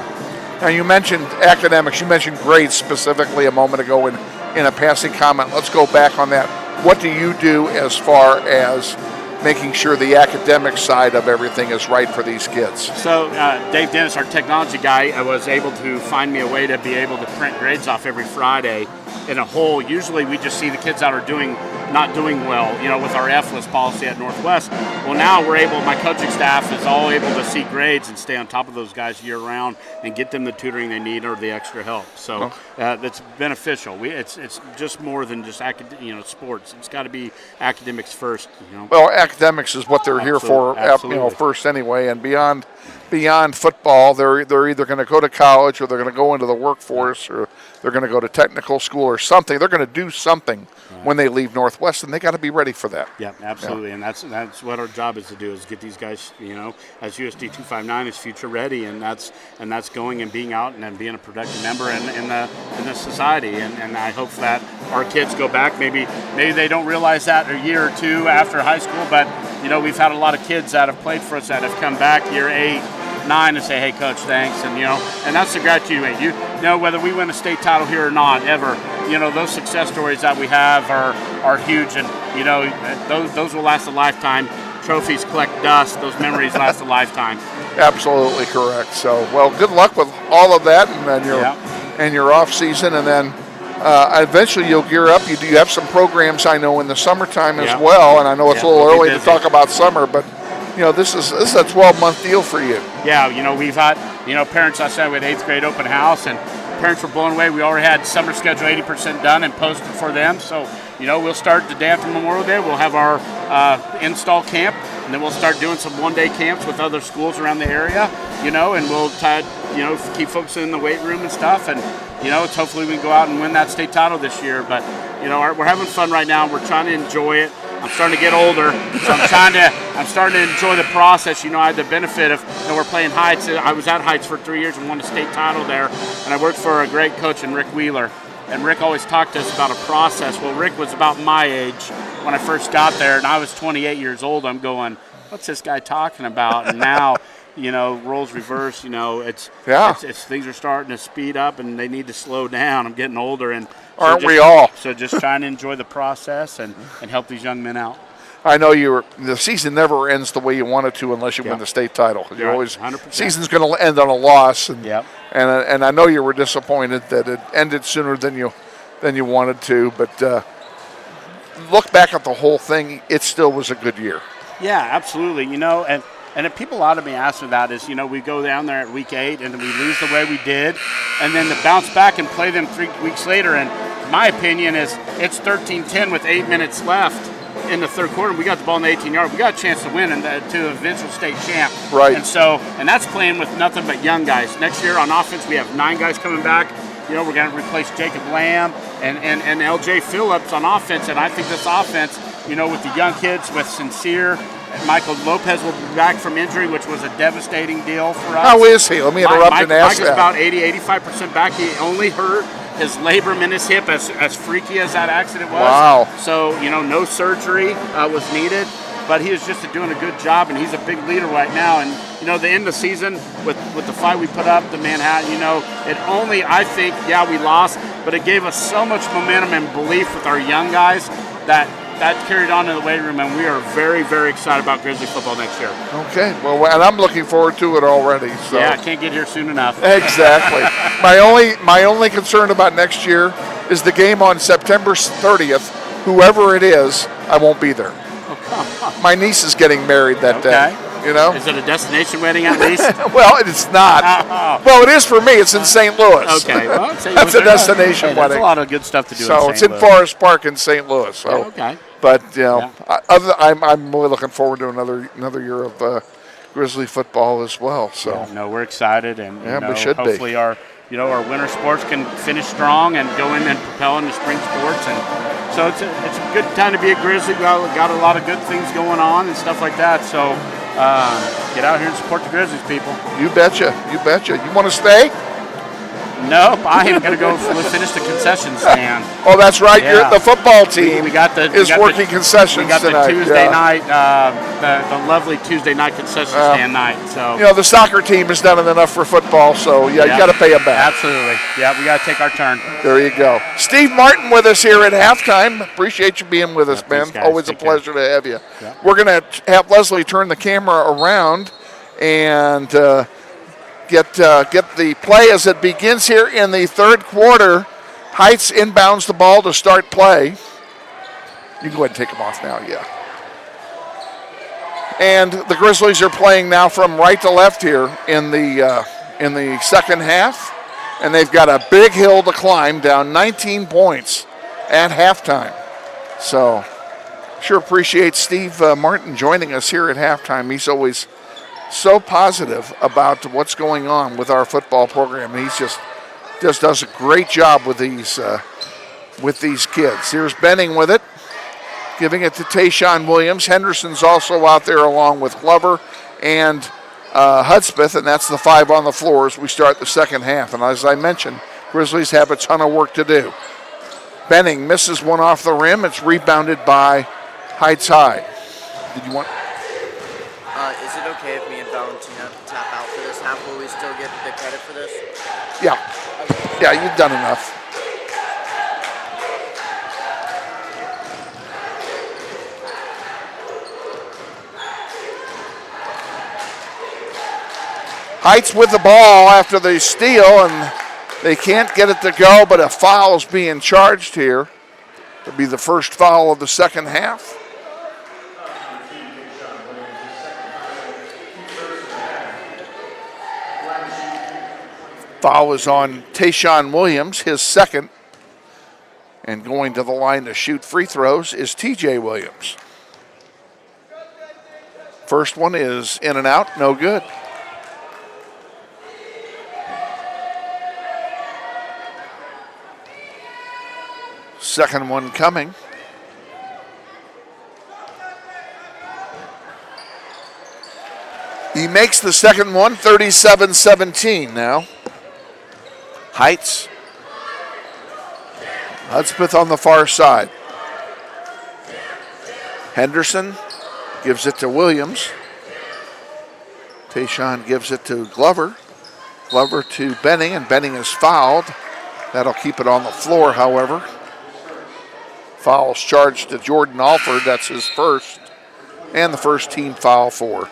Now, you mentioned academics. You mentioned grades specifically a moment ago in a passing comment. Let's go back on that. What do you do as far as making sure the academic side of everything is right for these kids? So Dave Dennis, our technology guy, was able to find me a way to be able to print grades off every Friday in a whole. Usually we just see the kids that are not doing well, with our F-list policy at Northwest. Well, now my coaching staff is all able to see grades and stay on top of those guys year round and get them the tutoring they need or the extra help. So that's beneficial. It's just more than just sports. It's got to be academics first. Well, academics is what they're here for, first anyway, and beyond football, they're either going to go to college, or they're going to go into the workforce, or they're going to go to technical school or something. They're going to do something when they leave Northwest, and they got to be ready for that. Yeah, absolutely, and that's what our job is to do, is get these guys, as USD 259 is future ready, and that's going and being out and being a productive member in the society, and I hope that our kids go back. Maybe they don't realize that a year or two after high school, but we've had a lot of kids that have played for us that have come back year 8, 9 and say, hey, coach, thanks. And, and that's the gratitude. Whether we win a state title here or not, ever, those success stories that we have are huge. And, those will last a lifetime. Trophies collect dust. Those memories last a lifetime. Absolutely correct. So, well, good luck with all of that and your off season. And then eventually you'll gear up. You have some programs, I know, in the summertime as well. And I know it's a little early to talk about summer, but this is a 12-month deal for you. Yeah, we've had, parents last night with 8th grade open house, and parents were blown away. We already had summer schedule 80% done and posted for them. So, we'll start the day after Memorial Day. We'll have our install camp, and then we'll start doing some one-day camps with other schools around the area, and we'll keep focusing in the weight room and stuff. And, it's hopefully we can go out and win that state title this year. But, we're having fun right now. We're trying to enjoy it. I'm starting to get older, so I'm starting to enjoy the process. I had the benefit of, we're playing Heights. I was at Heights for 3 years and won a state title there, and I worked for a great coach in Rick Wheeler. And Rick always talked to us about a process. Well, Rick was about my age when I first got there, and I was 28 years old. I'm going, what's this guy talking about? And now, roles reverse. It's things are starting to speed up, and they need to slow down. I'm getting older, and aren't we all? So just trying to enjoy the process and help these young men out. I know the season never ends the way you want it to unless you win the state title. You always 100%. Season's going to end on a loss, and I know you were disappointed that it ended sooner than you wanted to. But look back at the whole thing; it still was a good year. Yeah, absolutely. And if people ought to be asking that is, we go down there at week 8 and we lose the way we did, and then to bounce back and play them 3 weeks later. And my opinion is it's 13-10 with 8 minutes left in the third quarter. We got the ball in the 18-yard. We got a chance to win and to eventual state champ. Right. And that's playing with nothing but young guys. Next year on offense, we have 9 guys coming back. We're going to replace Jacob Lamb and LJ Phillips on offense. And I think this offense, with the young kids, with Sincere, Michael Lopez will be back from injury, which was a devastating deal for us. How is he? Let me interrupt and ask Mike is that. about 80-85% back. He only hurt his labrum in his hip, as freaky as that accident was. Wow. So, no surgery was needed, but he was just doing a good job, and he's a big leader right now. And, the end of the season with the fight we put up, the Manhattan, it only, I think, we lost, but it gave us so much momentum and belief with our young guys that carried on in the weight room, and we are very, very excited about Grizzly football next year. Okay, well, and I'm looking forward to it already. So. Yeah, I can't get here soon enough. Exactly. my only concern about next year is the game on September 30th. Whoever it is, I won't be there. Oh, come on. My niece is getting married that day. Is it a destination wedding at least? Well, it's not. Well, it is for me. It's in St. Louis. Okay. Well, that's a destination wedding. There's a lot of good stuff to do. So it's in Forest Park in St. Louis. So. Okay. But I'm really looking forward to another year of Grizzly football as well. So we're excited, and we should hopefully be. our winter sports can finish strong and go in and propel into spring sports, and so it's a good time to be a Grizzly. We got a lot of good things going on and stuff like that. So get out here and support the Grizzlies, people. You betcha. You want to stay? Nope, I am going to go finish the concession stand. Oh, that's right. Yeah. The football team we got working concessions We got tonight. the Tuesday night, the lovely Tuesday night concession stand night. So the soccer team has done enough for football, so you got to pay them back. Absolutely. Yeah, we got to take our turn. There you go. Steve Martin with us here at halftime. Appreciate you being with us, man. Always a pleasure to have you. Yeah. We're going to have Leslie turn the camera around and get the play as it begins here in the third quarter. Heights inbounds the ball to start play. You can go ahead and take them off now, yeah. And the Grizzlies are playing now from right to left here in the second half, and they've got a big hill to climb, down 19 points at halftime. So, sure appreciate Steve Martin joining us here at halftime. He's always so positive about what's going on with our football program. And he's just does a great job with these kids. Here's Benning with it, giving it to Tayshawn Williams. Henderson's also out there along with Glover and Hudspeth, and that's the 5 on the floor as we start the second half. And as I mentioned, Grizzlies have a ton of work to do. Benning misses one off the rim. It's rebounded by Heights High. Did you want? Is it okay if me and Valentina tap out for this half? Will we still get the credit for this? Yeah. Yeah, you've done enough. Heights with the ball after the steal, and they can't get it to go, but a foul is being charged here. It'll be the first foul of the second half. Foul is on Tayshawn Williams, his second. And going to the line to shoot free throws is TJ Williams. First one is in and out, no good. Second one coming. He makes the second one, 37-17 now. Heights. Hudspeth on the far side. Henderson gives it to Williams. Tayshawn gives it to Glover. Glover to Benning, and Benning is fouled. That'll keep it on the floor, however. Foul's charged to Jordan Alford. That's his first, and the first team foul for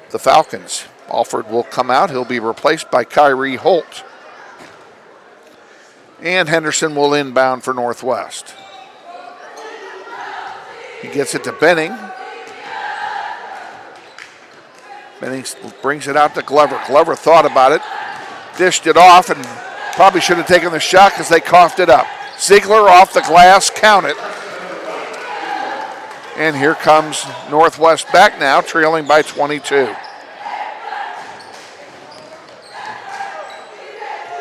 the Falcons. Alford will come out. He'll be replaced by Kyrie Holt. And Henderson will inbound for Northwest. He gets it to Benning. Benning brings it out to Glover. Glover thought about it, dished it off, and probably should have taken the shot because they coughed it up. Ziegler off the glass, count it. And here comes Northwest back now, trailing by 22.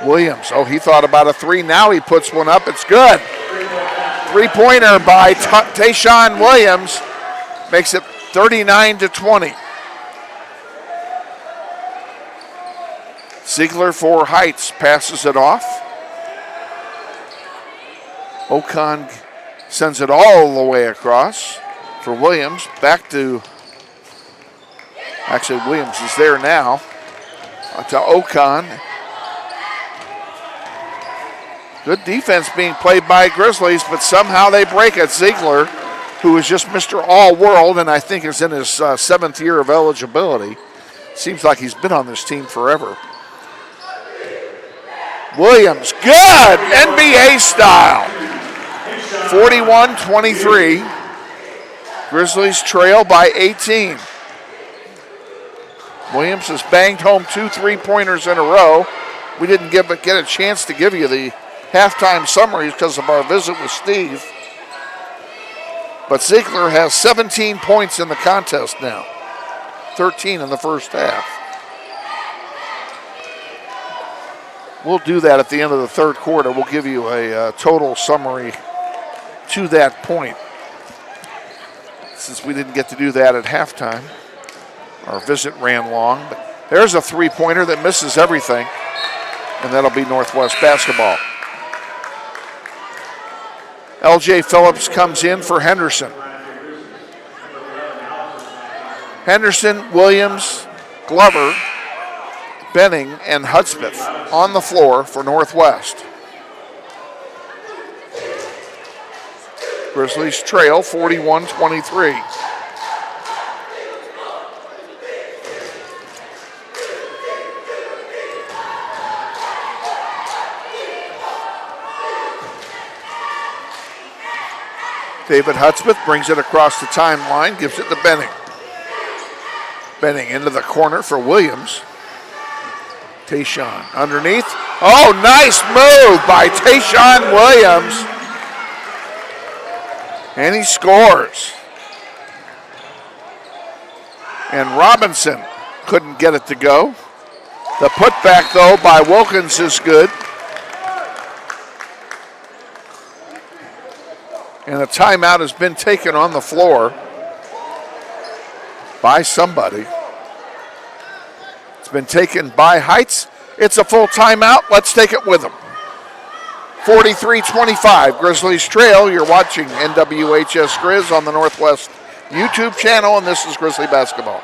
Williams, he thought about a three. Now he puts one up. It's good. Three-pointer by Tayshawn Williams makes it 39-20. Ziegler for Heights, passes it off. Ocon sends it all the way across for Williams. Back to, actually Williams is there now. To Ocon. Good defense being played by Grizzlies, but somehow they break it. Ziegler, who is just Mr. All-World and I think is in his 7th year of eligibility. Seems like he's been on this team forever. Williams, good! NBA style. 41-23. Grizzlies trail by 18. Williams has banged home 2 3-pointers in a row. We didn't get a chance to give you the halftime summaries because of our visit with Steve. But Ziegler has 17 points in the contest now. 13 in the first half. We'll do that at the end of the third quarter. We'll give you a total summary to that point, since we didn't get to do that at halftime. Our visit ran long, but there's a 3-pointer that misses everything, and that'll be Northwest basketball. L.J. Phillips comes in for Henderson. Henderson, Williams, Glover, Benning, and Hudspeth on the floor for Northwest. Grizzlies trail 41-23. David Hudspeth brings it across the timeline, gives it to Benning. Benning into the corner for Williams. Tayshaun underneath. Oh, nice move by Tayshaun Williams. And he scores. And Robinson couldn't get it to go. The putback, though, by Wilkins is good. And a timeout has been taken on the floor by somebody. It's been taken by Heights. It's a full timeout. Let's take it with them. 43-25, Grizzlies trail. You're watching NWHS Grizz on the Northwest YouTube channel, and this is Grizzly Basketball.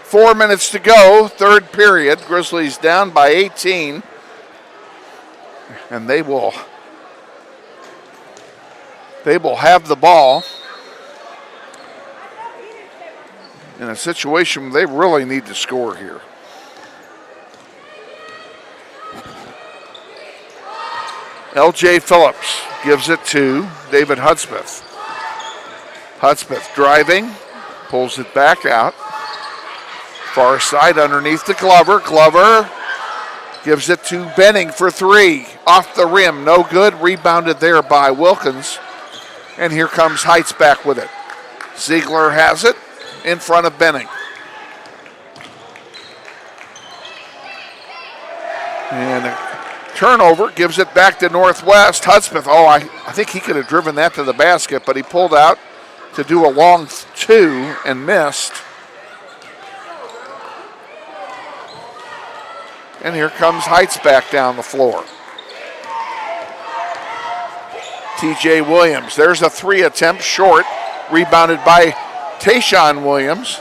Four minutes to go, third period. Grizzlies down by 18. And they will have the ball in a situation where they really need to score here. L.J. Phillips gives it to David Hudspeth. Hudspeth driving, pulls it back out. Far side underneath to Glover. Glover gives it to Benning for three. Off the rim, no good. Rebounded there by Wilkins. And here comes Heights back with it. Ziegler has it in front of Benning. And a turnover, gives it back to Northwest. Hudspeth, I think he could have driven that to the basket, but he pulled out to do a long two and missed. And here comes Heights back down the floor. T.J. Williams, there's a three attempt short, rebounded by Tayshaun Williams.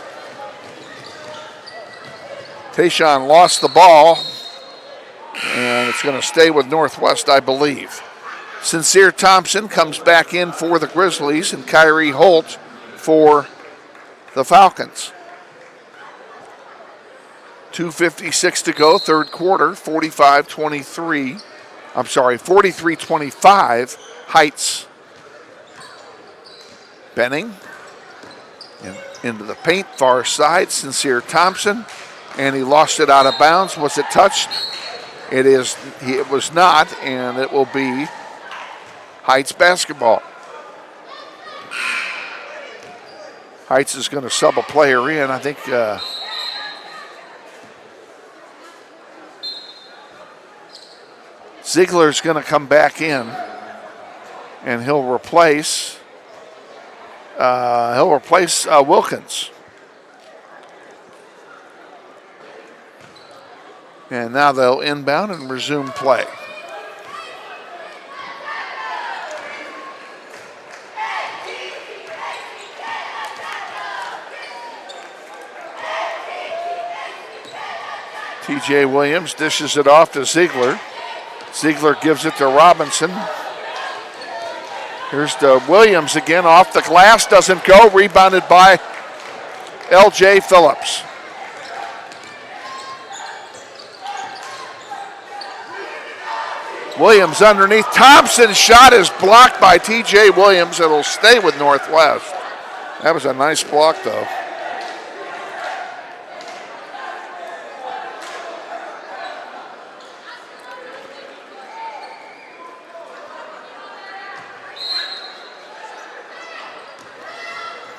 Tayshaun lost the ball, and it's going to stay with Northwest, I believe. Sincere Thompson comes back in for the Grizzlies, and Kyrie Holt for the Falcons. 2:56 to go, third quarter, 43-25, Heights. Benning into the paint, far side, Sincere Thompson, and he lost it out of bounds. Was it touched? It was not, and it will be Heights basketball. Heights is going to sub a player in. I think Ziegler's going to come back in, and he'll replace Wilkins. And now they'll inbound and resume play. TJ Williams dishes it off to Ziegler. Ziegler gives it to Robinson. Here's to Williams again, off the glass, doesn't go, rebounded by L.J. Phillips. Williams underneath, Thompson's shot is blocked by T.J. Williams. It'll stay with Northwest. That was a nice block, though.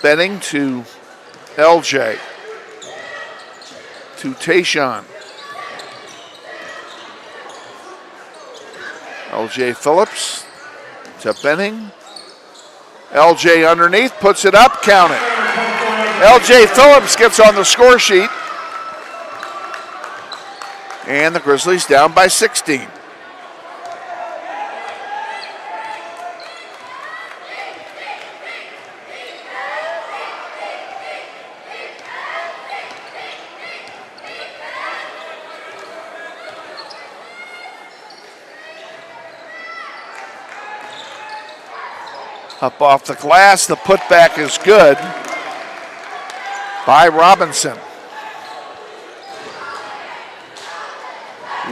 Benning to LJ. To Tayshaun. LJ Phillips to Benning. LJ underneath, puts it up, count it. LJ Phillips gets on the score sheet. And the Grizzlies down by 16. Up off the glass, the putback is good by Robinson.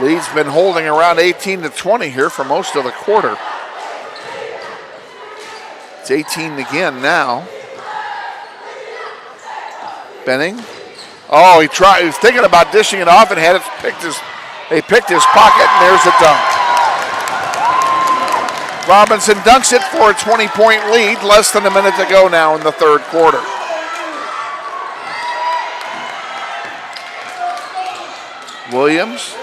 Lead's been holding around 18-20 here for most of the quarter. It's 18 again now. Benning. Oh, he was thinking about dishing it off and had it picked his pocket, and there's a dunk. Robinson dunks it for a 20-point lead, less than a minute to go now in the third quarter. Williams.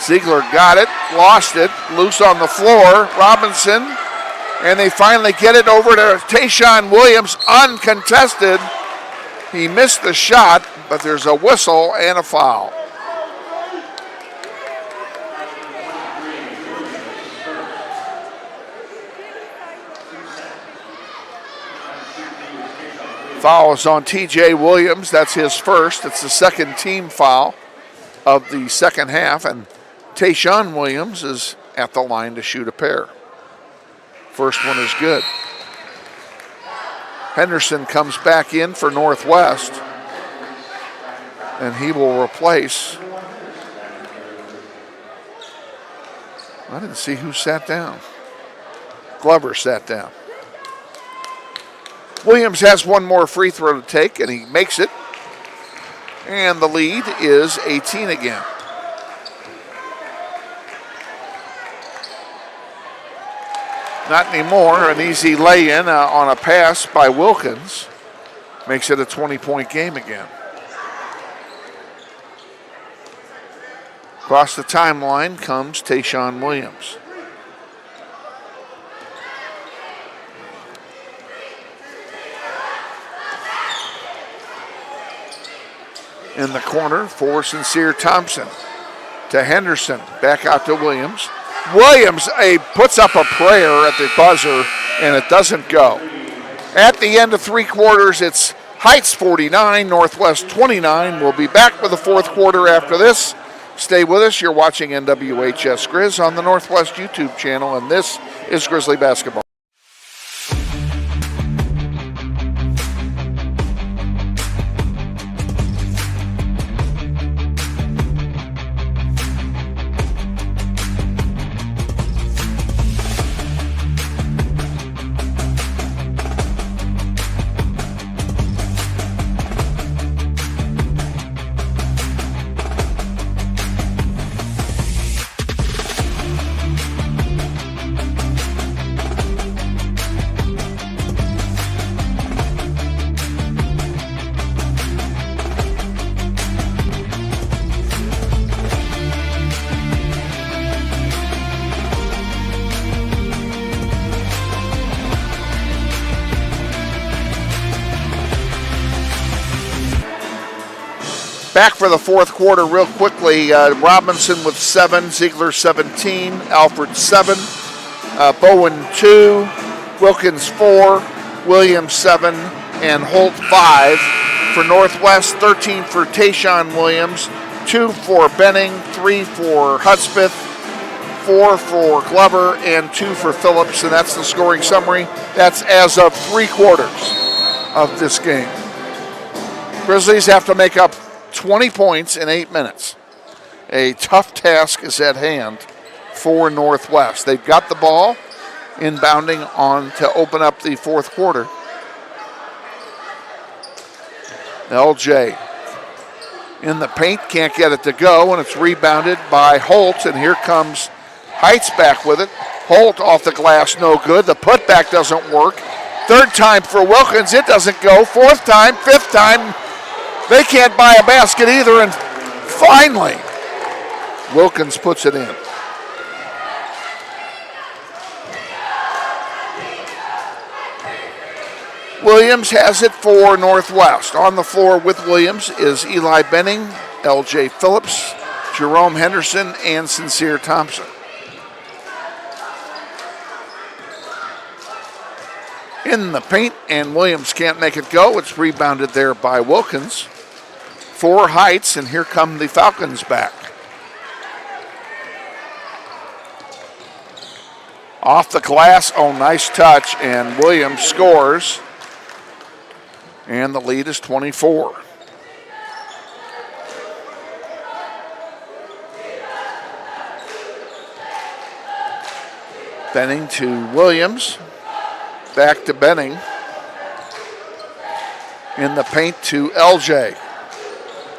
Ziegler got it, lost it, loose on the floor. Robinson, and they finally get it over to Tayshaun Williams, uncontested. He missed the shot, but there's a whistle and a foul. Foul is on TJ Williams. That's his first. It's the second team foul of the second half, and Tayshaun Williams is at the line to shoot a pair. First one is good. Henderson comes back in for Northwest, and he will replace. I didn't see who sat down. Glover sat down. Williams has one more free throw to take, and he makes it. And the lead is 18 again. Not anymore. An easy lay-in on a pass by Wilkins makes it a 20-point game again. Across the timeline comes Tayshaun Williams. In the corner for Sincere Thompson. To Henderson, back out to Williams. Williams puts up a prayer at the buzzer, and it doesn't go. At the end of three quarters, it's Heights 49, Northwest 29. We'll be back with the fourth quarter after this. Stay with us. You're watching NWHS Grizz on the Northwest YouTube channel, and this is Grizzly Basketball. Back for the fourth quarter real quickly. Robinson with 7, Ziegler 17, Alfred 7, Bowen 2, Wilkins 4, Williams 7, and Holt 5. For Northwest, 13 for Tayshawn Williams, 2 for Benning, 3 for Hudspeth, 4 for Glover, and 2 for Phillips, and that's the scoring summary. That's as of 3 quarters of this game. Grizzlies have to make up 20 points in 8 minutes. A tough task is at hand for Northwest. They've got the ball inbounding on to open up the fourth quarter. LJ in the paint, can't get it to go, and it's rebounded by Holt, and here comes Heights back with it. Holt off the glass, no good. The putback doesn't work. Third time for Wilkins, it doesn't go. Fourth time, fifth time, they can't buy a basket either, and finally, Wilkins puts it in. Williams has it for Northwest. On the floor with Williams is Eli Benning, LJ Phillips, Jerome Henderson, and Sincere Thompson. In the paint, and Williams can't make it go. It's rebounded there by Wilkins. For Heights, and here come the Falcons back. Off the glass, oh, nice touch, and Williams scores. And the lead is 24. Benning to Williams. Back to Benning. In the paint to LJ.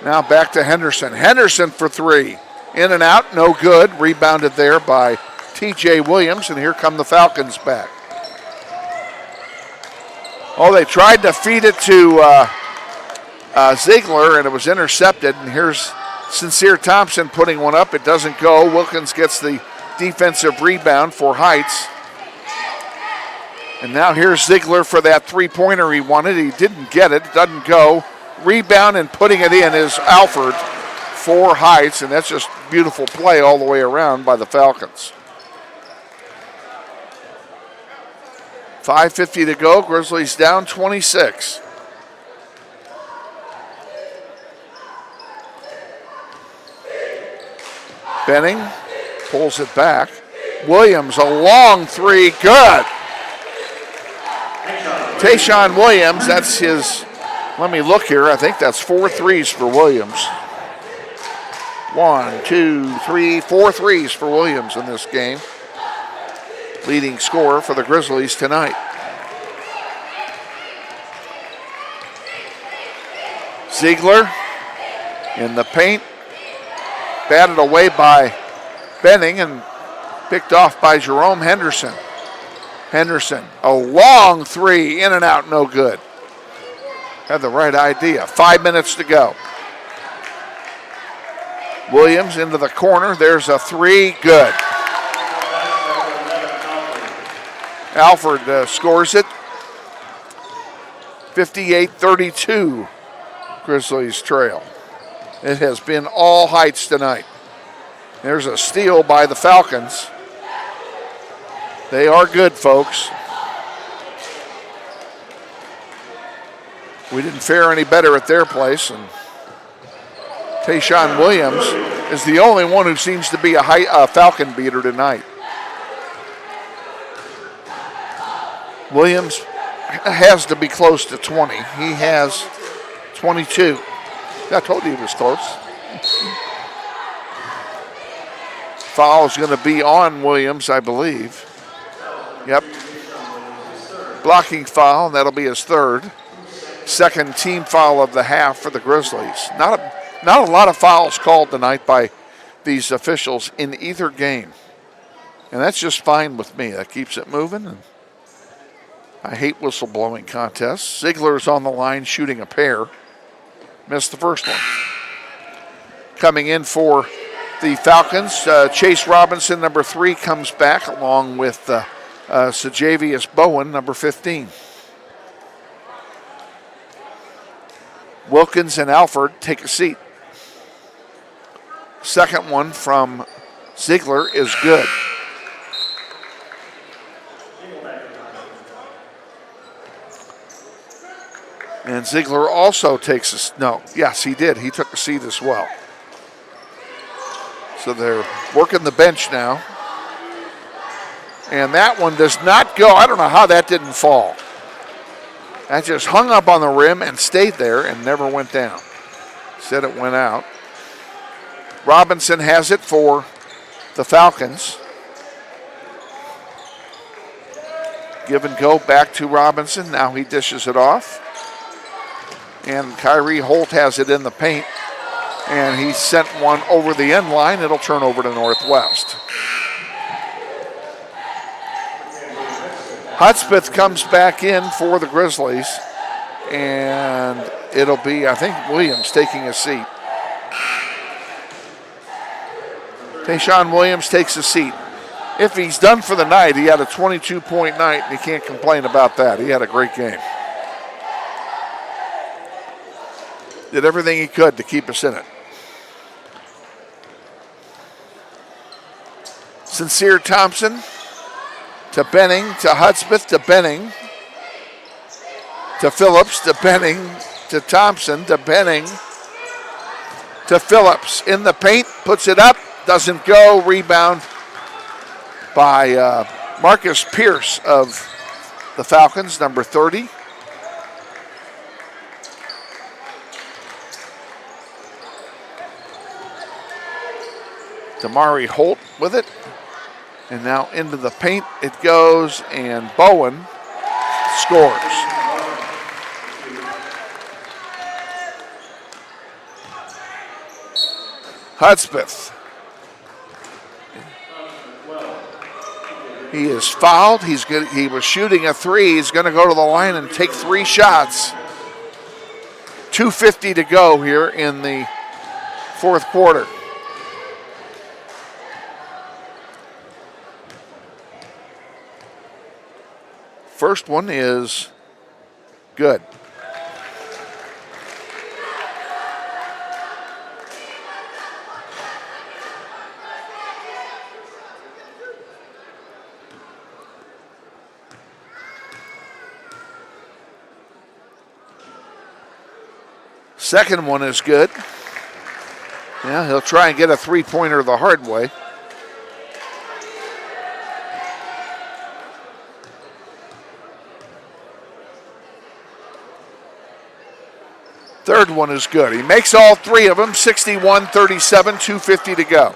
Now back to Henderson. Henderson for 3. In and out, no good. Rebounded there by TJ Williams, and here come the Falcons back. Oh, they tried to feed it to Ziegler, and it was intercepted. And here's Sincere Thompson putting one up. It doesn't go. Wilkins gets the defensive rebound for Heights. And now here's Ziegler for that three-pointer he wanted. He didn't get it. It doesn't go. Rebound and putting it in is Alford for Heights, and that's just beautiful play all the way around by the Falcons. 5:50 to go. Grizzlies down 26. Benning pulls it back. Williams, a long 3, good. Tayshawn Williams, that's his, let me look here, I think that's 4 threes for Williams. 1, 2, 3, 4 threes for Williams in this game. Leading scorer for the Grizzlies tonight. Ziegler in the paint, batted away by Benning and picked off by Jerome Henderson. Henderson, a long 3, in and out, no good. Had the right idea. 5 minutes to go. Williams into the corner. There's a 3, good. Alford scores it. 58-32, Grizzlies trail. It has been all Heights tonight. There's a steal by the Falcons. They are good, folks. We didn't fare any better at their place. And Tayshawn Williams is the only one who seems to be a Falcon beater tonight. Williams has to be close to 20. He has 22. I told you he was close. Foul is going to be on Williams, I believe. Yep. Blocking foul, and that'll be his third. Second team foul of the half for the Grizzlies. Not a lot of fouls called tonight by these officials in either game. And that's just fine with me. That keeps it moving. And I hate whistleblowing contests. Ziegler's on the line shooting a pair. Missed the first one. Coming in for the Falcons, Chase Robinson, number 3, comes back along with Sejavius Bowen, number 15. Wilkins and Alford take a seat. Second one from Ziegler is good. And Ziegler also takes yes, he did. He took a seat as well. So they're working the bench now. And that one does not go. I don't know how that didn't fall. That just hung up on the rim and stayed there and never went down. Said it went out. Robinson has it for the Falcons. Give and go back to Robinson. Now he dishes it off. And Kyrie Holt has it in the paint. And he sent one over the end line. It'll turn over to Northwest. Hudspeth comes back in for the Grizzlies. And it'll be, I think, Williams taking a seat. Tayshawn Williams takes a seat. If he's done for the night, he had a 22-point night, and you can't complain about that. He had a great game. Did everything he could to keep us in it. Sincere Thompson to Benning, to Hudspeth, to Benning, to Phillips, to Benning, to Thompson, to Benning, to Phillips. In the paint, puts it up, doesn't go. Rebound by Marcus Pierce of the Falcons, number 30. Damari Holt with it. And now into the paint it goes, and Bowen scores. Hudspeth. He is fouled. He's good. He was shooting a 3. He's going to go to the line and take 3 shots. 2:50 to go here in the fourth quarter. First one is good. Second one is good. Yeah, he'll try and get a three-pointer the hard way. Third one is good. He makes all 3 of them. 61-37, 2:50 to go.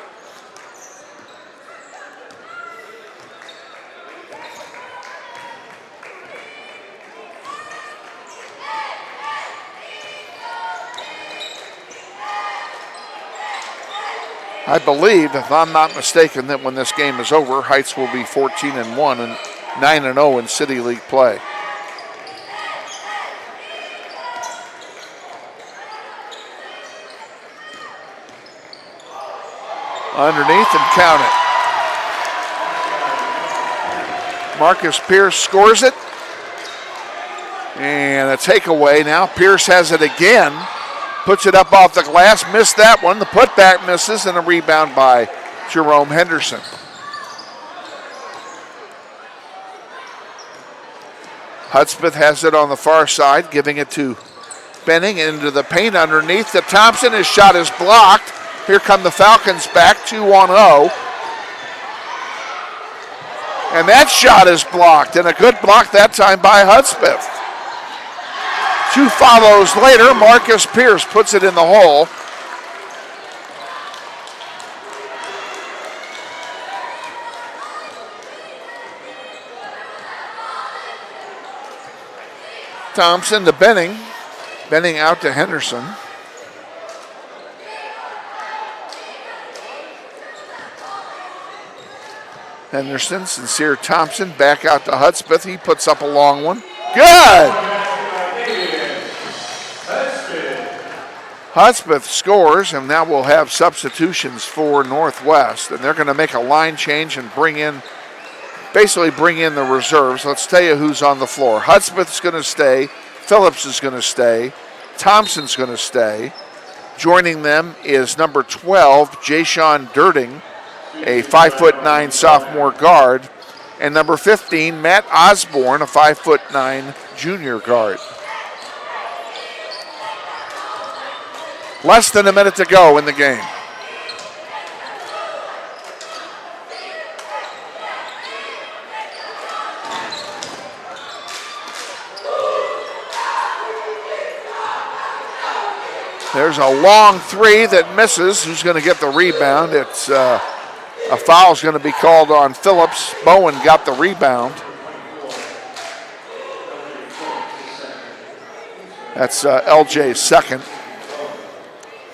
I believe, if I'm not mistaken, that when this game is over, Heights will be 14-1 and 9-0 in City League play. Underneath and count it. Marcus Pierce scores it. And a takeaway now. Pierce has it again. Puts it up off the glass. Missed that one. The putback misses, and a rebound by Jerome Henderson. Hudspeth has it on the far side, giving it to Benning into the paint underneath. The Thompson. His shot is blocked. Here come the Falcons back 2-0. And that shot is blocked, and a good block that time by Hudspeth. 2 follows later, Marcus Pierce puts it in the hole. Thompson to Benning. Benning out to Henderson. Henderson, Sincere Thompson, back out to Hudspeth. He puts up a long one. Good! Hudspeth scores, and now we'll have substitutions for Northwest, and they're going to make a line change and basically bring in the reserves. Let's tell you who's on the floor. Hudspeth's going to stay. Phillips is going to stay. Thompson's going to stay. Joining them is number 12, Jashawn Dirting, a 5'9" sophomore guard, and number 15, Matt Osborne, a 5'9" junior guard. Less than a minute to go in the game. There's a long three that misses. Who's going to get the rebound? It's a foul's going to be called on Phillips. Bowen got the rebound. That's LJ's second.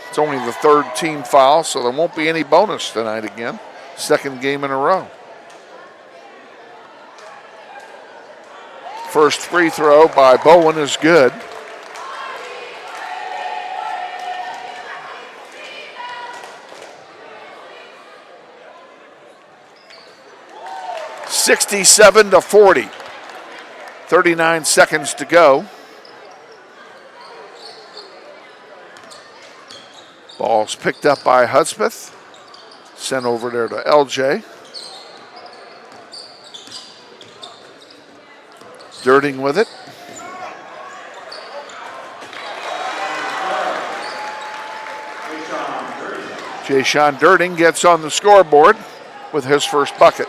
It's only the third team foul, so there won't be any bonus tonight again. Second game in a row. First free throw by Bowen is good. (67-40). 39 seconds to go. Ball's picked up by Hudspeth. Sent over there to LJ. Dirting with it. Jashawn Dirting gets on the scoreboard with his first bucket.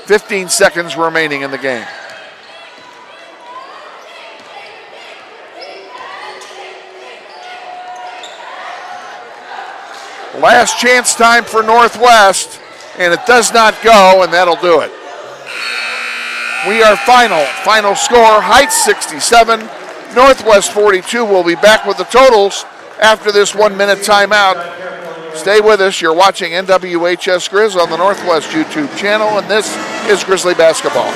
15 seconds remaining in the game. Last chance time for Northwest, and it does not go, and that'll do it. We are final score, Heights 67, Northwest 42. We'll be back with the totals after this 1 minute timeout. Stay with us. You're watching NWHS Grizz on the Northwest YouTube channel, and this is Grizzly Basketball.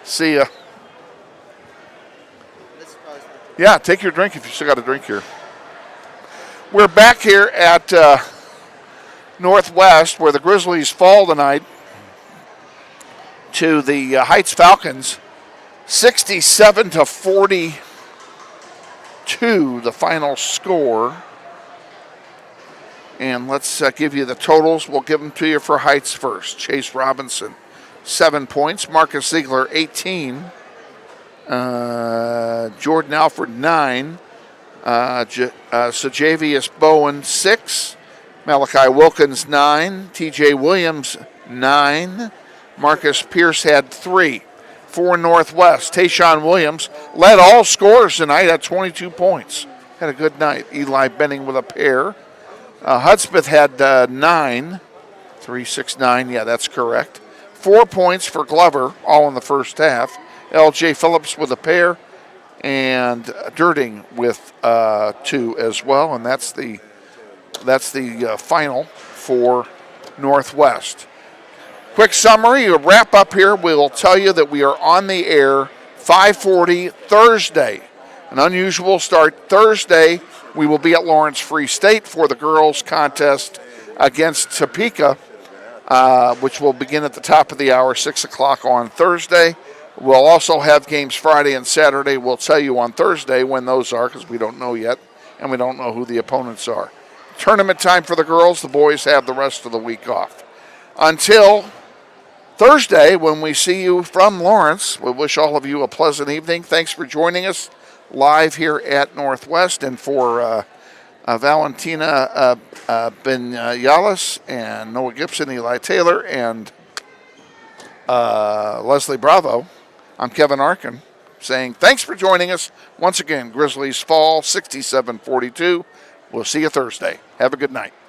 See ya. Yeah, take your drink if you still got a drink here. We're back here at Northwest, where the Grizzlies fall tonight to the Heights Falcons, 67-42, the final score. And let's give you the totals. We'll give them to you for Heights first. Chase Robinson, 7 points. Marcus Ziegler, 18. Jordan Alford, 9. Sajavius Bowen, 6. Malachi Wilkins, 9. TJ Williams, 9. Marcus Pierce had 3. For Northwest, Tayshawn Williams led all scorers tonight at 22 points. Had a good night. Eli Benning with a pair. Hudspeth had 9. 3, 6, 9. Yeah, that's correct. 4 points for Glover, all in the first half. LJ Phillips with a pair. and Dirting with 2 as well, and that's the final for Northwest. Quick summary, a wrap up here. We'll tell you that we are on the air 5:40 Thursday. An unusual start Thursday. We will be at Lawrence Free State for the girls' contest against Topeka, which will begin at the top of the hour, 6 o'clock on Thursday. We'll also have games Friday and Saturday. We'll tell you on Thursday when those are because we don't know yet, and we don't know who the opponents are. Tournament time for the girls. The boys have the rest of the week off. Until Thursday, when we see you from Lawrence, we wish all of you a pleasant evening. Thanks for joining us live here at Northwest. And for Valentina Banalas and Noah Gibson, Eli Taylor, and Leslie Bravo, I'm Kevin Arkin saying thanks for joining us. Once again, Grizzlies fall 67-42. We'll see you Thursday. Have a good night.